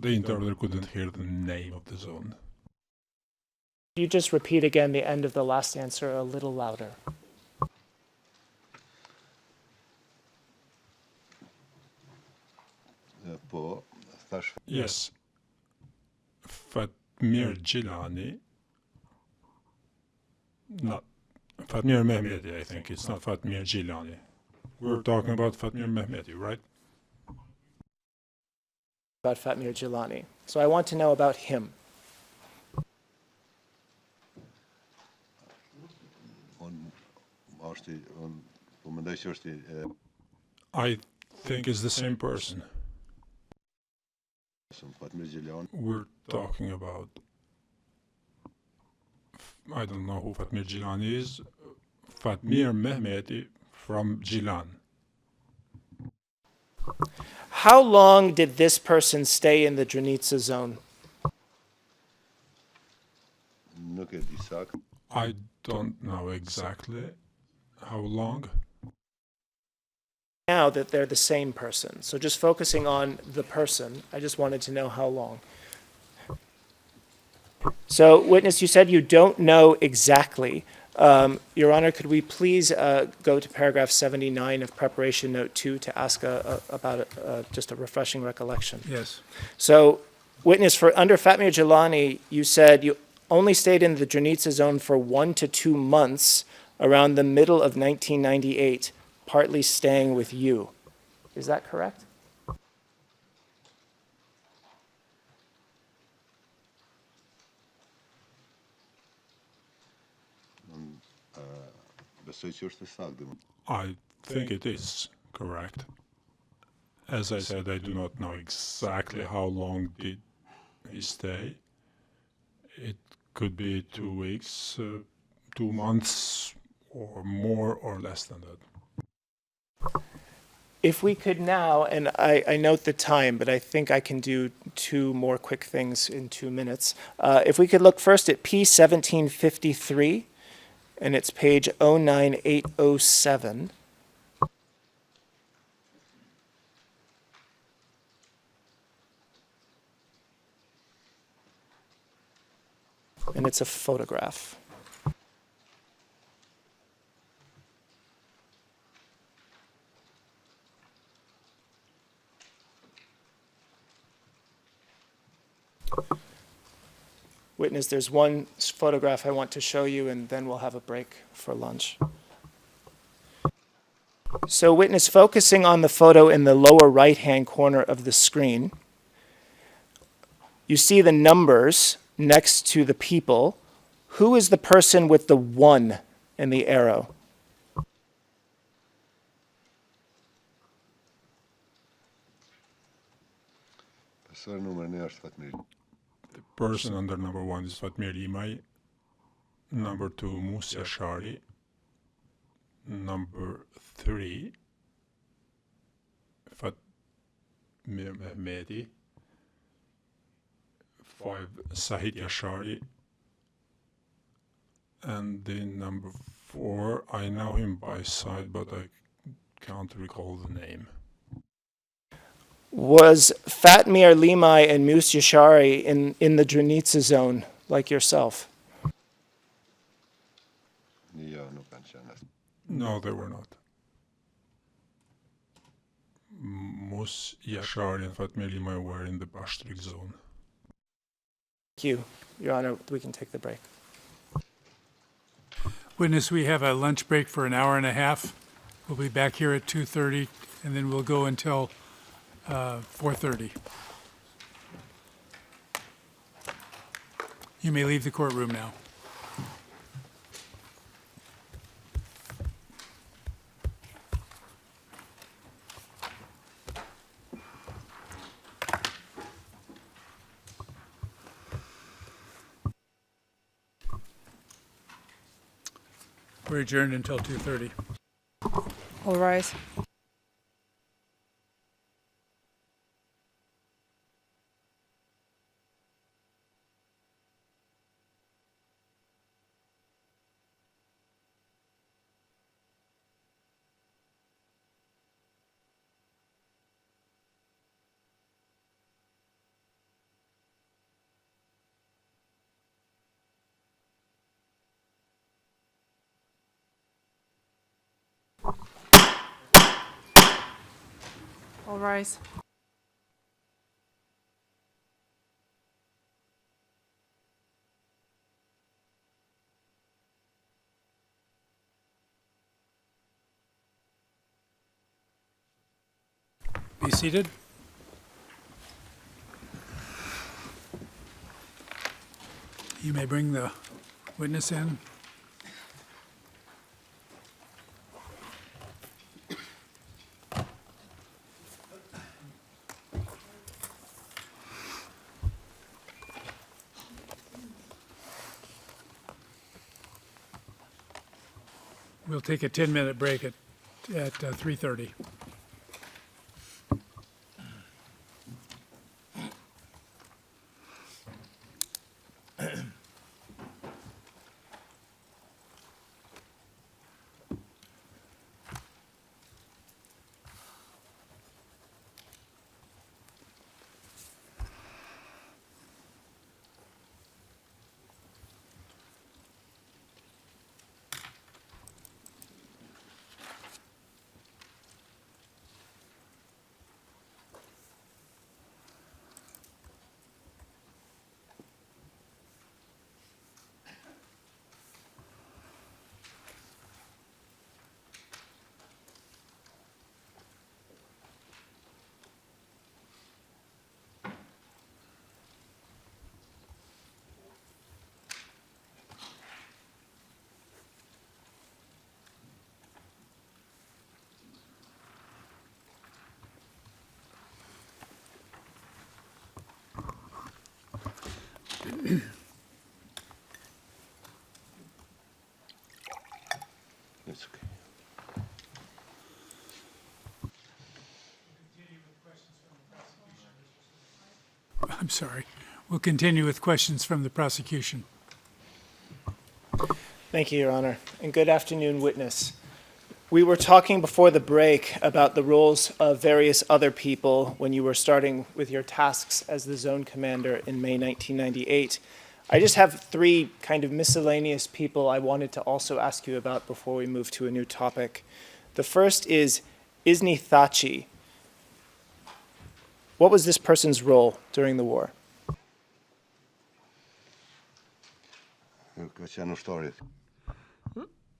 The interpreter couldn't hear the name of the zone. Could you just repeat again the end of the last answer a little louder? Yes. Fatmir Jilani. Not Fatmir Mehmeti, I think. It's not Fatmir Jilani. We're talking about Fatmir Mehmeti, right? About Fatmir Jilani. So I want to know about him. I think it's the same person. We're talking about, I don't know who Fatmir Gilani is, Fatmir Mehmeti from Gilan. How long did this person stay in the Dranitsa zone? I don't know exactly how long. Now that they're the same person. So just focusing on the person, I just wanted to know how long. So, witness, you said you don't know exactly. Your Honor, could we please go to paragraph 79 of preparation note 2 to ask about just a refreshing recollection? Yes. So, witness, for under Fatmir Gilani, you said you only stayed in the Dranitsa zone for 1 to 2 months around the middle of 1998, partly staying with you. Is that correct? I think it is correct. As I said, I do not know exactly how long did he stay. It could be 2 weeks, 2 months, or more or less than that. If we could now, and I note the time, but I think I can do 2 more quick things in 2 minutes. If we could look first at P1753, and it's page 09807. And it's a photograph. Witness, there's one photograph I want to show you, and then we'll have a break for lunch. So, witness, focusing on the photo in the lower right-hand corner of the screen, you see the numbers next to the people. Who is the person with the 1 and the arrow? The person under number 1 is Fatmir Imai, number 2 Musa Shari, number 3 Fatmir Mehmeti, 5 Sahid Yashari, and then number 4, I know him by sight, but I can't recall the name. Was Fatmir Limai and Mus Yashari in the Dranitsa zone, like yourself? No, they were not. Mus Yashari and Fatmir Limai were in the Bastrik zone. Thank you, Your Honor. We can take the break. Witness, we have a lunch break for an hour and a half. We'll be back here at 2:30, and then we'll go until 4:30. You may leave the courtroom now. We're adjourned until 2:30. All rise. All rise. Be seated. You may bring the witness in. We'll take a 10-minute break at 3:30. It's okay. I'm sorry. We'll continue with questions from the prosecution. Thank you, Your Honor, and good afternoon, witness. We were talking before the break about the roles of various other people when you were starting with your tasks as the zone commander in May 1998. I just have three kind of miscellaneous people I wanted to also ask you about before we move to a new topic. The first is Isni Thaçi. What was this person's role during the war?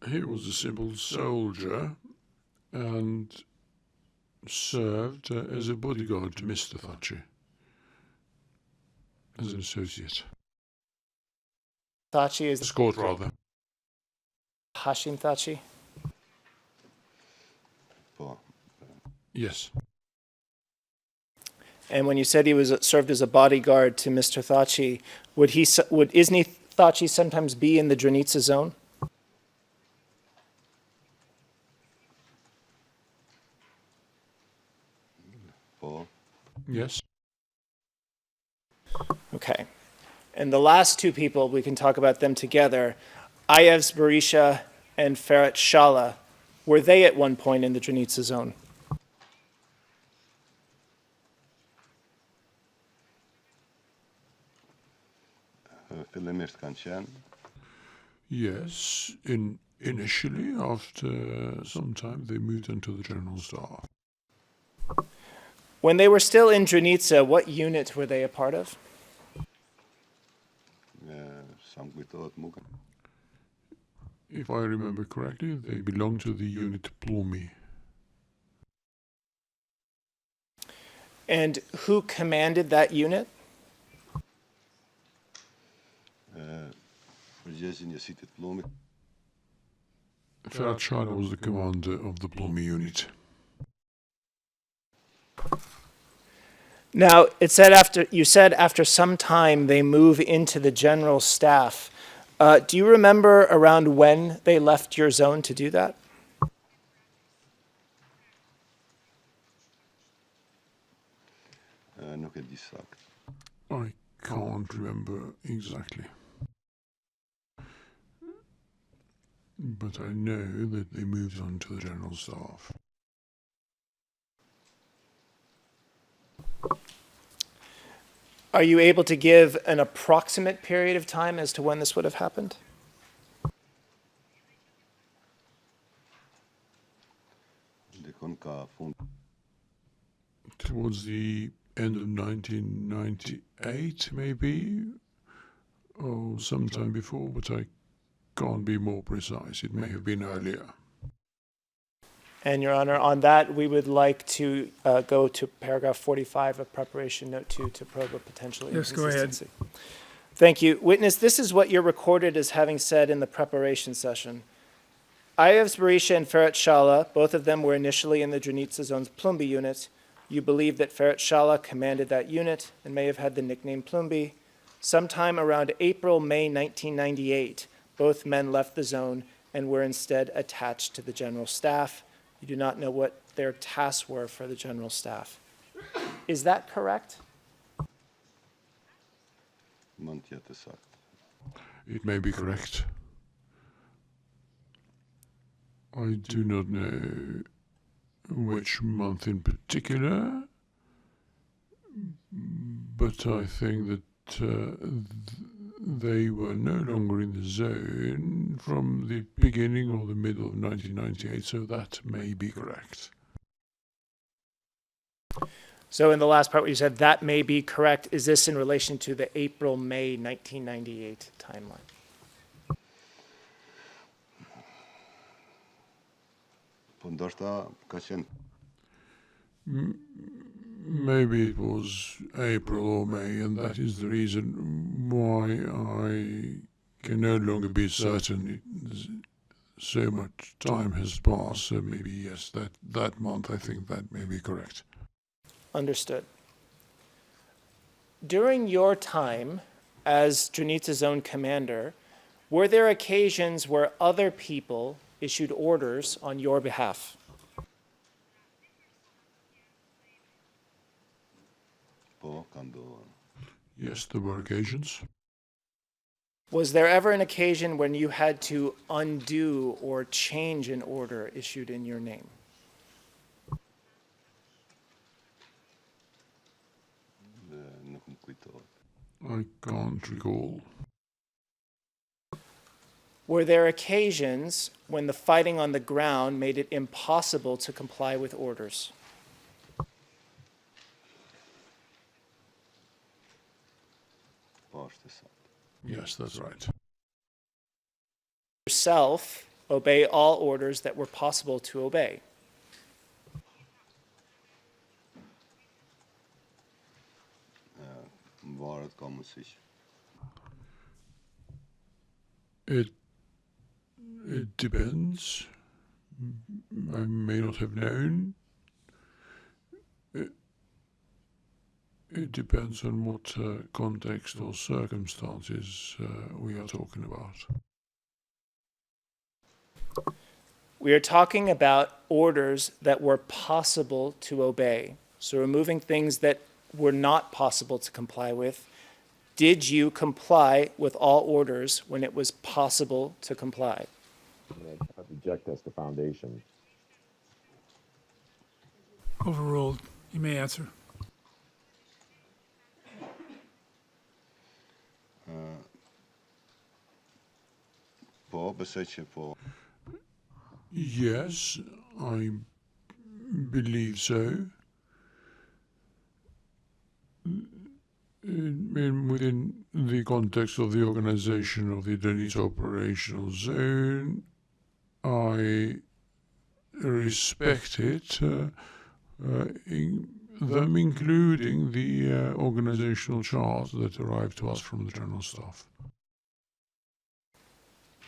He was a simple soldier and served as a bodyguard to Mr. Thaçi, as an associate. Thaçi is Escort, rather. Hashim Thaçi? Yes. And when you said he was served as a bodyguard to Mr. Thaçi, would Isni Thaçi sometimes be in the Dranitsa zone? Yes. Okay. And the last two people, we can talk about them together. Ayevs Berisha and Ferit Shala. Were they at one point in the Dranitsa zone? Yes. Initially, after some time, they moved into the general staff. When they were still in Dranitsa, what unit were they a part of? If I remember correctly, they belonged to the unit Plumi. And who commanded that unit? Ferit Shala was the commander of the Plumi unit. Now, you said after some time they move into the general staff. Do you remember around when they left your zone to do that? I can't remember exactly. But I know that they moved on to the general staff. Are you able to give an approximate period of time as to when this would have happened? Towards the end of 1998, maybe, or sometime before, but I can't be more precise. It may have been earlier. And, Your Honor, on that, we would like to go to paragraph 45 of preparation note 2 to probe a potential inconsistency. Go ahead. Thank you. Witness, this is what you're recorded as having said in the preparation session. Ayevs Berisha and Ferit Shala, both of them were initially in the Dranitsa zone's Plumbi unit. You believe that Ferit Shala commanded that unit and may have had the nickname Plumbi. Sometime around April, May 1998, both men left the zone and were instead attached to the general staff. You do not know what their tasks were for the general staff. Is that correct? It may be correct. I do not know which month in particular, but I think that they were no longer in the zone from the beginning or the middle of 1998, so that may be correct. So in the last part where you said that may be correct, is this in relation to the April-May 1998 timeline? Maybe it was April or May, and that is the reason why I can no longer be certain. So much time has passed, so maybe yes, that month, I think that may be correct. Understood. During your time as Drenica Zone Commander, were there occasions where other people issued orders on your behalf? Yes, there were occasions. Was there ever an occasion when you had to undo or change an order issued in your name? I can't recall. Were there occasions when the fighting on the ground made it impossible to comply with orders? Yes, that's right. Yourself obey all orders that were possible to obey. It depends. I may not have known. It depends on what context or circumstances we are talking about. We are talking about orders that were possible to obey. So removing things that were not possible to comply with. Did you comply with all orders when it was possible to comply? I reject as the foundation. Overruled. You may answer. Yes, I believe so. Within the context of the organization of the Drenica operational zone, I respect it, them including the organizational chart that arrived to us from the General Staff.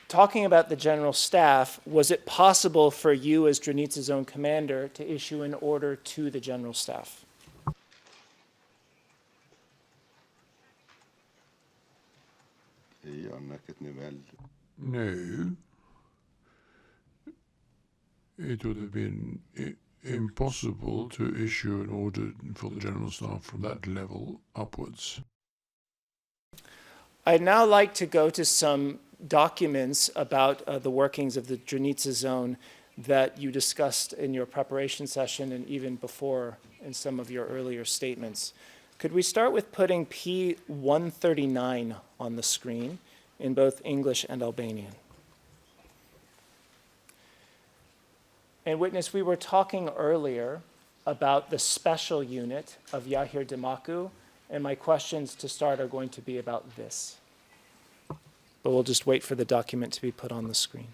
Talking about the General Staff, was it possible for you as Drenica Zone Commander to issue an order to the General Staff? No. It would have been impossible to issue an order for the General Staff from that level upwards. I'd now like to go to some documents about the workings of the Drenica Zone that you discussed in your preparation session and even before in some of your earlier statements. Could we start with putting P139 on the screen in both English and Albanian? And witness, we were talking earlier about the special unit of Yahir Demaku, and my questions to start are going to be about this. But we'll just wait for the document to be put on the screen.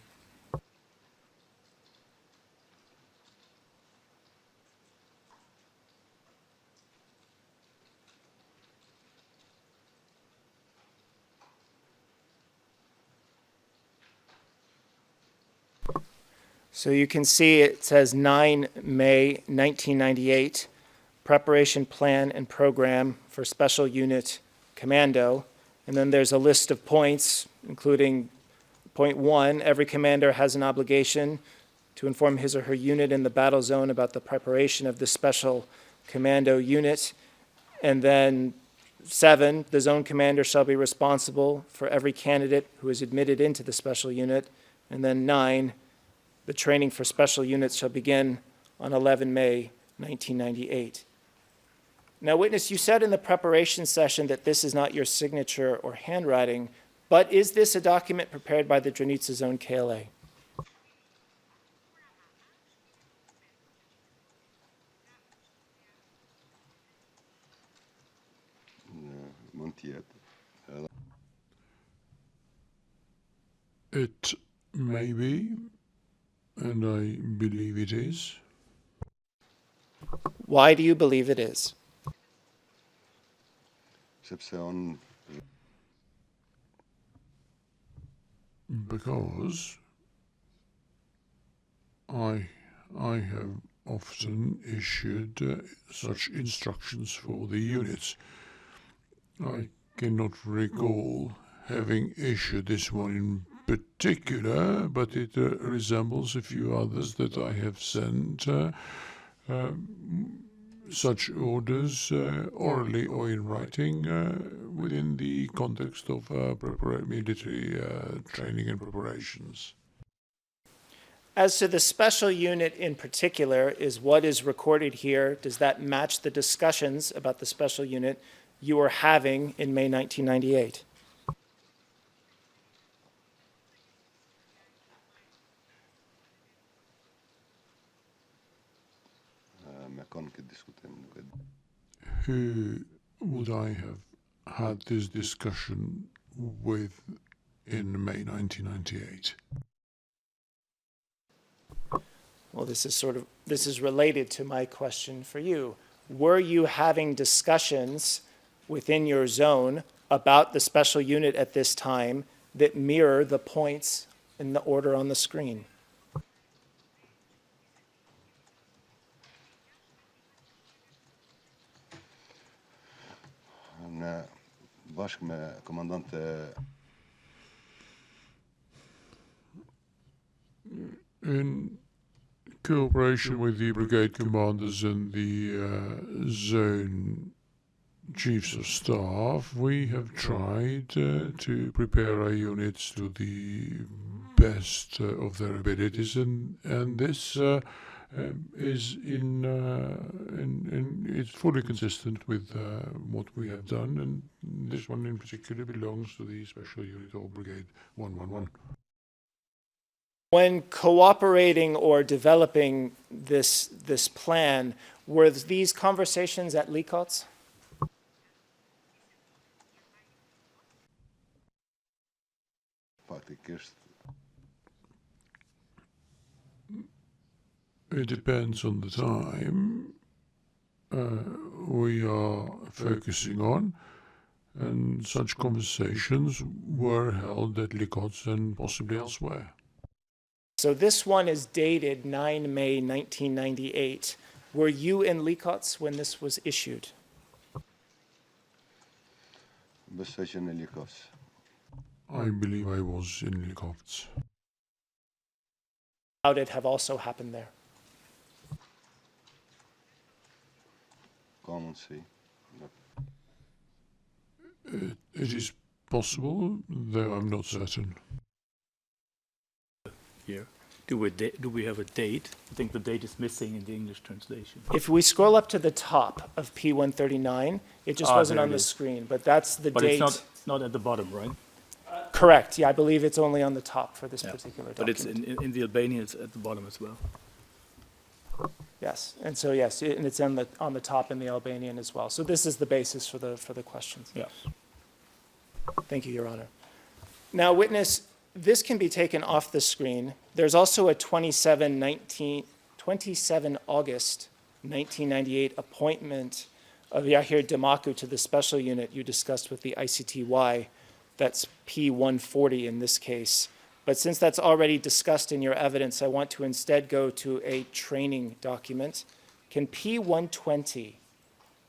So you can see it says 9 May 1998, preparation plan and program for Special Unit Commando. And then there's a list of points, including Point 1, every commander has an obligation to inform his or her unit in the battle zone about the preparation of the special commando unit. And then 7, the zone commander shall be responsible for every candidate who is admitted into the special unit. And then 9, the training for special units shall begin on 11 May 1998. Now, witness, you said in the preparation session that this is not your signature or handwriting, but is this a document prepared by the Drenica Zone KLA? It may be, and I believe it is. Why do you believe it is? Because I have often issued such instructions for the units. I cannot recall having issued this one in particular, but it resembles a few others that I have sent. Such orders, orally or in writing, within the context of military training and preparations. As to the special unit in particular, is what is recorded here, does that match the discussions about the special unit you were having in May 1998? Who would I have had this discussion with in May 1998? Well, this is related to my question for you. Were you having discussions within your zone about the special unit at this time that mirror the points in the order on the screen? In cooperation with the brigade commanders and the zone chiefs of staff, we have tried to prepare our units to the best of their abilities, and this is it's fully consistent with what we have done, and this one in particular belongs to the special unit of Brigade 111. When cooperating or developing this plan, were these conversations at Likotsk? It depends on the time we are focusing on, and such conversations were held at Likotsk and possibly elsewhere. So this one is dated 9 May 1998. Were you in Likotsk when this was issued? I believe I was in Likotsk. How did it have also happened there? It is possible, though I'm not certain. Here. Do we have a date? I think the date is missing in the English translation. If we scroll up to the top of P139, it just wasn't on the screen, but that's the date. But it's not at the bottom, right? Correct. Yeah, I believe it's only on the top for this particular document. But it's in the Albanian, it's at the bottom as well. Yes, and so yes, and it's on the top in the Albanian as well. So this is the basis for the questions. Yeah. Thank you, Your Honor. Now, witness, this can be taken off the screen. There's also a 27 August 1998 appointment of Yahir Demaku to the special unit you discussed with the ICTY. That's P140 in this case. But since that's already discussed in your evidence, I want to instead go to a training document. Can P120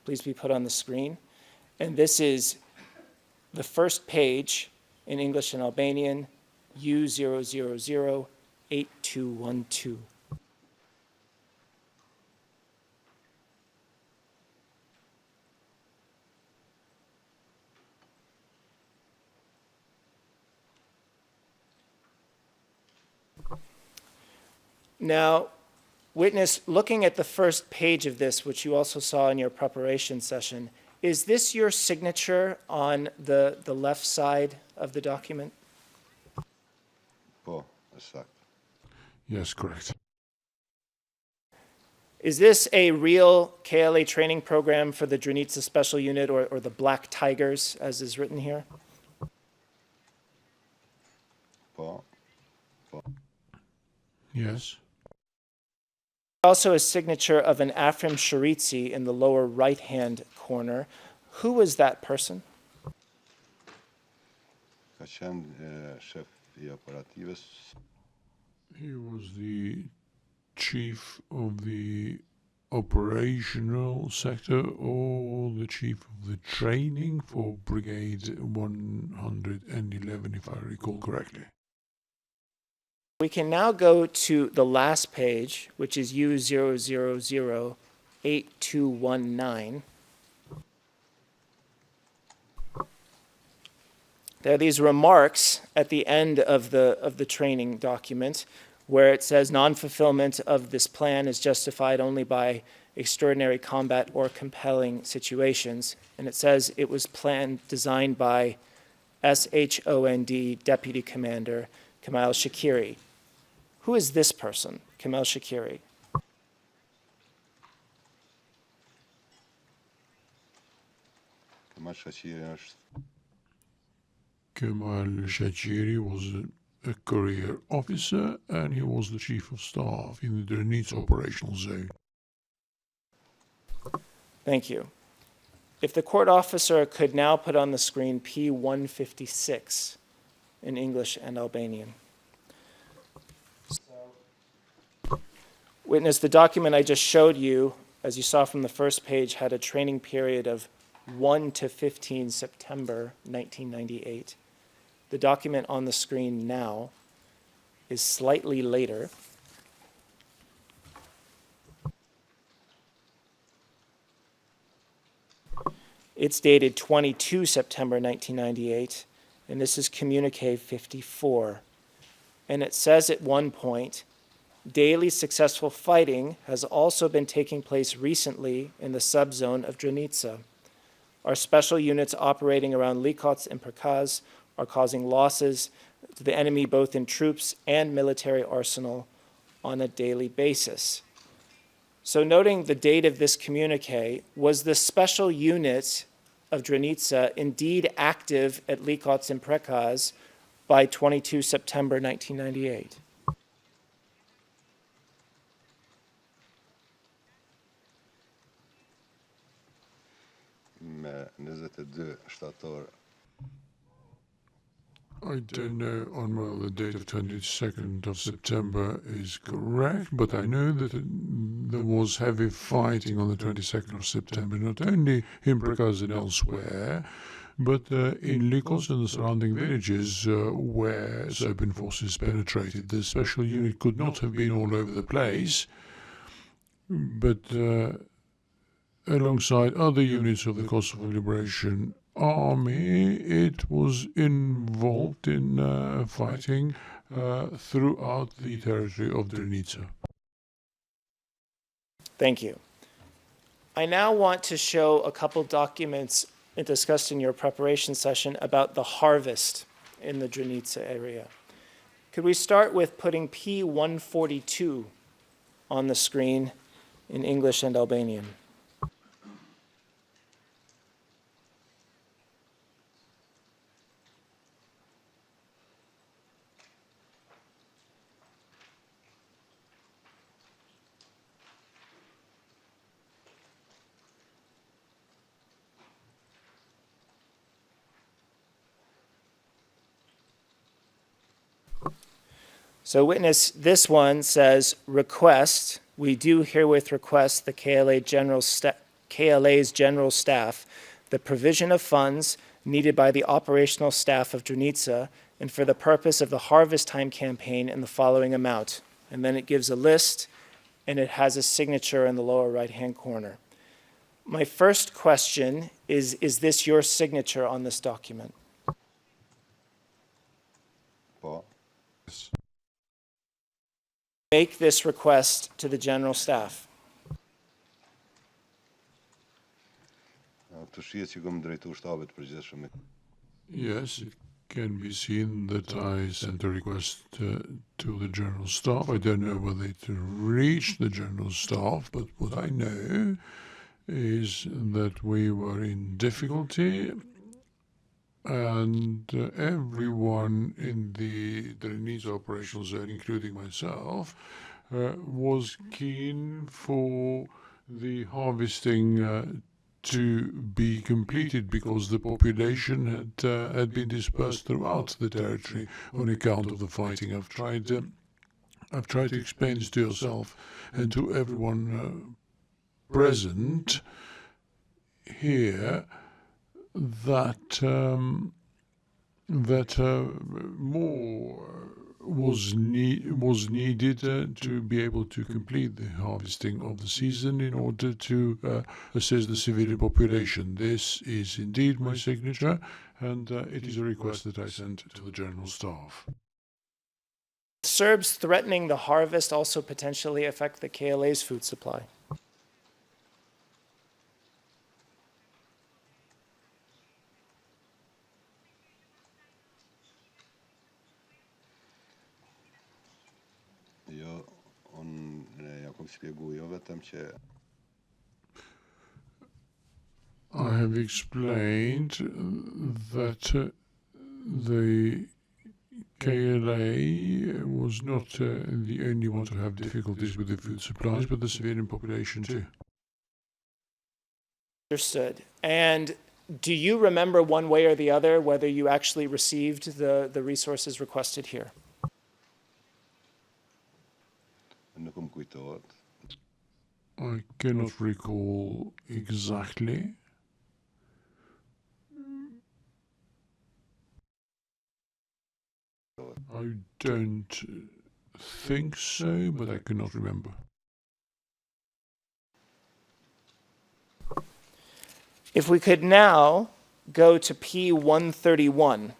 please be put on the screen? And this is the first page in English and Albanian, U0008212. Now, witness, looking at the first page of this, which you also saw in your preparation session, is this your signature on the left side of the document? Yes, correct. Is this a real KLA training program for the Dranitsa Special Unit or the Black Tigers, as is written here? Yes. Also a signature of an Afrim Sharitzi in the lower right-hand corner. Who was that person? He was the chief of the operational sector or the chief of the training for Brigade 111, if I recall correctly. We can now go to the last page, which is U0008219. There are these remarks at the end of the training document where it says non-fulfillment of this plan is justified only by extraordinary combat or compelling situations. And it says it was designed by SHOND Deputy Commander Kamal Shakiri. Who is this person, Kamal Shakiri? Kamal Shakiri was a career officer and he was the chief of staff in the Dranitsa operational zone. Thank you. If the court officer could now put on the screen P156 in English and Albanian. Witness, the document I just showed you, as you saw from the first page, had a training period of 1 to 15 September 1998. The document on the screen now is slightly later. It's dated 22 September 1998, and this is Communique 54. And it says at one point, daily successful fighting has also been taking place recently in the subzone of Dranitsa. Our special units operating around Likots and Perkaz are causing losses to the enemy both in troops and military arsenal on a daily basis. So noting the date of this communique, was the special unit of Dranitsa indeed active at Likots and Perkaz by 22 September 1998? I don't know on whether the date of 22nd of September is correct, but I know that there was heavy fighting on the 22nd of September, not only in Perkaz and elsewhere, but in Likos and the surrounding villages where Serbian forces penetrated. The special unit could not have been all over the place, but alongside other units of the Kosovo Liberation Army, it was involved in fighting throughout the territory of Dranitsa. Thank you. I now want to show a couple documents discussed in your preparation session about the harvest in the Dranitsa area. Could we start with putting P142 on the screen in English and Albanian? So witness, this one says, request, we do herewith request the KLA's general staff the provision of funds needed by the operational staff of Dranitsa and for the purpose of the harvest time campaign in the following amount. And then it gives a list, and it has a signature in the lower right-hand corner. My first question is this your signature on this document? Make this request to the general staff. Yes, it can be seen that I sent a request to the General Staff. I don't know whether it reached the General Staff, but what I know is that we were in difficulty, and everyone in the Drenitsa operational zone, including myself, was keen for the harvesting to be completed because the population had been dispersed throughout the territory on account of the fighting. I've tried to explain this to yourself and to everyone present here that more was needed to be able to complete the harvesting of the season in order to assist the civilian population. This is indeed my signature, and it is a request that I sent to the General Staff. Serbs threatening the harvest also potentially affect the KLA's food supply. I have explained that the KLA was not the only one to have difficulties with the food supplies, but the civilian population too. Understood. And do you remember one way or the other whether you actually received the resources requested here? I cannot recall exactly. I don't think so, but I cannot remember. If we could now go to P131.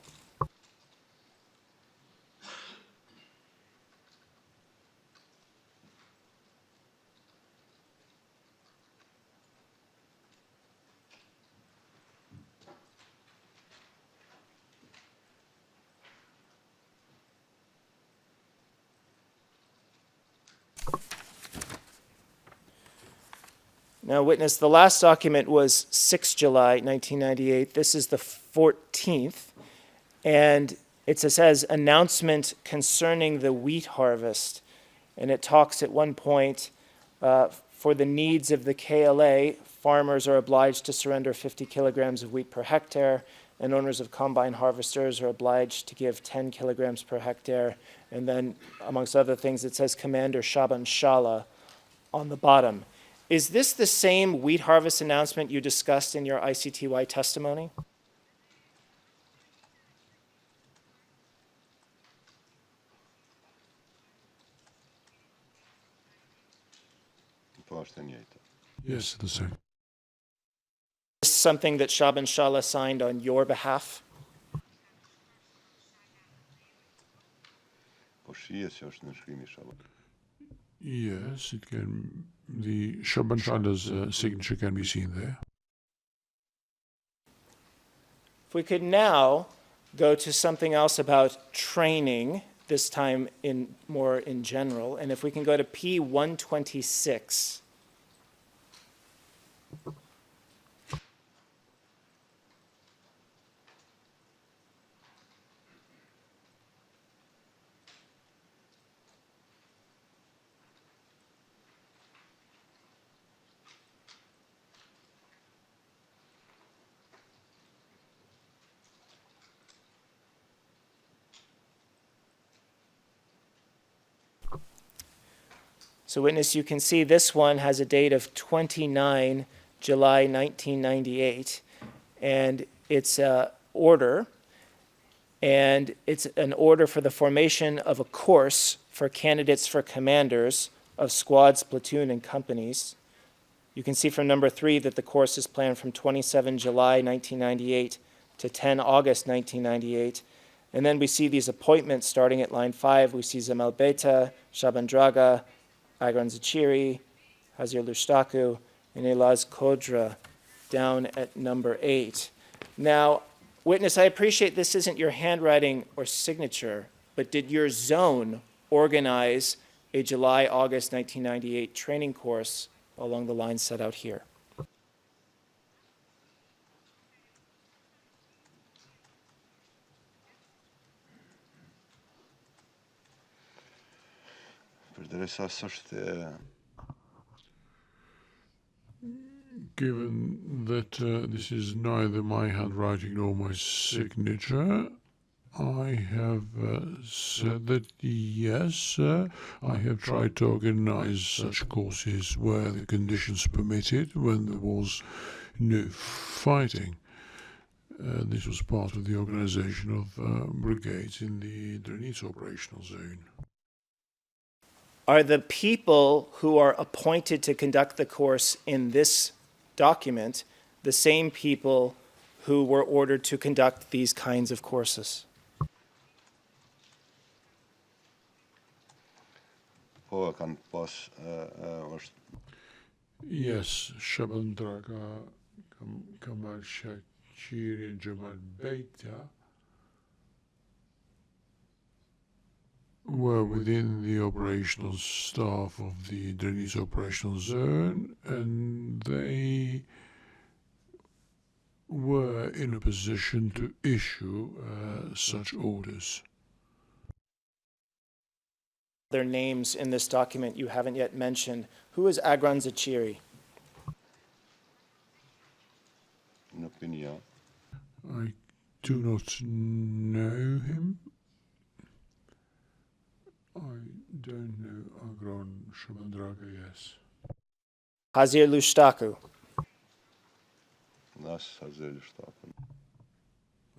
Now, witness, the last document was 6 July 1998. This is the 14th. And it says announcement concerning the wheat harvest. And it talks at one point, for the needs of the KLA, farmers are obliged to surrender 50 kilograms of wheat per hectare, and owners of combine harvesters are obliged to give 10 kilograms per hectare. And then, amongst other things, it says Commander Shaban Shala on the bottom. Is this the same wheat harvest announcement you discussed in your ICTY testimony? Yes, the same. Is this something that Shaban Shala signed on your behalf? Yes, it can. The Shaban Shala's signature can be seen there. If we could now go to something else about training, this time more in general, and if we can go to P126. So witness, you can see this one has a date of 29 July 1998, and it's an order, and it's an order for the formation of a course for candidates for commanders of squads, platoon, and companies. You can see from number 3 that the course is planned from 27 July 1998 to 10 August 1998. And then we see these appointments starting at line 5. We see Zamel Beta, Shaban Draga, Agran Zachiri, Hazir Lushtaku, and Elaz Kodra down at number 8. Now, witness, I appreciate this isn't your handwriting or signature, but did your zone organize a July-August 1998 training course along the lines set out here? Given that this is neither my handwriting nor my signature, I have said that yes, I have tried to organize such courses where the conditions permitted, when there was no fighting. This was part of the organization of brigades in the Drenice operational zone. Are the people who are appointed to conduct the course in this document the same people who were ordered to conduct these kinds of courses? Yes, Shaban Draga, Kamal Shachiri, and Jamal Beta were within the operational staff of the Drenice operational zone, and they were in a position to issue such orders. Their names in this document you haven't yet mentioned. Who is Agran Zachiri? I do not know him. I don't know Agran Shabandraga, yes. Hazir Lushtaku.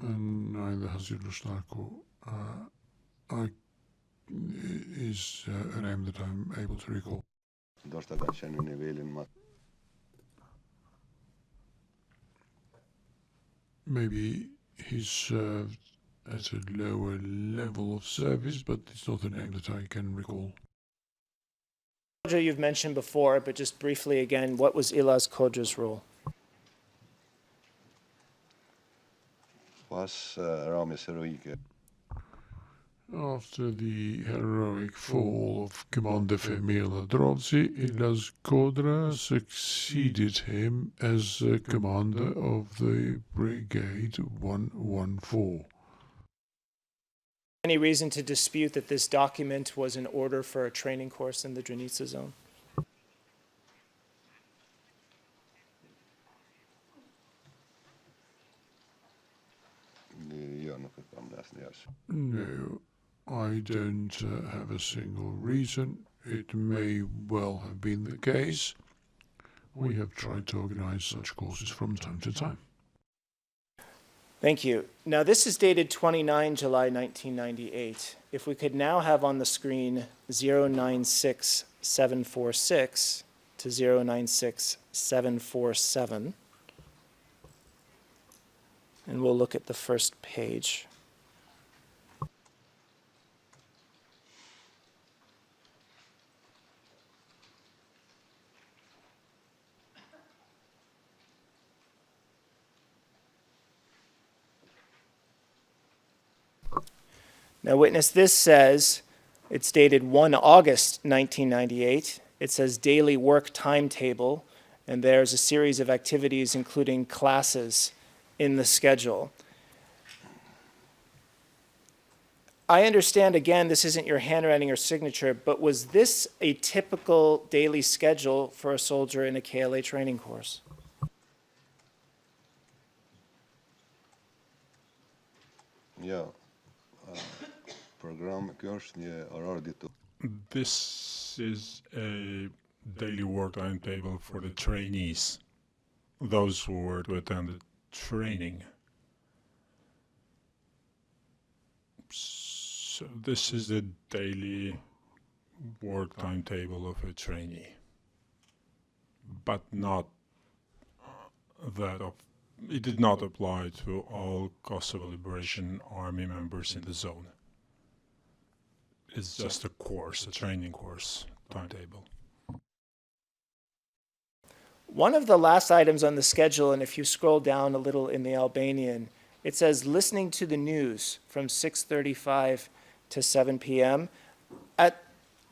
And neither Hazir Lushtaku is a name that I'm able to recall. Maybe he served at a lower level of service, but it's not a name that I can recall. Kodra you've mentioned before, but just briefly again, what was Elaz Kodra's role? After the heroic fall of Commander Femir Ladrovsky, Elaz Kodra succeeded him as commander of the Brigade 114. Any reason to dispute that this document was an order for a training course in the Drenica zone? No, I don't have a single reason. It may well have been the case. We have tried to organize such courses from time to time. Thank you. Now, this is dated 29 July 1998. If we could now have on the screen 096746 to 096747, and we'll look at the first page. Now, witness, this says, it's dated 1 August 1998. It says daily work timetable, and there's a series of activities, including classes, in the schedule. I understand, again, this isn't your handwriting or signature, but was this a typical daily schedule for a soldier in a KLA training course? Yeah. This is a daily work timetable for the trainees, those who were to attend the training. So this is the daily work timetable of a trainee, but not that of, it did not apply to all Kosovo Liberation Army members in the zone. It's just a course, a training course timetable. One of the last items on the schedule, and if you scroll down a little in the Albanian, it says listening to the news from 6:35 to 7 p.m. At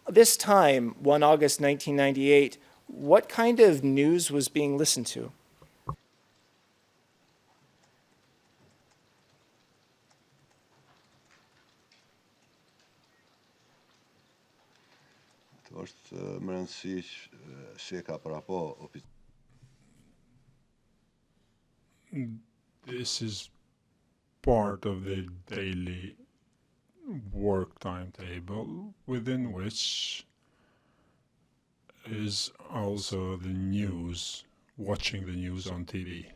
this time, 1 August 1998, what kind of news was being listened to? This is part of the daily work timetable, within which is also the news, watching the news on TV.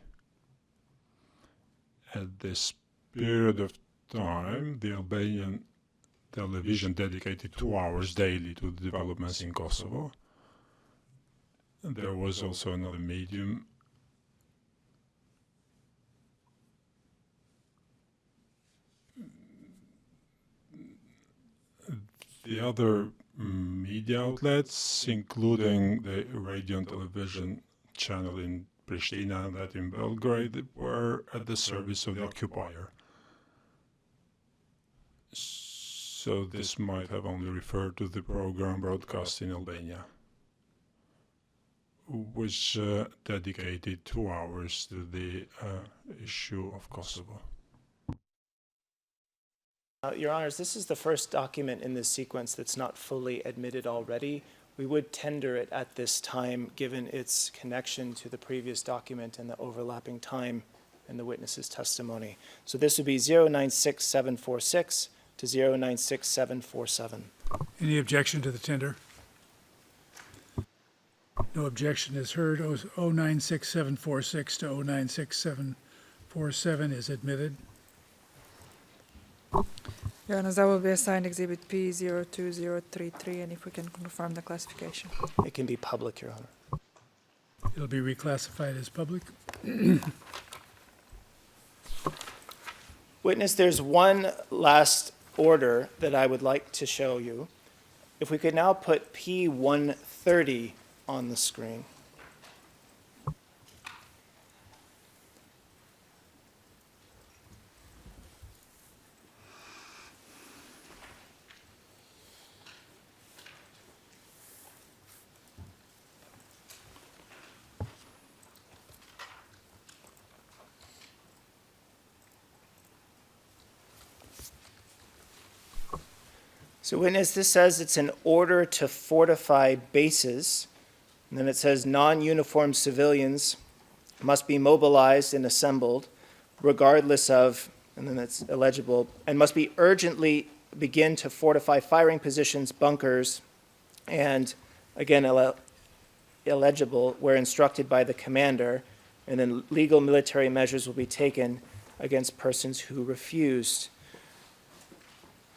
At this period of time, the Albanian television dedicated 2 hours daily to the developments in Kosovo. There was also another medium, the other media outlets, including the radio and television channel in Pristina and that in Belgrade, were at the service of the occupier. So this might have only referred to the program broadcast in Albania, which dedicated 2 hours to the issue of Kosovo. Your Honors, this is the first document in this sequence that's not fully admitted already. We would tender it at this time, given its connection to the previous document and the overlapping time in the witness's testimony. So this would be 096746 to 096747. Any objection to the tender? No objection is heard. 096746 to 096747 is admitted. Your Honor, that will be assigned Exhibit P02033, and if we can confirm the classification. It can be public, Your Honor. It'll be reclassified as public. Witness, there's one last order that I would like to show you. If we could now put P130 on the screen. So witness, this says it's an order to fortify bases, and then it says non-uniformed civilians must be mobilized and assembled regardless of, and then it's illegible, and must be urgently begin to fortify firing positions, bunkers, and again, illegible, where instructed by the commander, and then legal military measures will be taken against persons who refused.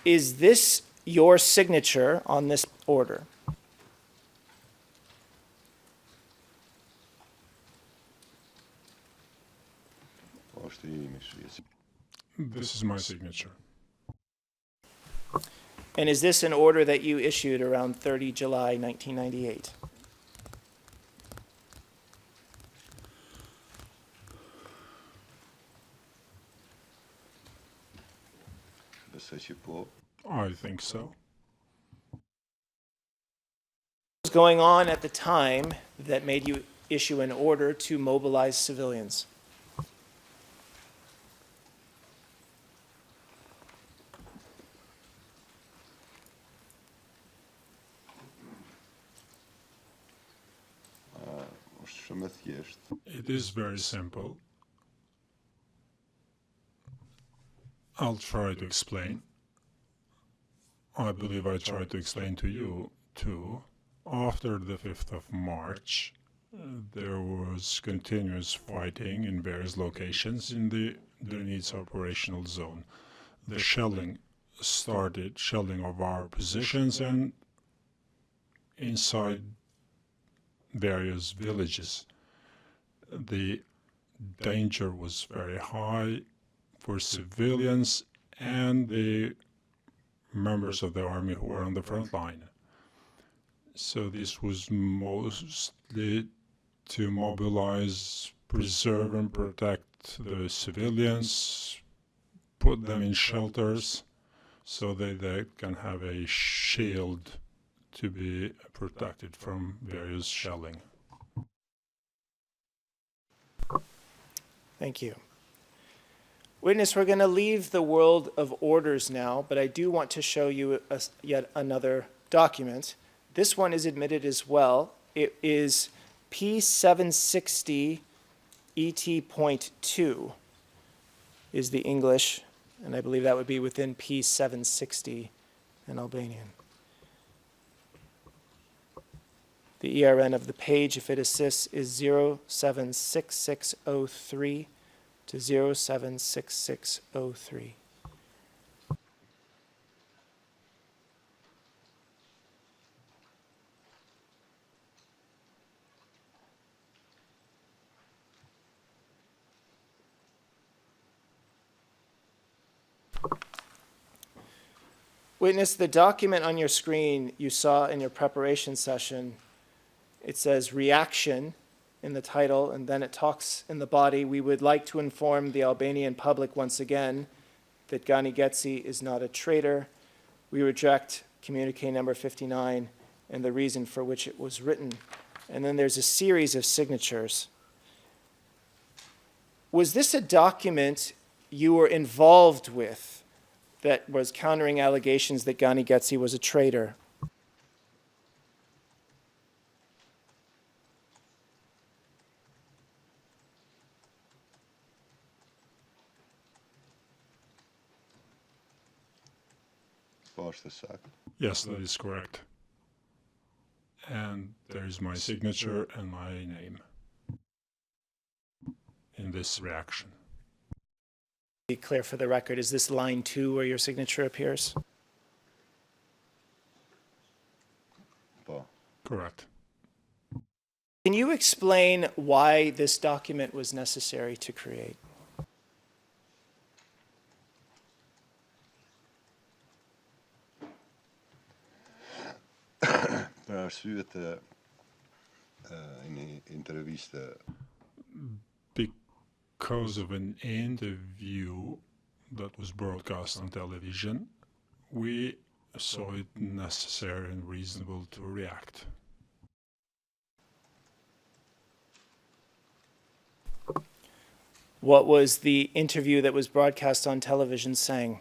Is this your signature on this order? This is my signature. And is this an order that you issued around 30 July 1998? I think so. What was going on at the time that made you issue an order to mobilize civilians? It is very simple. I'll try to explain. I believe I tried to explain to you, too. After the 5th of March, there was continuous fighting in various locations in the Drnica operational zone. The shelling started shelling of our positions and inside various villages. The danger was very high for civilians and the members of the army who were on the front line. So this was mostly to mobilize, preserve and protect the civilians, put them in shelters so that they can have a shield to be protected from various shelling. Thank you. Witness, we're going to leave the world of orders now, but I do want to show you yet another document. This one is admitted as well. It is P760 ET.2 is the English, and I believe that would be within P760 in Albanian. The ERN of the page, if it assists, is 076603 to 076603. Witness, the document on your screen you saw in your preparation session, it says reaction in the title, and then it talks in the body, we would like to inform the Albanian public once again that Gani Getsi is not a traitor. We reject communique number 59 and the reason for which it was written. And then there's a series of signatures. Was this a document you were involved with that was countering allegations that Gani Getsi was a traitor? Yes, that is correct. And there is my signature and my name in this reaction. Be clear for the record, is this line 2 where your signature appears? Correct. Can you explain why this document was necessary to create? Because of an interview that was broadcast on television, we saw it necessary and reasonable to react. What was the interview that was broadcast on television saying?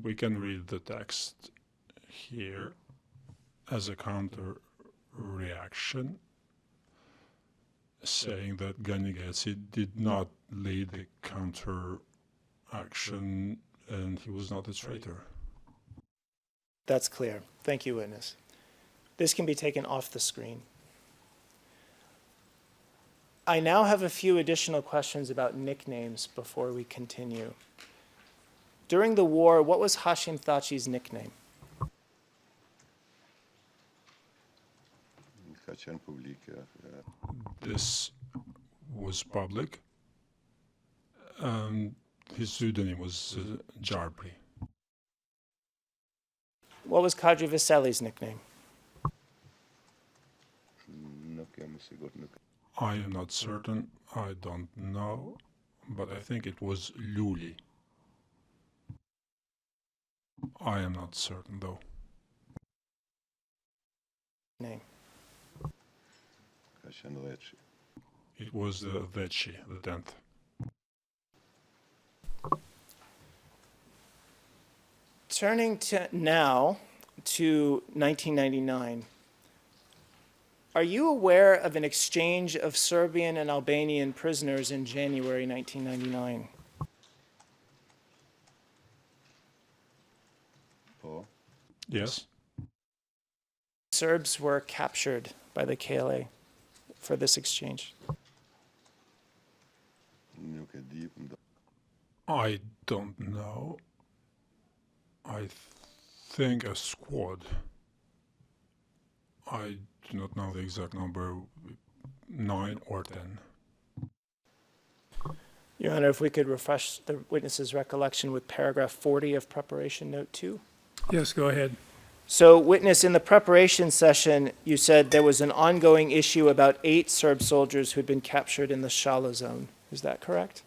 We can read the text here as a counter reaction, saying that Gani Getsi did not lead the counter action and he was not a traitor. That's clear. Thank you, witness. This can be taken off the screen. I now have a few additional questions about nicknames before we continue. During the war, what was Hashim Thaçi's nickname? This was public. His pseudonym was Jarbri. What was Kadri Veseli's nickname? I am not certain. I don't know. But I think it was Luli. I am not certain, though. Name. It was the Thaçi, the 10th. Turning to now to 1999, are you aware of an exchange of Serbian and Albanian prisoners in January 1999? Yes. Serbs were captured by the KLA. for this exchange? I don't know. I think a squad. I do not know the exact number, 9 or 10. Your Honor, if we could refresh the witness's recollection with paragraph 40 of preparation note 2. Yes, go ahead. So, witness, in the preparation session, you said there was an ongoing issue about 8 Serb soldiers who had been captured in the Shala zone. Is that correct?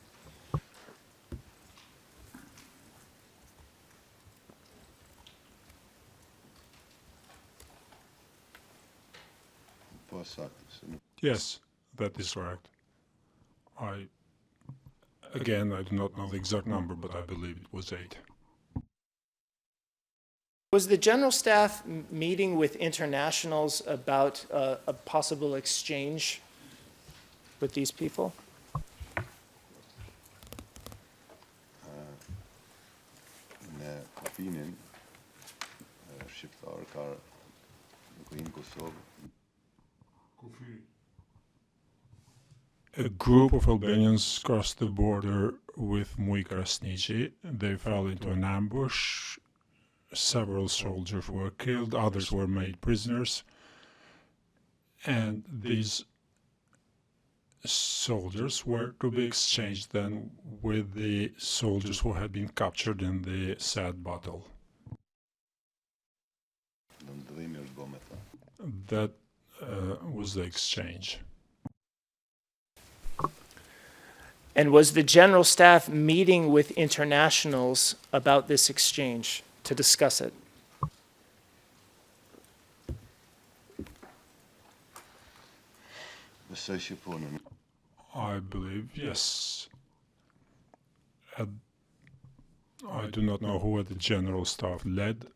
Yes, that is correct. Again, I do not know the exact number, but I believe it was 8. Was the General Staff meeting with internationals about a possible exchange with these people? A group of Albanians crossed the border with Krasniqi. They fell into an ambush. Several soldiers were killed, others were made prisoners. And these soldiers were to be exchanged then with the soldiers who had been captured in the said battle. That was the exchange. And was the General Staff meeting with internationals about this exchange to discuss it? I believe, yes. I do not know who at the General Staff led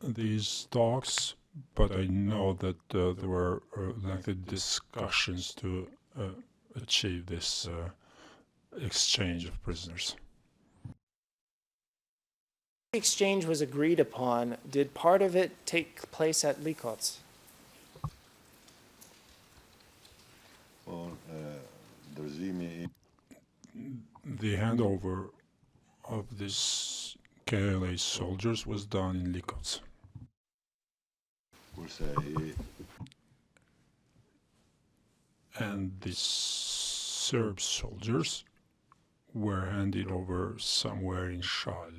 these talks, but I know that there were lengthy discussions to achieve this exchange of prisoners. The exchange was agreed upon. Did part of it take place at Likots? The handover of these KLA soldiers was done in Likots. And the Serb soldiers were handed over somewhere in Shal.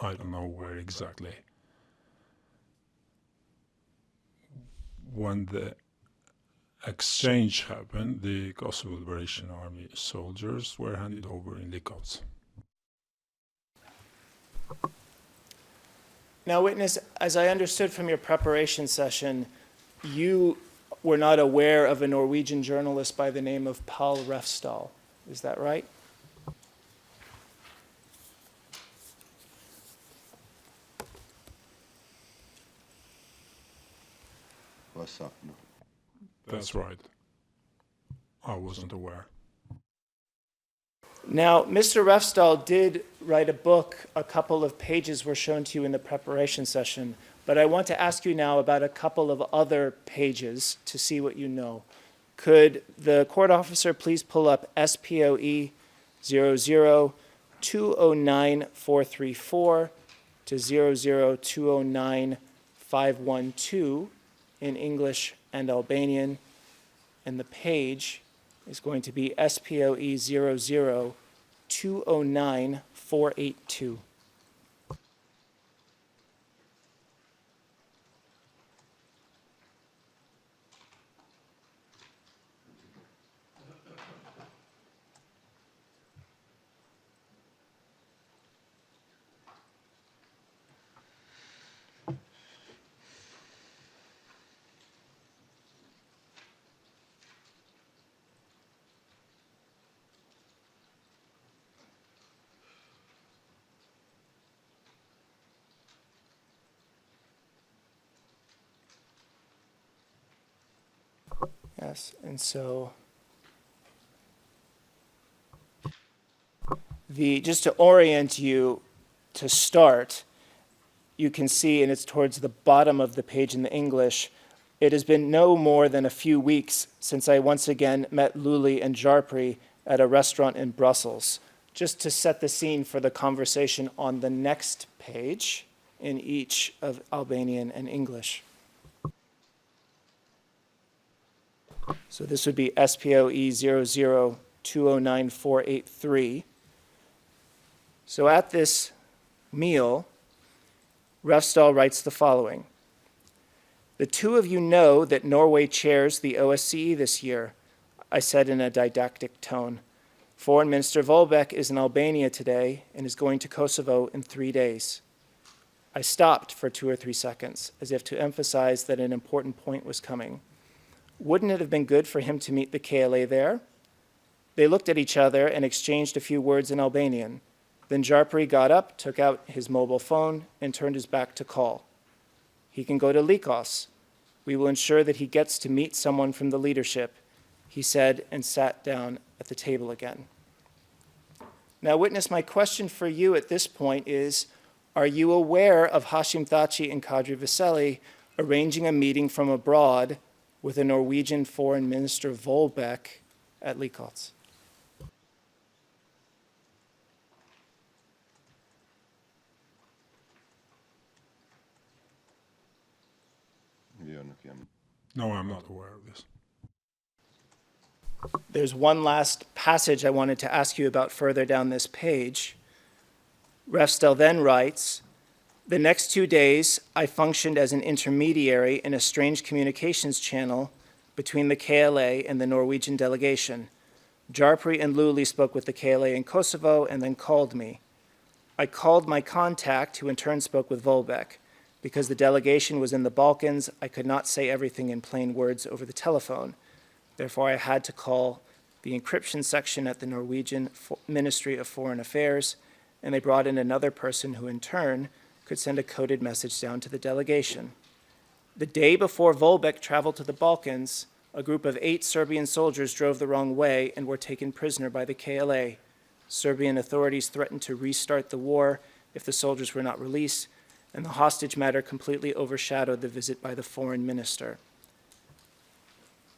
I don't know where exactly. When the exchange happened, the Kosovo Liberation Army soldiers were handed over in Likots. Now, witness, as I understood from your preparation session, you were not aware of a Norwegian journalist by the name of Paul Refsdal. Is that right? That's right. I wasn't aware. Now, Mr. Refsdal did write a book. A couple of pages were shown to you in the preparation session, but I want to ask you now about a couple of other pages to see what you know. Could the court officer please pull up SPOE 00209-434 to 00209-512 in English and Albanian, and the page is going to be SPOE 00209-482. Yes, and so just to orient you to start, you can see, and it's towards the bottom of the page in the English, it has been no more than a few weeks since I once again met Luli and Jarpri at a restaurant in Brussels. Just to set the scene for the conversation on the next page in each of Albanian and English. So this would be SPOE 00209483. So at this meal, Refsdal writes the following. The two of you know that Norway chairs the OSCE this year, I said in a didactic tone. Foreign Minister Volbek is in Albania today and is going to Kosovo in 3 days. I stopped for 2 or 3 seconds, as if to emphasize that an important point was coming. Wouldn't it have been good for him to meet the KLA there? They looked at each other and exchanged a few words in Albanian. Then Jarpri got up, took out his mobile phone, and turned his back to call. He can go to Likos. We will ensure that he gets to meet someone from the leadership, he said, and sat down at the table again. Now, witness, my question for you at this point is, are you aware of Hashim Thaçi and Kadri Veseli arranging a meeting from abroad with a Norwegian Foreign Minister Volbek at Likos? No, I'm not aware of this. There's one last passage I wanted to ask you about further down this page. Refsdal then writes, the next 2 days, I functioned as an intermediary in a strange communications channel between the KLA and the Norwegian delegation. Jarpri and Luli spoke with the KLA in Kosovo and then called me. I called my contact, who in turn spoke with Volbek. Because the delegation was in the Balkans, I could not say everything in plain words over the telephone. Therefore, I had to call the encryption section at the Norwegian Ministry of Foreign Affairs, and they brought in another person who, in turn, could send a coded message down to the delegation. The day before Volbek traveled to the Balkans, a group of 8 Serbian soldiers drove the wrong way and were taken prisoner by the KLA. Serbian authorities threatened to restart the war if the soldiers were not released, and the hostage matter completely overshadowed the visit by the foreign minister.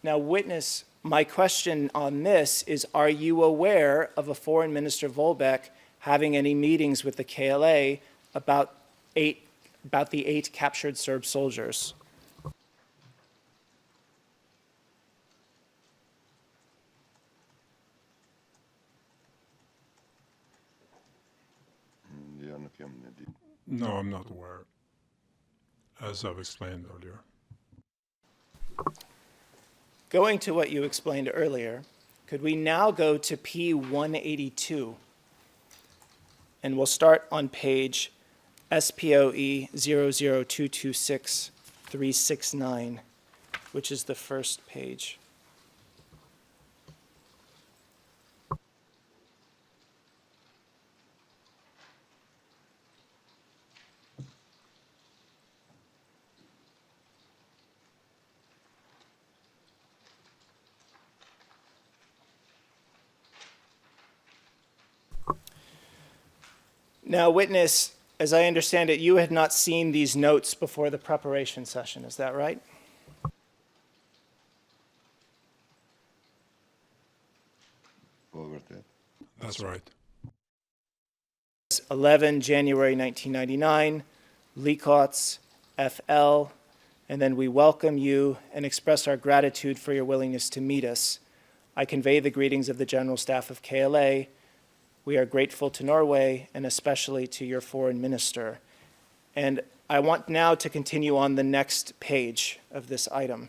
Now, witness, my question on this is, are you aware of a Foreign Minister Volbek having any meetings with the KLA about the 8 captured Serb soldiers? No, I'm not aware, as I've explained earlier. Going to what you explained earlier, could we now go to P182? And we'll start on page SPOE 00226-369, which is the first page. Now, witness, as I understand it, you had not seen these notes before the preparation session, is that right? That's right. 11 January 1999, Likos, FL, and then we welcome you and express our gratitude for your willingness to meet us. I convey the greetings of the General Staff of KLA. We are grateful to Norway and especially to your foreign minister. And I want now to continue on the next page of this item.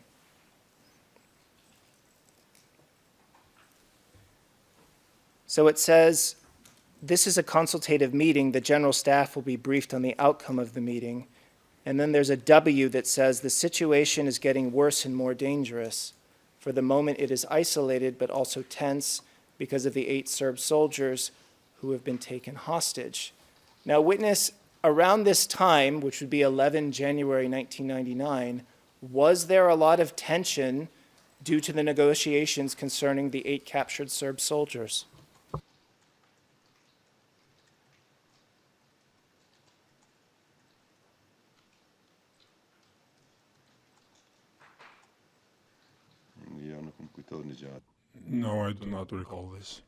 So it says, this is a consultative meeting. The General Staff will be briefed on the outcome of the meeting. And then there's a W that says, the situation is getting worse and more dangerous. For the moment, it is isolated, but also tense because of the 8 Serb soldiers who have been taken hostage. Now, witness, around this time, which would be 11 January 1999, was there a lot of tension due to the negotiations concerning the 8 captured Serb soldiers? No, I do not recall this.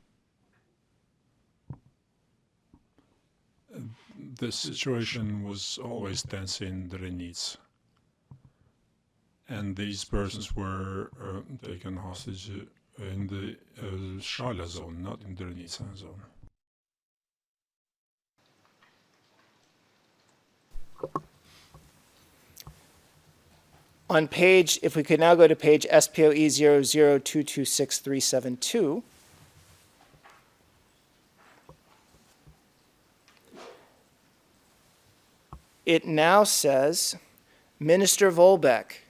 The situation was always tense in Drenica, and these persons were taken hostage in the Shala zone, not in the Drenica zone. On page, if we could now go to page SPOE 002263372. It now says, Minister Volbeck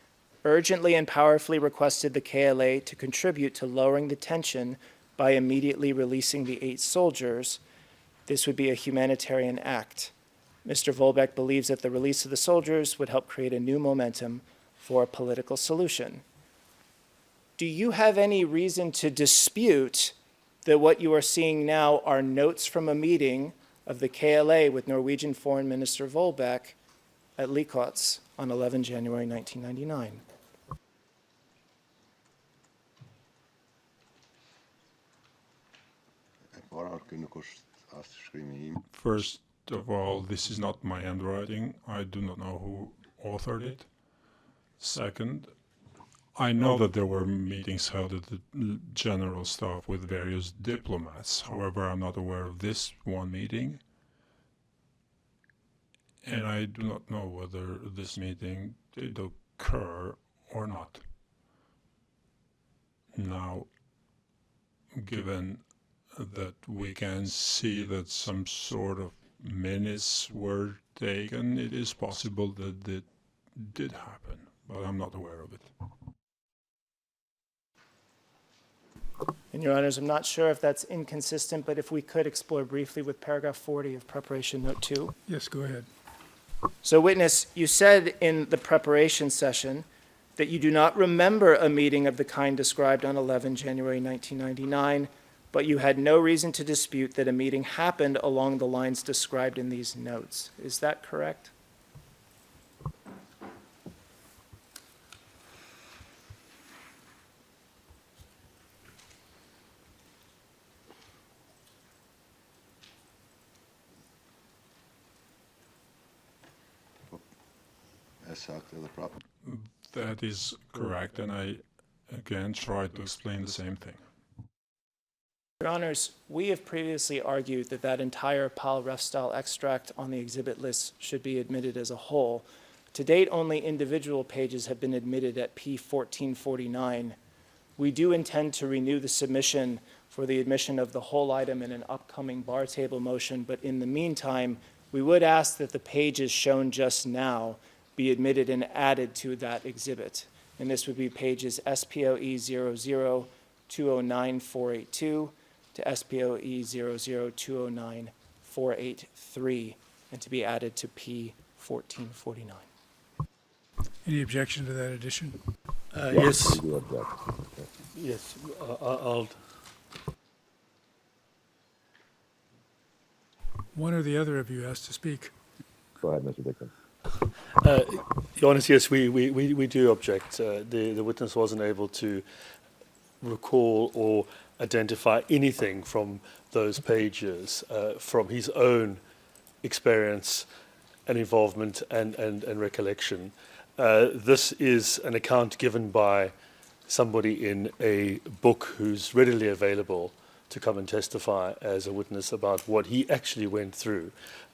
urgently and powerfully requested the KLA to contribute to lowering the tension by immediately releasing the 8 soldiers. This would be a humanitarian act. Mr. Volbeck believes that the release of the soldiers would help create a new momentum for a political solution. Do you have any reason to dispute that what you are seeing now are notes from a meeting of the KLA with Norwegian Foreign Minister Volbeck at Likos on 11 January 1999? First of all, this is not my handwriting. I do not know who authored it. Second, I know that there were meetings held at the general staff with various diplomats. However, I'm not aware of this one meeting. And I do not know whether this meeting did occur or not. Now, given that we can see that some sort of minutes were taken, it is possible that it did happen, but I'm not aware of it. And Your Honors, I'm not sure if that's inconsistent, but if we could explore briefly with paragraph 40 of preparation note 2. Yes, go ahead. So witness, you said in the preparation session that you do not remember a meeting of the kind described on 11 January 1999, but you had no reason to dispute that a meeting happened along the lines described in these notes. Is that correct? That is correct, and I again tried to explain the same thing. Your Honors, we have previously argued that that entire Paul Refstal extract on the exhibit list should be admitted as a whole. To date, only individual pages have been admitted at P1449. We do intend to renew the submission for the admission of the whole item in an upcoming bar table motion, but in the meantime, we would ask that the pages shown just now be admitted and added to that exhibit. And this would be pages SPOE 00209-482 to SPOE 00209-483, and to be added to P1449. Any objection to that addition? Yes. Yes, I'll. One or the other of you has to speak. Go ahead, Mr. Dixon. Your Honor, yes, we do object. The witness wasn't able to recall or identify anything from those pages from his own experience and involvement and recollection. This is an account given by somebody in a book who's readily available to come and testify as a witness about what he actually went through.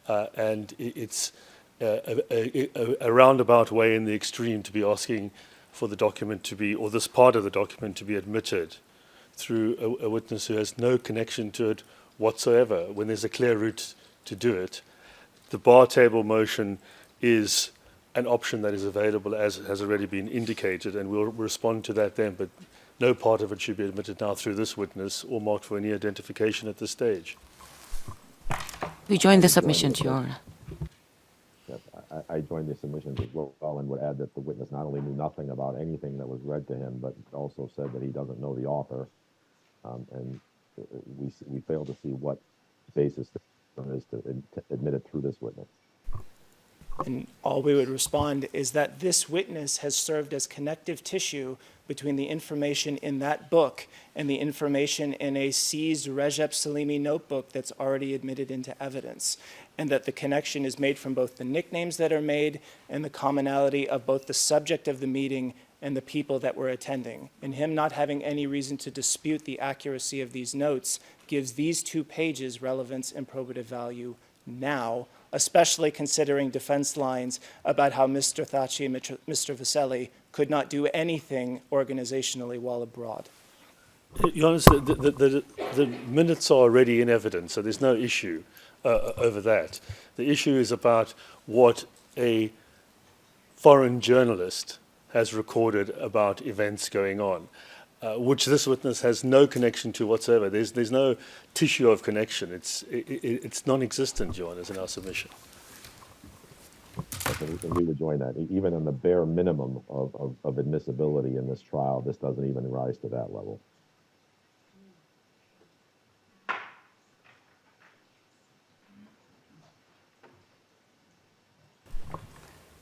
And it's a roundabout way in the extreme to be asking for the document to be, or this part of the document to be admitted through a witness who has no connection to it whatsoever, when there's a clear route to do it. The bar table motion is an option that is available, as has already been indicated, and we'll respond to that then, but no part of it should be admitted now through this witness or marked for any identification at this stage. We join the submission, Your Honor. Yes, I joined the submissions as well and would add that the witness not only knew nothing about anything that was read to him, but also said that he doesn't know the author. And we fail to see what basis there is to admit it through this witness. And all we would respond is that this witness has served as connective tissue between the information in that book and the information in a seized Recep Salimi notebook that's already admitted into evidence, and that the connection is made from both the nicknames that are made and the commonality of both the subject of the meeting and the people that were attending. And him not having any reason to dispute the accuracy of these notes gives these 2 pages relevance and probative value now, especially considering defense lines about how Mr. Thaçi and Mr. Veseli could not do anything organizationally while abroad. Your Honor, the minutes are already in evidence, so there's no issue over that. The issue is about what a foreign journalist has recorded about events going on, which this witness has no connection to whatsoever. There's no tissue of connection. It's non-existent, Your Honor, in our submission. And we would join that. Even on the bare minimum of admissibility in this trial, this doesn't even rise to that level.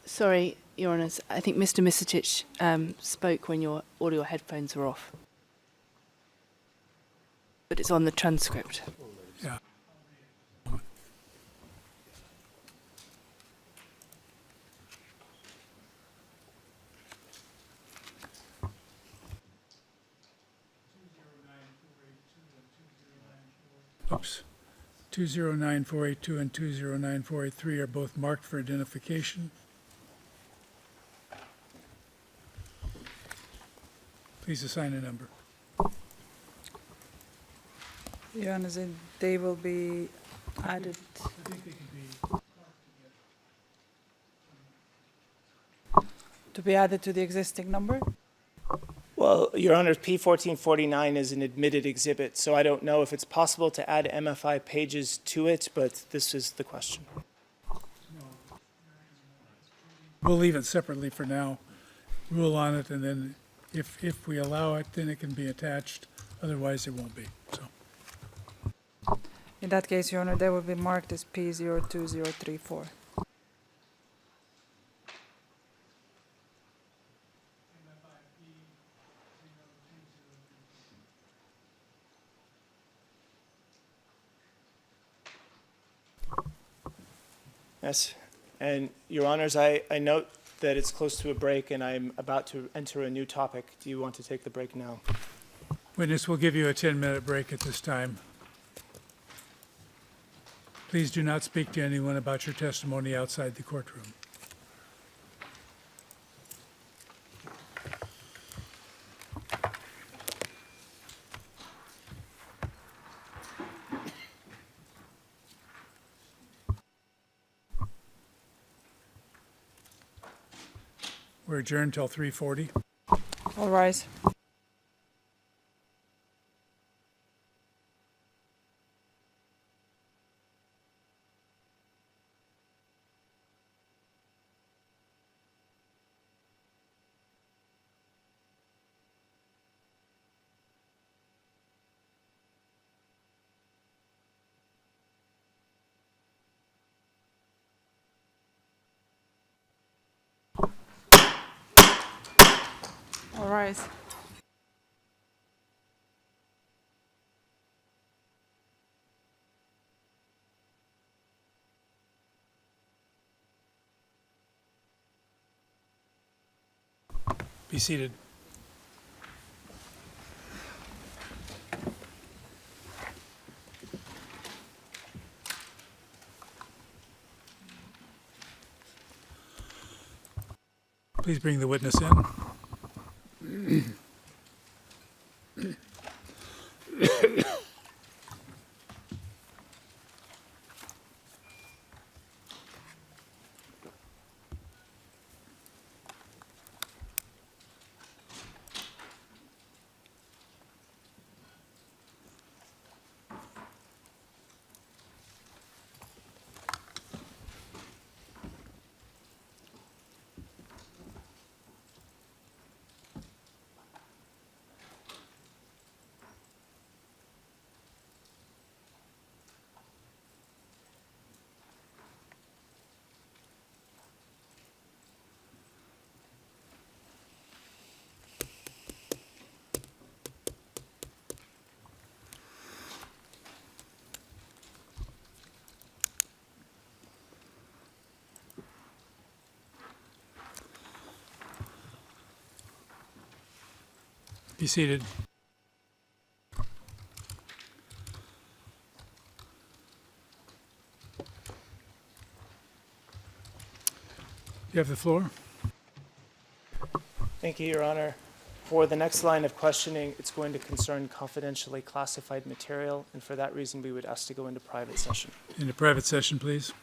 Sorry, Your Honours, I think Mr. Misicic spoke when all your headphones were off. But it's on the transcript. Yeah. Oops. 209482 and 209483 are both marked for identification. Please assign a number. Your Honours, they will be added. To be added to the existing number? Well, Your Honor, P1449 is an admitted exhibit, so I don't know if it's possible to add MFI pages to it, but this is the question. We'll leave it separately for now, rule on it, and then if we allow it, then it can be attached. Otherwise, it won't be. So. In that case, Your Honor, they will be marked as P02034. Yes, and Your Honors, I note that it's close to a break and I'm about to enter a new topic. Do you want to take the break now? Witness, we'll give you a 10-minute break at this time. Please do not speak to anyone about your testimony outside the courtroom. We're adjourned till 3:40. All rise. All rise. Be seated. Please bring the witness in. Be seated. You have the floor. Thank you, Your Honor. For the next line of questioning, it's going to concern confidentially classified material, and for that reason, we would ask to go into private session. Into private session, please.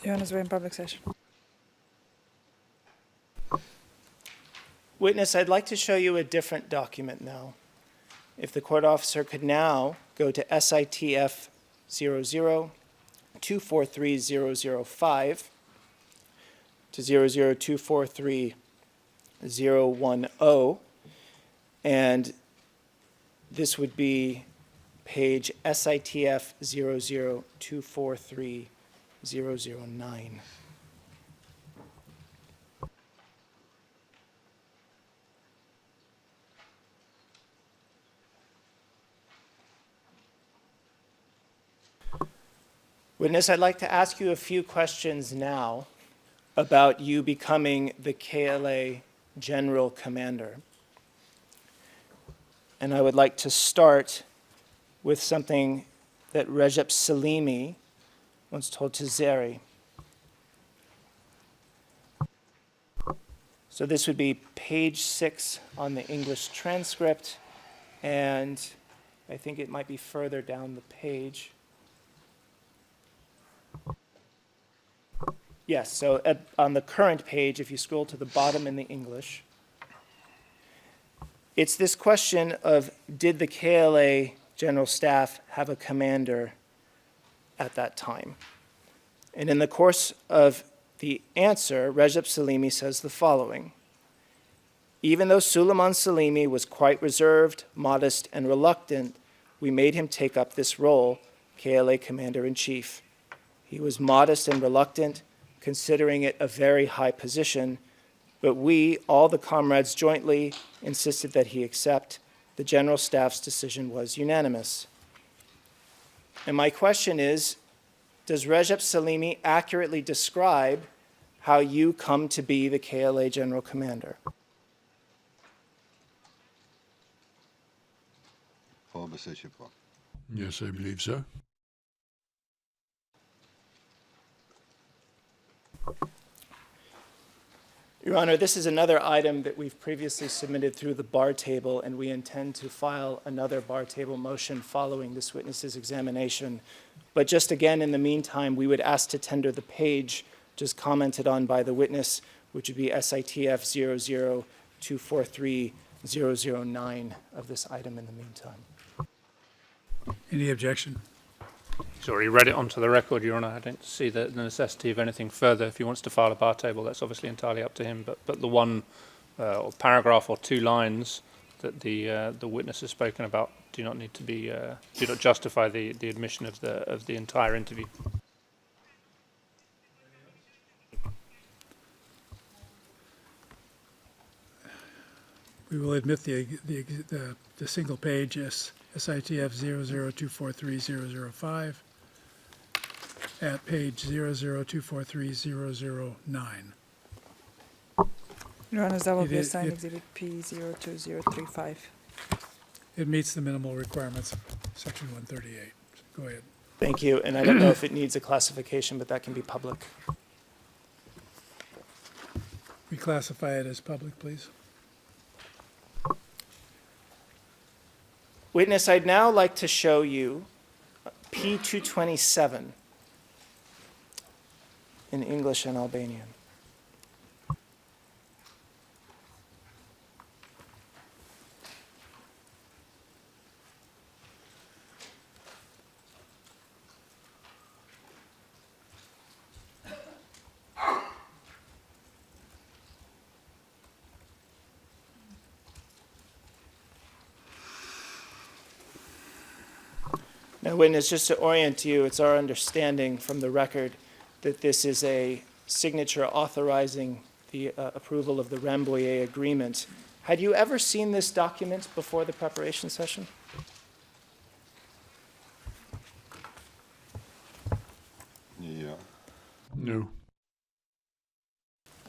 Your Honours, we're in public session. Witness, I'd like to show you a different document now. If the court officer could now go to SITF 00243005 to 00243010, and this would be page SITF 00243009. Witness, I'd like to ask you a few questions now about you becoming the KLA General Commander. And I would like to start with something that Recep Salimi once told to Zeri. So this would be page 6 on the English transcript, and I think it might be further down the page. Yes, so on the current page, if you scroll to the bottom in the English, it's this question of, did the KLA General Staff have a commander at that time? And in the course of the answer, Recep Salimi says the following: even though Suleiman Salimi was quite reserved, modest, and reluctant, we made him take up this role, KLA Commander-in-Chief. He was modest and reluctant, considering it a very high position, but we, all the comrades jointly, insisted that he accept. The General Staff's decision was unanimous. And my question is, does Recep Salimi accurately describe how you come to be the KLA General Commander? Yes, I believe so. Your Honor, this is another item that we've previously submitted through the bar table, and we intend to file another bar table motion following this witness's examination. But just again, in the meantime, we would ask to tender the page just commented on by the witness, which would be SITF 00243009 of this item in the meantime. Any objection? He's already read it onto the record, Your Honour. I don't see the necessity of anything further. If he wants to file a bar table, that's obviously entirely up to him. But the one or paragraph or 2 lines that the witness has spoken about do not need to be do not justify the admission of the entire interview. We will admit the single page SITF 00243005 at page 00243009. Your Honours, that will be It- assigned it- Exhibit P02035. It meets the minimal requirements of Section 138. Go ahead. Thank you, and I don't know if it needs a classification, but that can be public. Reclassify it as public, please. Witness, I'd now like to show you P227 in English and Albanian. Now, witness, just to orient you, it's our understanding from the record that this is a signature authorizing the approval of the Rambouillet Agreement. Had you ever seen this document before the preparation session? Yeah. No.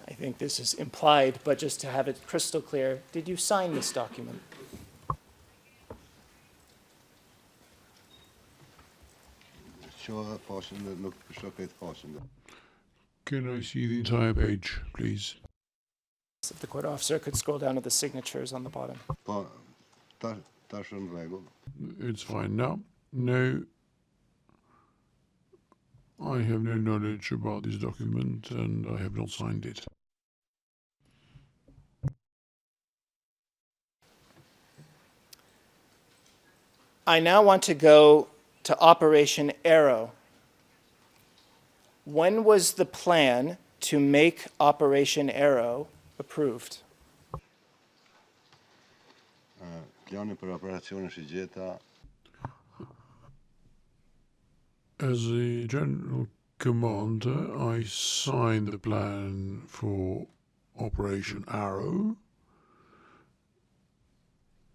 I think this is implied, but just to have it crystal clear, did you sign this document? Can I see the entire page, please? If the court officer could scroll down to the signatures on the bottom. It's fine now. No. I have no knowledge about this document and I have not signed it. I now want to go to Operation Arrow. When was the plan to make Operation Arrow approved? Piani për operacionin shigjeta As a general commander, I signed the plan for Operation Arrow,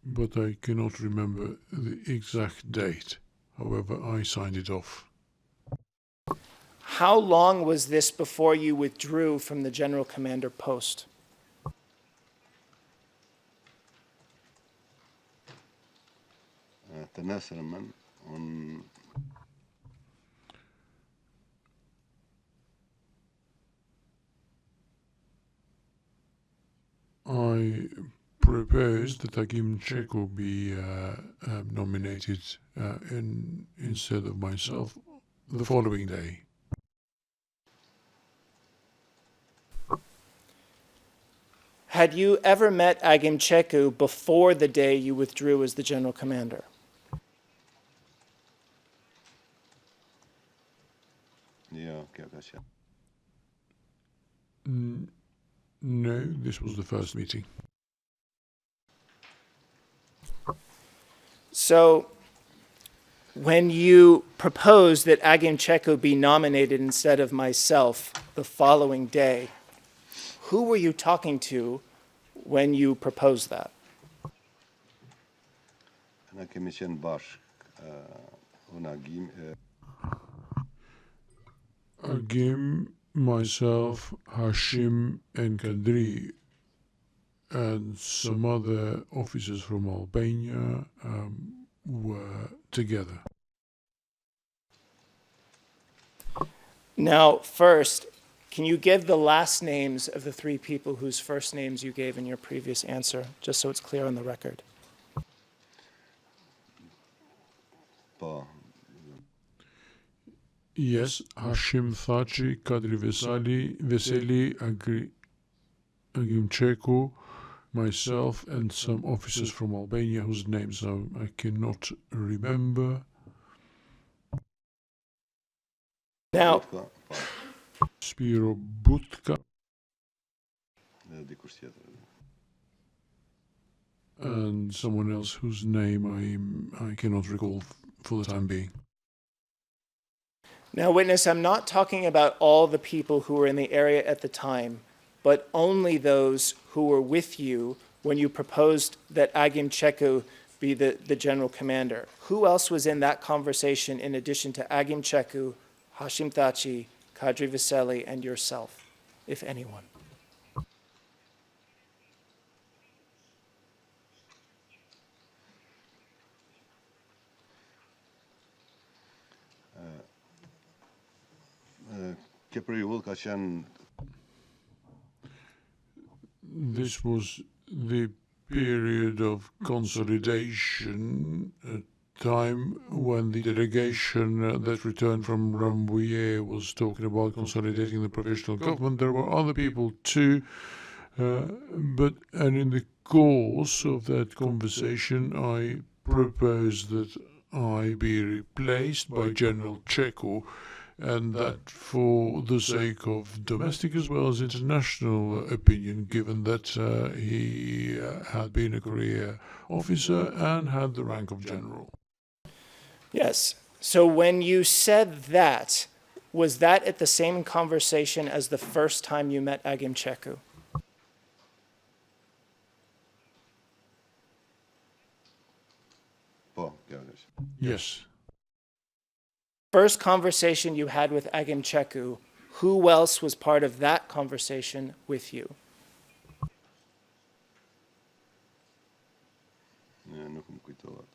but I cannot remember the exact date. However, I signed it off. How long was this before you withdrew from the general commander post? تناسل من I proposed that Agim Cheko be nominated instead of myself the following day. Had you ever met Agim Cheku before the day you withdrew as the general commander? Ja, kjakash. No, this was the first meeting. So, when you proposed that Agim Cheku be nominated instead of myself the following day, who were you talking to when you proposed that? Ana kemi qenë bashk, unë Agim, Agim, myself, Hashim, and Kadri, and some other officers from Albania were together. Now, first, can you give the last names of the three people whose first names you gave in your previous answer, just so it's clear on the record? po, Yes, Hashim Thaçi, Kadri Veseli, Agim Cheko, myself, and some officers from Albania whose names I cannot remember. Now, Spiro Butka dikush tjetër. and someone else whose name I cannot recall for the time being. Now, witness, I'm not talking about all the people who were in the area at the time, but only those who were with you when you proposed that Agim Cheku be the general commander. Who else was in that conversation in addition to Agim Cheku, Hashim Thaçi, Kadri Veseli, and yourself, if anyone? Kjo periudhë ka qenë This was the period of consolidation, a time when the delegation that returned from Rambouillet was talking about consolidating the provisional government. There were other people too, and in the course of that conversation, I proposed that I be replaced by General Cheko, and that for the sake of domestic as well as international opinion, given that he had been a career officer and had the rank of general. Yes. So when you said that, was that at the same conversation as the first time you met Agim Cheku? po, kjakash. Yes. First conversation you had with Agim Cheku, who else was part of that conversation with you? Nuk më kujtohet.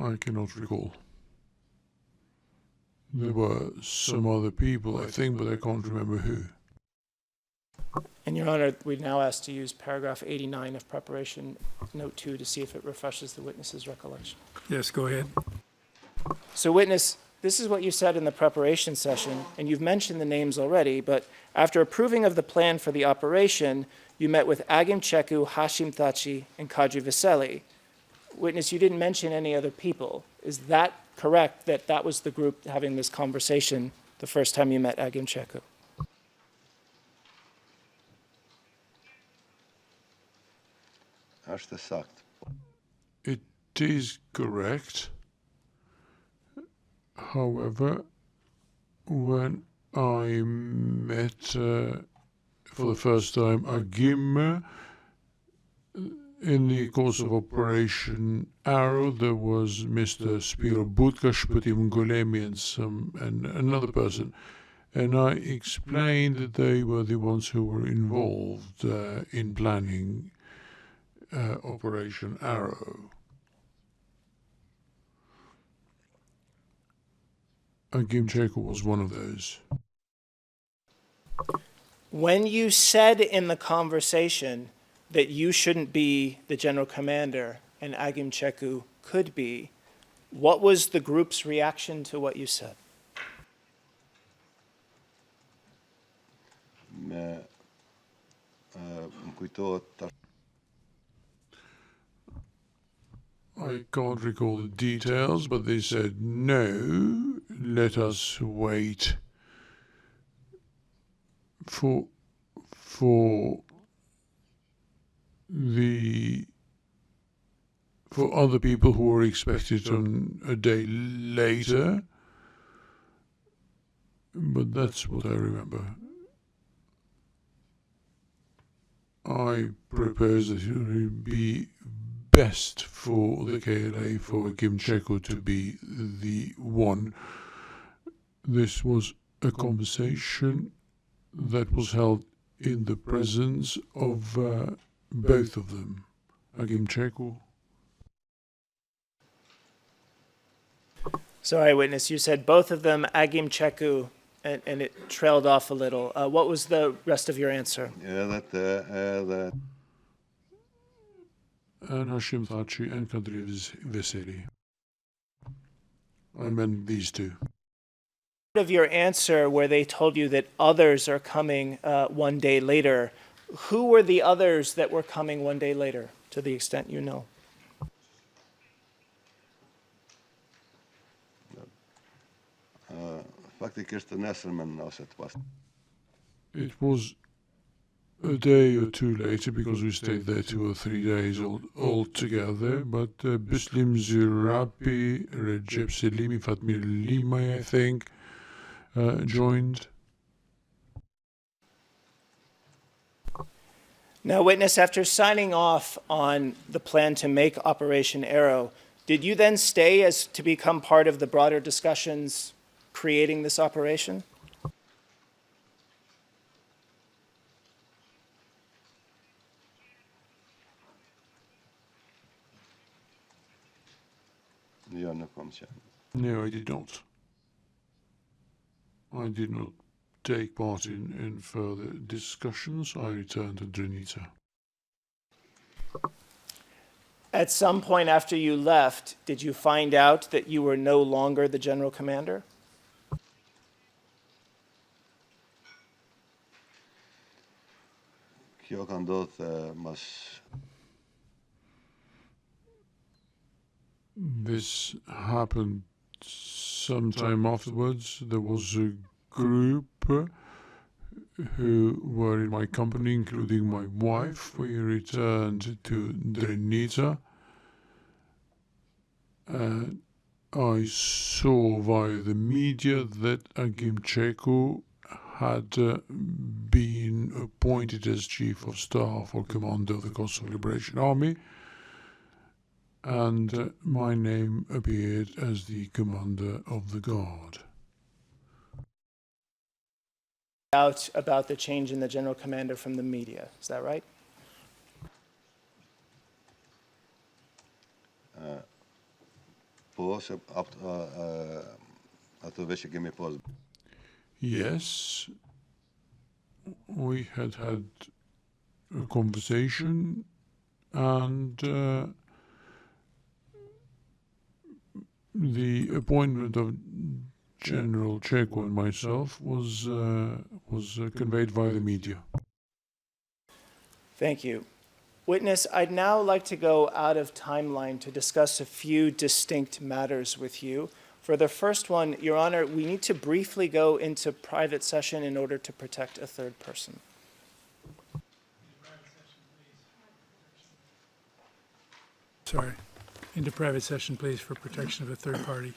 I cannot recall. There were some other people, I think, but I can't remember who. And Your Honor, we now ask to use paragraph 89 of preparation note 2 to see if it refreshes the witness's recollection. Yes, go ahead. So witness, this is what you said in the preparation session, and you've mentioned the names already, but after approving of the plan for the operation, you met with Agim Cheku, Hashim Thaçi, and Kadri Veseli. Witness, you didn't mention any other people. Is that correct, that that was the group having this conversation the first time you met Agim Cheku? It is correct. However, when I met for the first time Agim in the course of Operation Arrow, there was Mr. Spiro Budka, Shpatim Golemi, and another person. And I explained that they were the ones who were involved in planning Operation Arrow. Agim Cheku was one of those. When you said in the conversation that you shouldn't be the general commander and Agim Cheku could be, what was the group's reaction to what you said? I can't recall the details, but they said, no, let us wait for other people who were expected on a day later. But that's what I remember. I propose that it would be best for the KLA for Agim Cheku to be the one. This was a conversation that was held in the presence of both of them, Agim Cheku. Sorry, witness, you said both of them, Agim Cheku, and it trailed off a little. What was the rest of your answer? And Hashim Thaçi and Kadri Veseli. I meant these two. Part of your answer where they told you that others are coming one day later, who were the others that were coming one day later, to the extent you know? It was a day or two later, because we stayed there 2 or 3 days all together, but Bislim Zirabi, Recep Selimi, Fatmir Limay, I think, joined. Now, witness, after signing off on the plan to make Operation Arrow, did you then stay as to become part of the broader discussions creating this operation? No, I did not. I did not take part in further discussions. I returned to Drenica. At some point after you left, did you find out that you were no longer the general commander? This happened sometime afterwards. There was a group who were in my company, including my wife. We returned to Drenica. I saw via the media that Agim Cheku had been appointed as Chief of Staff or Commander of the Kosovo Liberation Army, and my name appeared as the Commander of the Guard. Out about the change in the general commander from the media, is that right? Yes, we had a conversation, and the appointment of general check on myself was conveyed via the media. Thank you. Witness, I'd now like to go out of timeline to discuss a few distinct matters with you. For the first one, Your Honor, we need to briefly go into private session in order to protect a third person. Sorry. Into private session, please, for protection of a third party.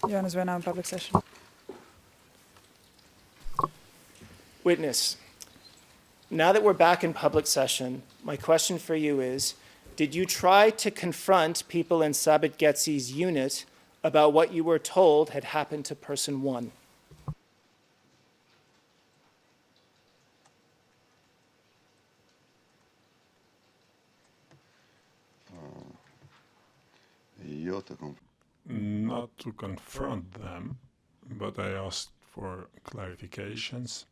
Your Honours, we're now in public session. Witness, now that we're back in public session, my question for you is, did you try to confront people in Sabit Getsy's unit about what you were told had happened to person one? Not to confront them, but I asked for clarifications.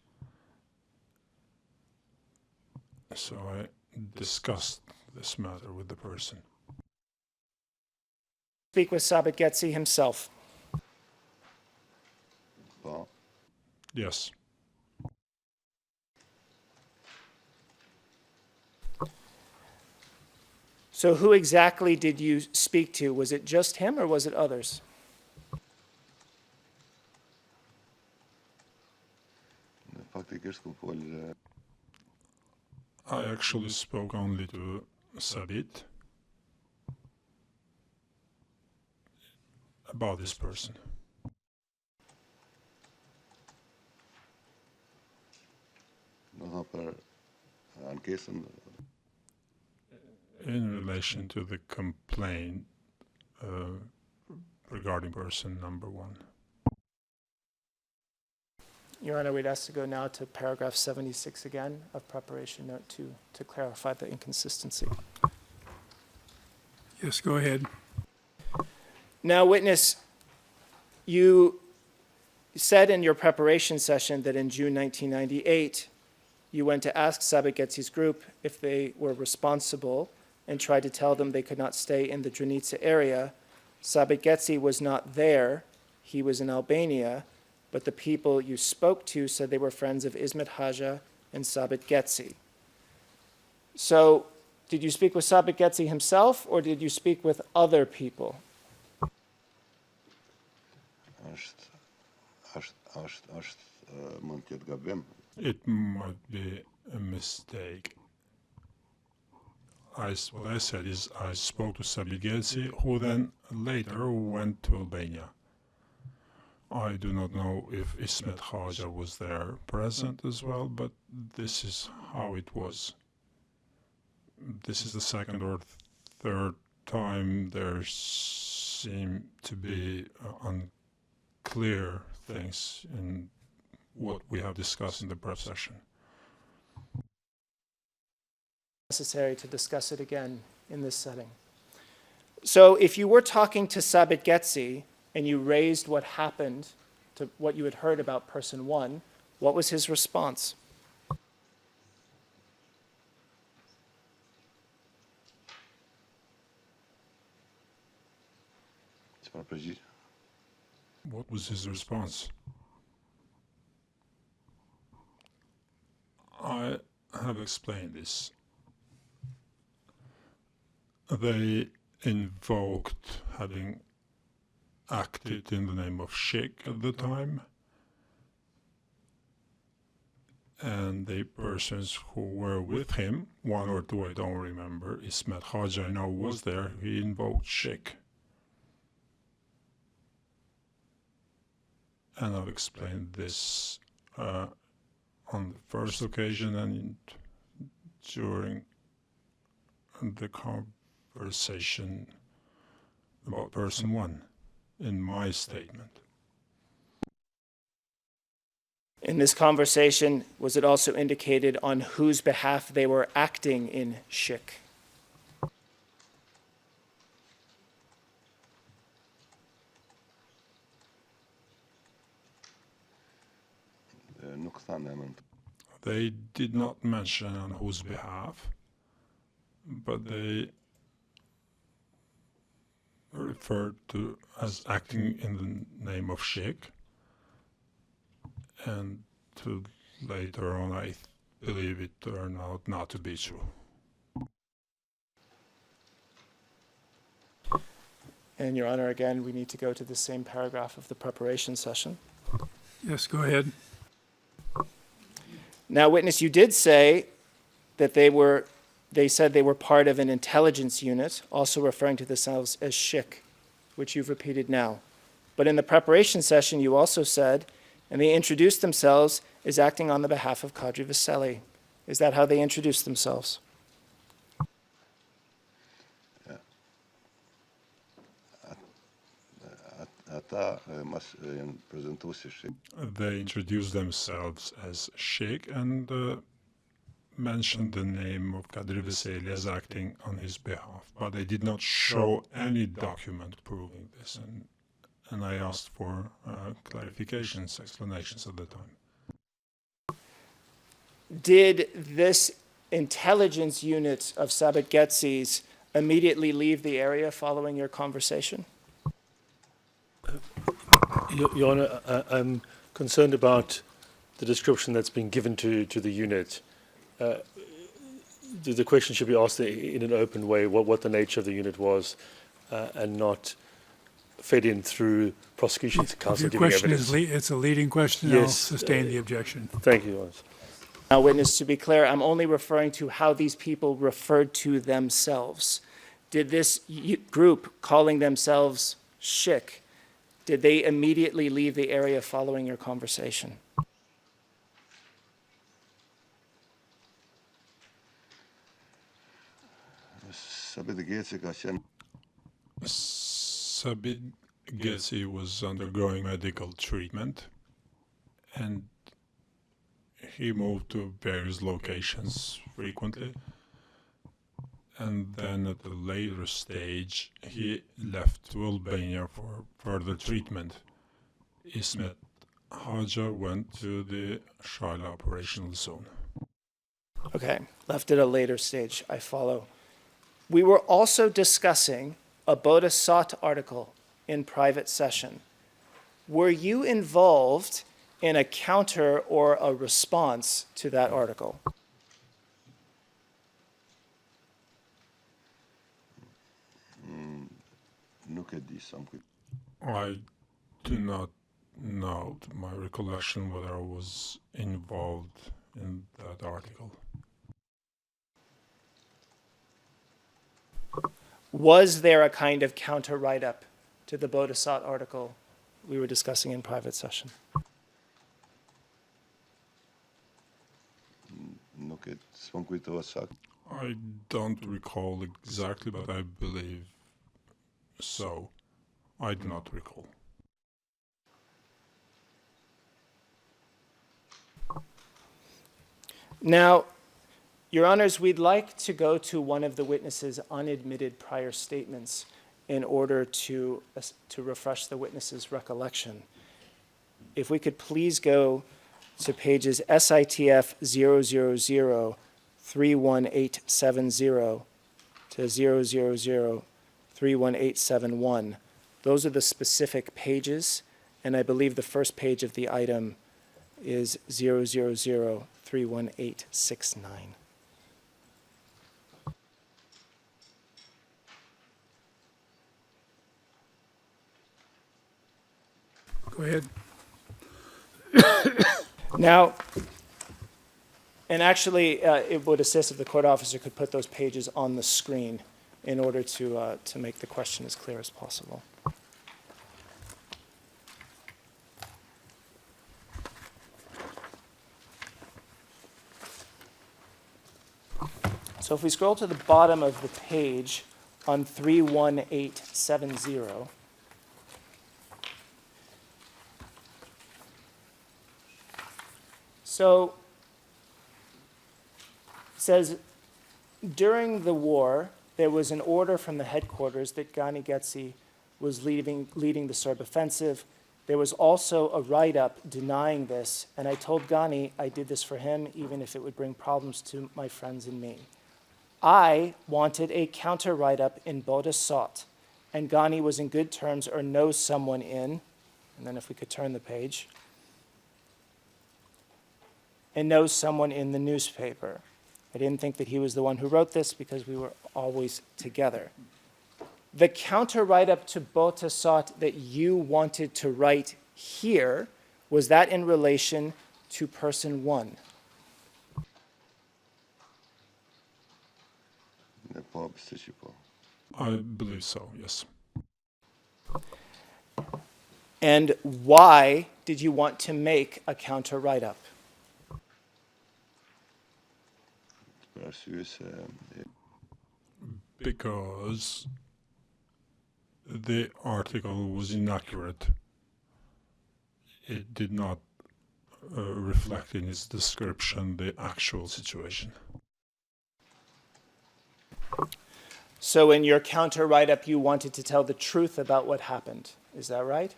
So I discussed this matter with the person. Speak with Sabit Getsy himself. Yes. So who exactly did you speak to? Was it just him or was it others? I actually spoke only to Sabit about this person. In relation to the complaint regarding person number one. Your Honor, we'd ask to go now to paragraph 76 again of preparation note 2 to clarify the inconsistency. Yes, go ahead. Now, witness, you said in your preparation session that in June 1998, you went to ask Sabit Getsy's group if they were responsible and tried to tell them they could not stay in the Drenica area. Sabit Getsy was not there. He was in Albania, but the people you spoke to said they were friends of Ismet Haja and Sabit Getsy. So, did you speak with Sabit Getsy himself, or did you speak with other people? It might be a mistake. What I said is I spoke to Sabit Getsy, who then later went to Albania. I do not know if Ismet Haja was there present as well, but this is how it was. This is the second or third time there seem to be unclear things in what we have discussed in the prep session. Necessary to discuss it again in this setting. So if you were talking to Sabit Getsy and you raised what happened to what you had heard about person one, what was his response? What was his response? I have explained this. They invoked having acted in the name of Sheikh at the time, and the persons who were with him, one or two I don't remember, Ismet Haja I know was there, he invoked Sheikh. And I've explained this on the first occasion and during the conversation about person one in my statement. In this conversation, was it also indicated on whose behalf they were acting in Sheikh? They did not mention on whose behalf, but they referred to as acting in the name of Sheikh, and to later on I believe it turned out not to be true. And Your Honor, again, we need to go to the same paragraph of the preparation session. Yes, go ahead. Now, witness, you did say that they said they were part of an intelligence unit, also referring to themselves as Sheikh, which you've repeated now. But in the preparation session, you also said, and they introduced themselves as acting on the behalf of Kadri Veseli. Is that how they introduced themselves? They introduced themselves as Sheikh and mentioned the name of Kadri Veseli as acting on his behalf, but they did not show any document proving this, and I asked for clarifications, explanations at the time. Did this intelligence unit of Sabit Getsy's immediately leave the area following your conversation? Your Honor, I'm concerned about the description that's been given to the unit. The question should be asked in an open way, what the nature of the unit was, and not fed in through prosecution to counsel If your giving question evidence. it's a leading question, Yes, I'll sustain the objection. Thank you, Your Honor. Now, witness, to be clear, I'm only referring to how these people referred to themselves. Did this group calling themselves Sheikh, did they immediately leave the area following your conversation? Sabit Getsi was undergoing medical treatment, and he moved to various locations frequently. And then at a later stage, he left to Albania for further treatment. Ismet Haja went to the Shala operational zone. Okay, left at a later stage, I follow. We were also discussing a Boda Sot article in private session. Were you involved in a counter or a response to that article? I do not know, to my recollection, whether I was involved in that article. Was there a kind of counter write-up to the Boda Sot article we were discussing in private session? I don't recall exactly, but I believe so. I do not recall. Now, Your Honors, we'd like to go to one of the witness's unadmitted prior statements in order to refresh the witness's recollection. If we could please go to pages SITF 000-31870 to 000-31871. Those are the specific pages, and I believe the first page of the item is 000-31869. Go ahead. Now, and actually, it would assist if the court officer could put those pages on the screen in order to make the question as clear as possible. So if we scroll to the bottom of the page on 31870, so it says, during the war, there was an order from the headquarters that Gani Getsi was leading the Serb offensive. There was also a write-up denying this, and I told Gani I did this for him, even if it would bring problems to my friends and me. I wanted a counter write-up in Boda Sot, and Gani was in good terms or knows someone in, and then if we could turn the page, and knows someone in the newspaper. I didn't think that he was the one who wrote this because we were always together. The counter write-up to Boda Sot that you wanted to write here, was that in relation to person one? I believe so, yes. And why did you want to make a counter write-up? Because the article was inaccurate. It did not reflect in its description the actual situation. So in your counter write-up, you wanted to tell the truth about what happened. Is that right?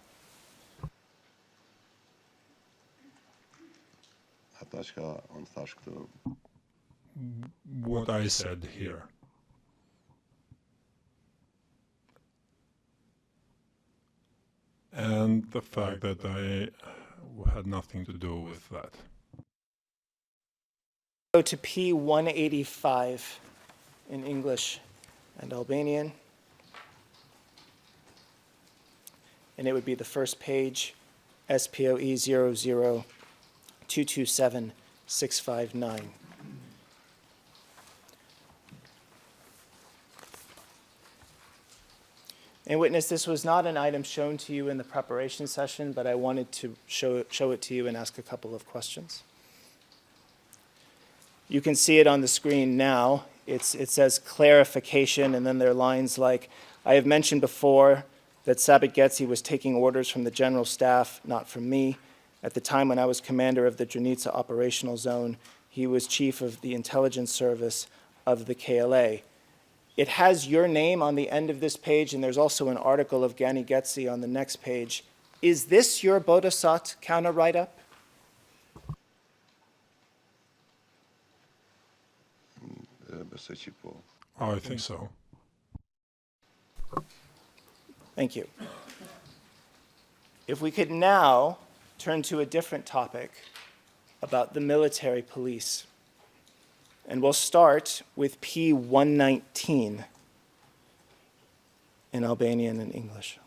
What I said here. And the fact that I had nothing to do with that. Go to P185 in English and Albanian. And it would be the first page, SPOE 00227-659. And witness, this was not an item shown to you in the preparation session, but I wanted to show it to you and ask a couple of questions. You can see it on the screen now. It says clarification, and then there are lines like, I have mentioned before that Sabit Getzi was taking orders from the general staff, not from me. At the time when I was commander of the Drenica operational zone, he was chief of the intelligence service of the KLA. It has your name on the end of this page, and there's also an article of Gani Getzi on the next page. Is this your Bodasat counter write-up? I think so. Thank you. If we could now turn to a different topic about the military police. And we'll start with P119 in Albanian and English.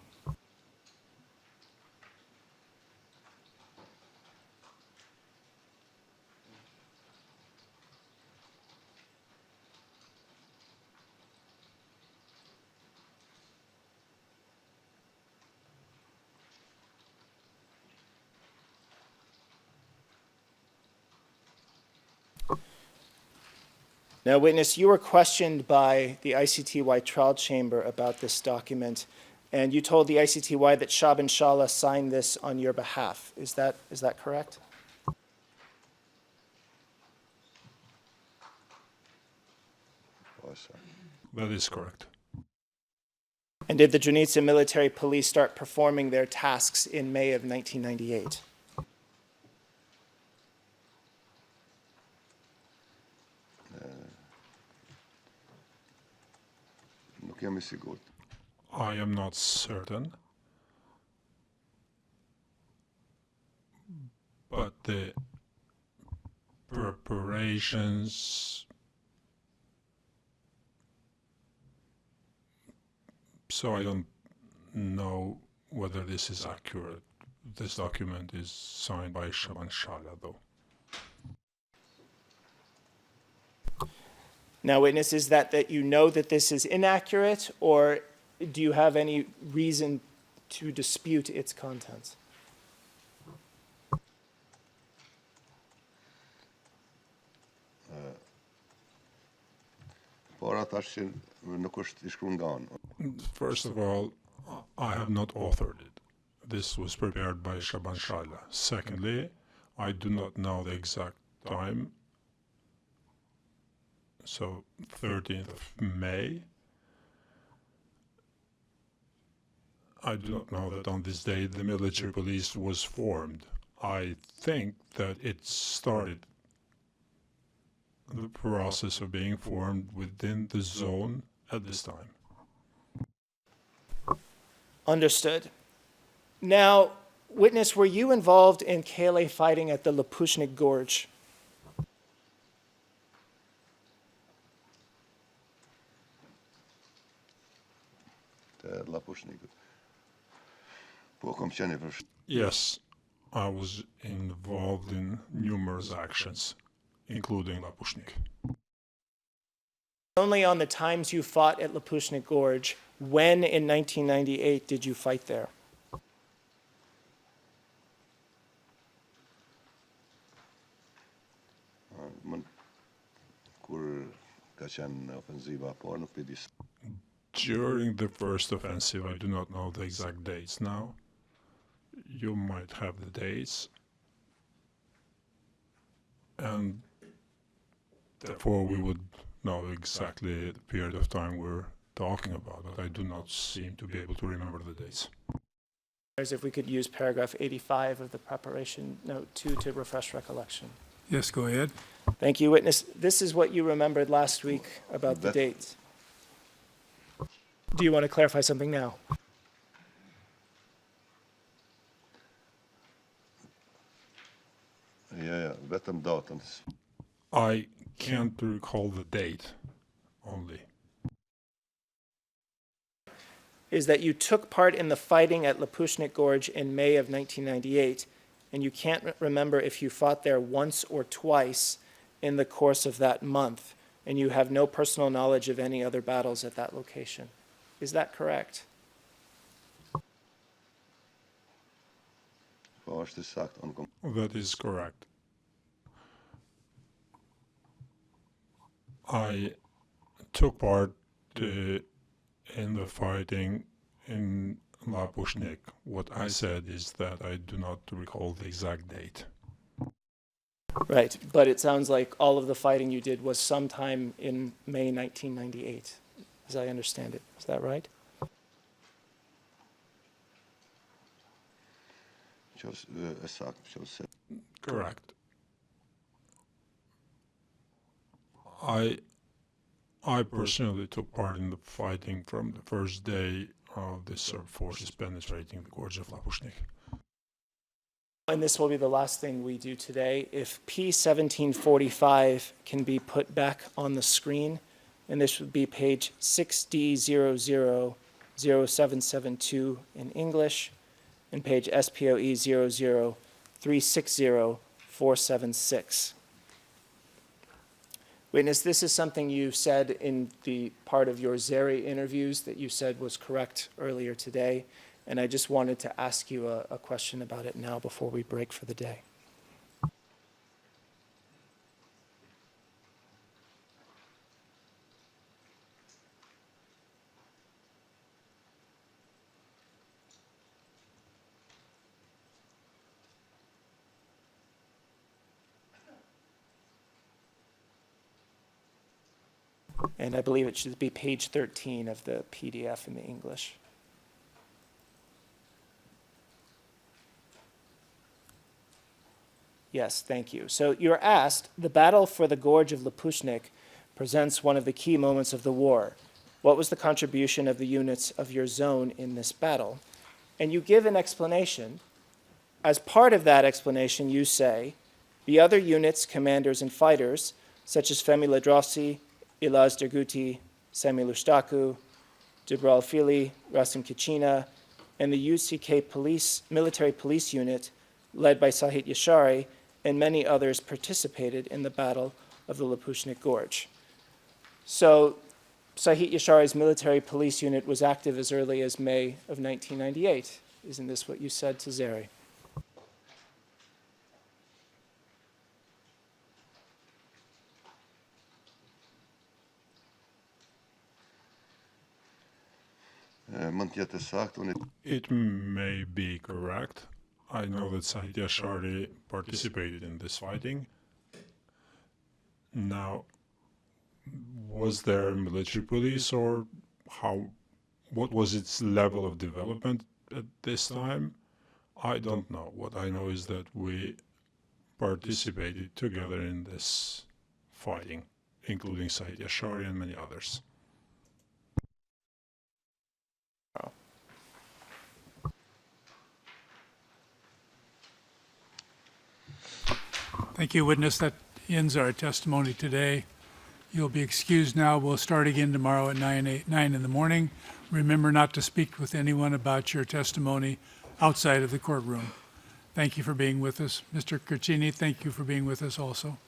Now, witness, you were questioned by the ICTY trial chamber about this document, and you told the ICTY that Shaban Shala signed this on your behalf. Is that correct? That is correct. And did the Drenica military police start performing their tasks in May of 1998? I am not certain, but the preparations, so I don't know whether this is accurate. This document is signed by Shaban Shala, though. Now, witness, is that you know that this is inaccurate, or do you have any reason to dispute its contents? First of all, I have not authored it. This was prepared by Shaban Shala. Secondly, I do not know the exact time. So 13th of May. I do not know that on this day the military police was formed. I think that it started the process of being formed within the zone at this time. Understood. Now, witness, were you involved in KLA fighting at the Lapushnik Gorge? Yes, I was involved in numerous actions, including Lapushnik. Only on the times you fought at Lapushnik Gorge. When in 1998 did you fight there? During the first offensive, I do not know the exact dates now. You might have the dates. And therefore we would know exactly the period of time we're talking about, but I do not seem to be able to remember the dates. As if we could use paragraph 85 of the preparation note 2 to refresh recollection. Yes, go ahead. Thank you, witness. This is what you remembered last week about the dates. Do you want to clarify something now? I can't recall the date only. Is that you took part in the fighting at Lapushnik Gorge in May of 1998, and you can't remember if you fought there once or twice in the course of that month, and you have no personal knowledge of any other battles at that location. Is that correct? That is correct. I took part in the fighting in Lapushnik. What I said is that I do not recall the exact date. Right, but it sounds like all of the fighting you did was sometime in May 1998, as I understand it. Is that right? Correct. I personally took part in the fighting from the first day of the Serb forces penetrating the gorge of Lapushnik. And this will be the last thing we do today. If P1745 can be put back on the screen, and this would be page 6D000772 in English, and page SPOE 00360-476. Witness, this is something you said in the part of your Zeri interviews that you said was correct earlier today, and I just wanted to ask you a question about it now before we break for the day. And I believe it should be page 13 of the PDF in the English. Yes, thank you. So you're asked, the battle for the gorge of Lapushnik presents one of the key moments of the war. What was the contribution of the units of your zone in this battle? And you give an explanation. As part of that explanation, you say, the other units, commanders, and fighters, such as Femi Ladrossi, Ilaz Derguti, Sami Lushtaku, Dibral Fili, Rasim Kachina, and the UCK military police unit led by Sahit Yashari, and many others participated in the Battle of the Lapushnik Gorge. So Sahit Yashari's military police unit was active as early as May of 1998. Isn't this what you said to Zeri? It may be correct. I know that Sahit Yashari participated in this fighting. Now, was there military police, or what was its level of development at this time? I don't know. What I know is that we participated together in this fighting, including Sahit Yashari and many others. Thank you, witness. That ends our testimony today. You'll be excused now. We'll start again tomorrow at 9 in the morning. Remember not to speak with anyone about your testimony outside of the courtroom. Thank you for being with us. Mr. Kurchini, thank you for being with us also.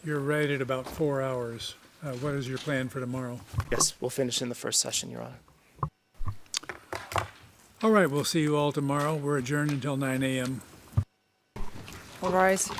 You're right at about 4 hours. What is your plan for tomorrow? Yes, we'll finish in the first session, Your Honor. All right, we'll see you all tomorrow. We're adjourned until 9 a.m. All rise.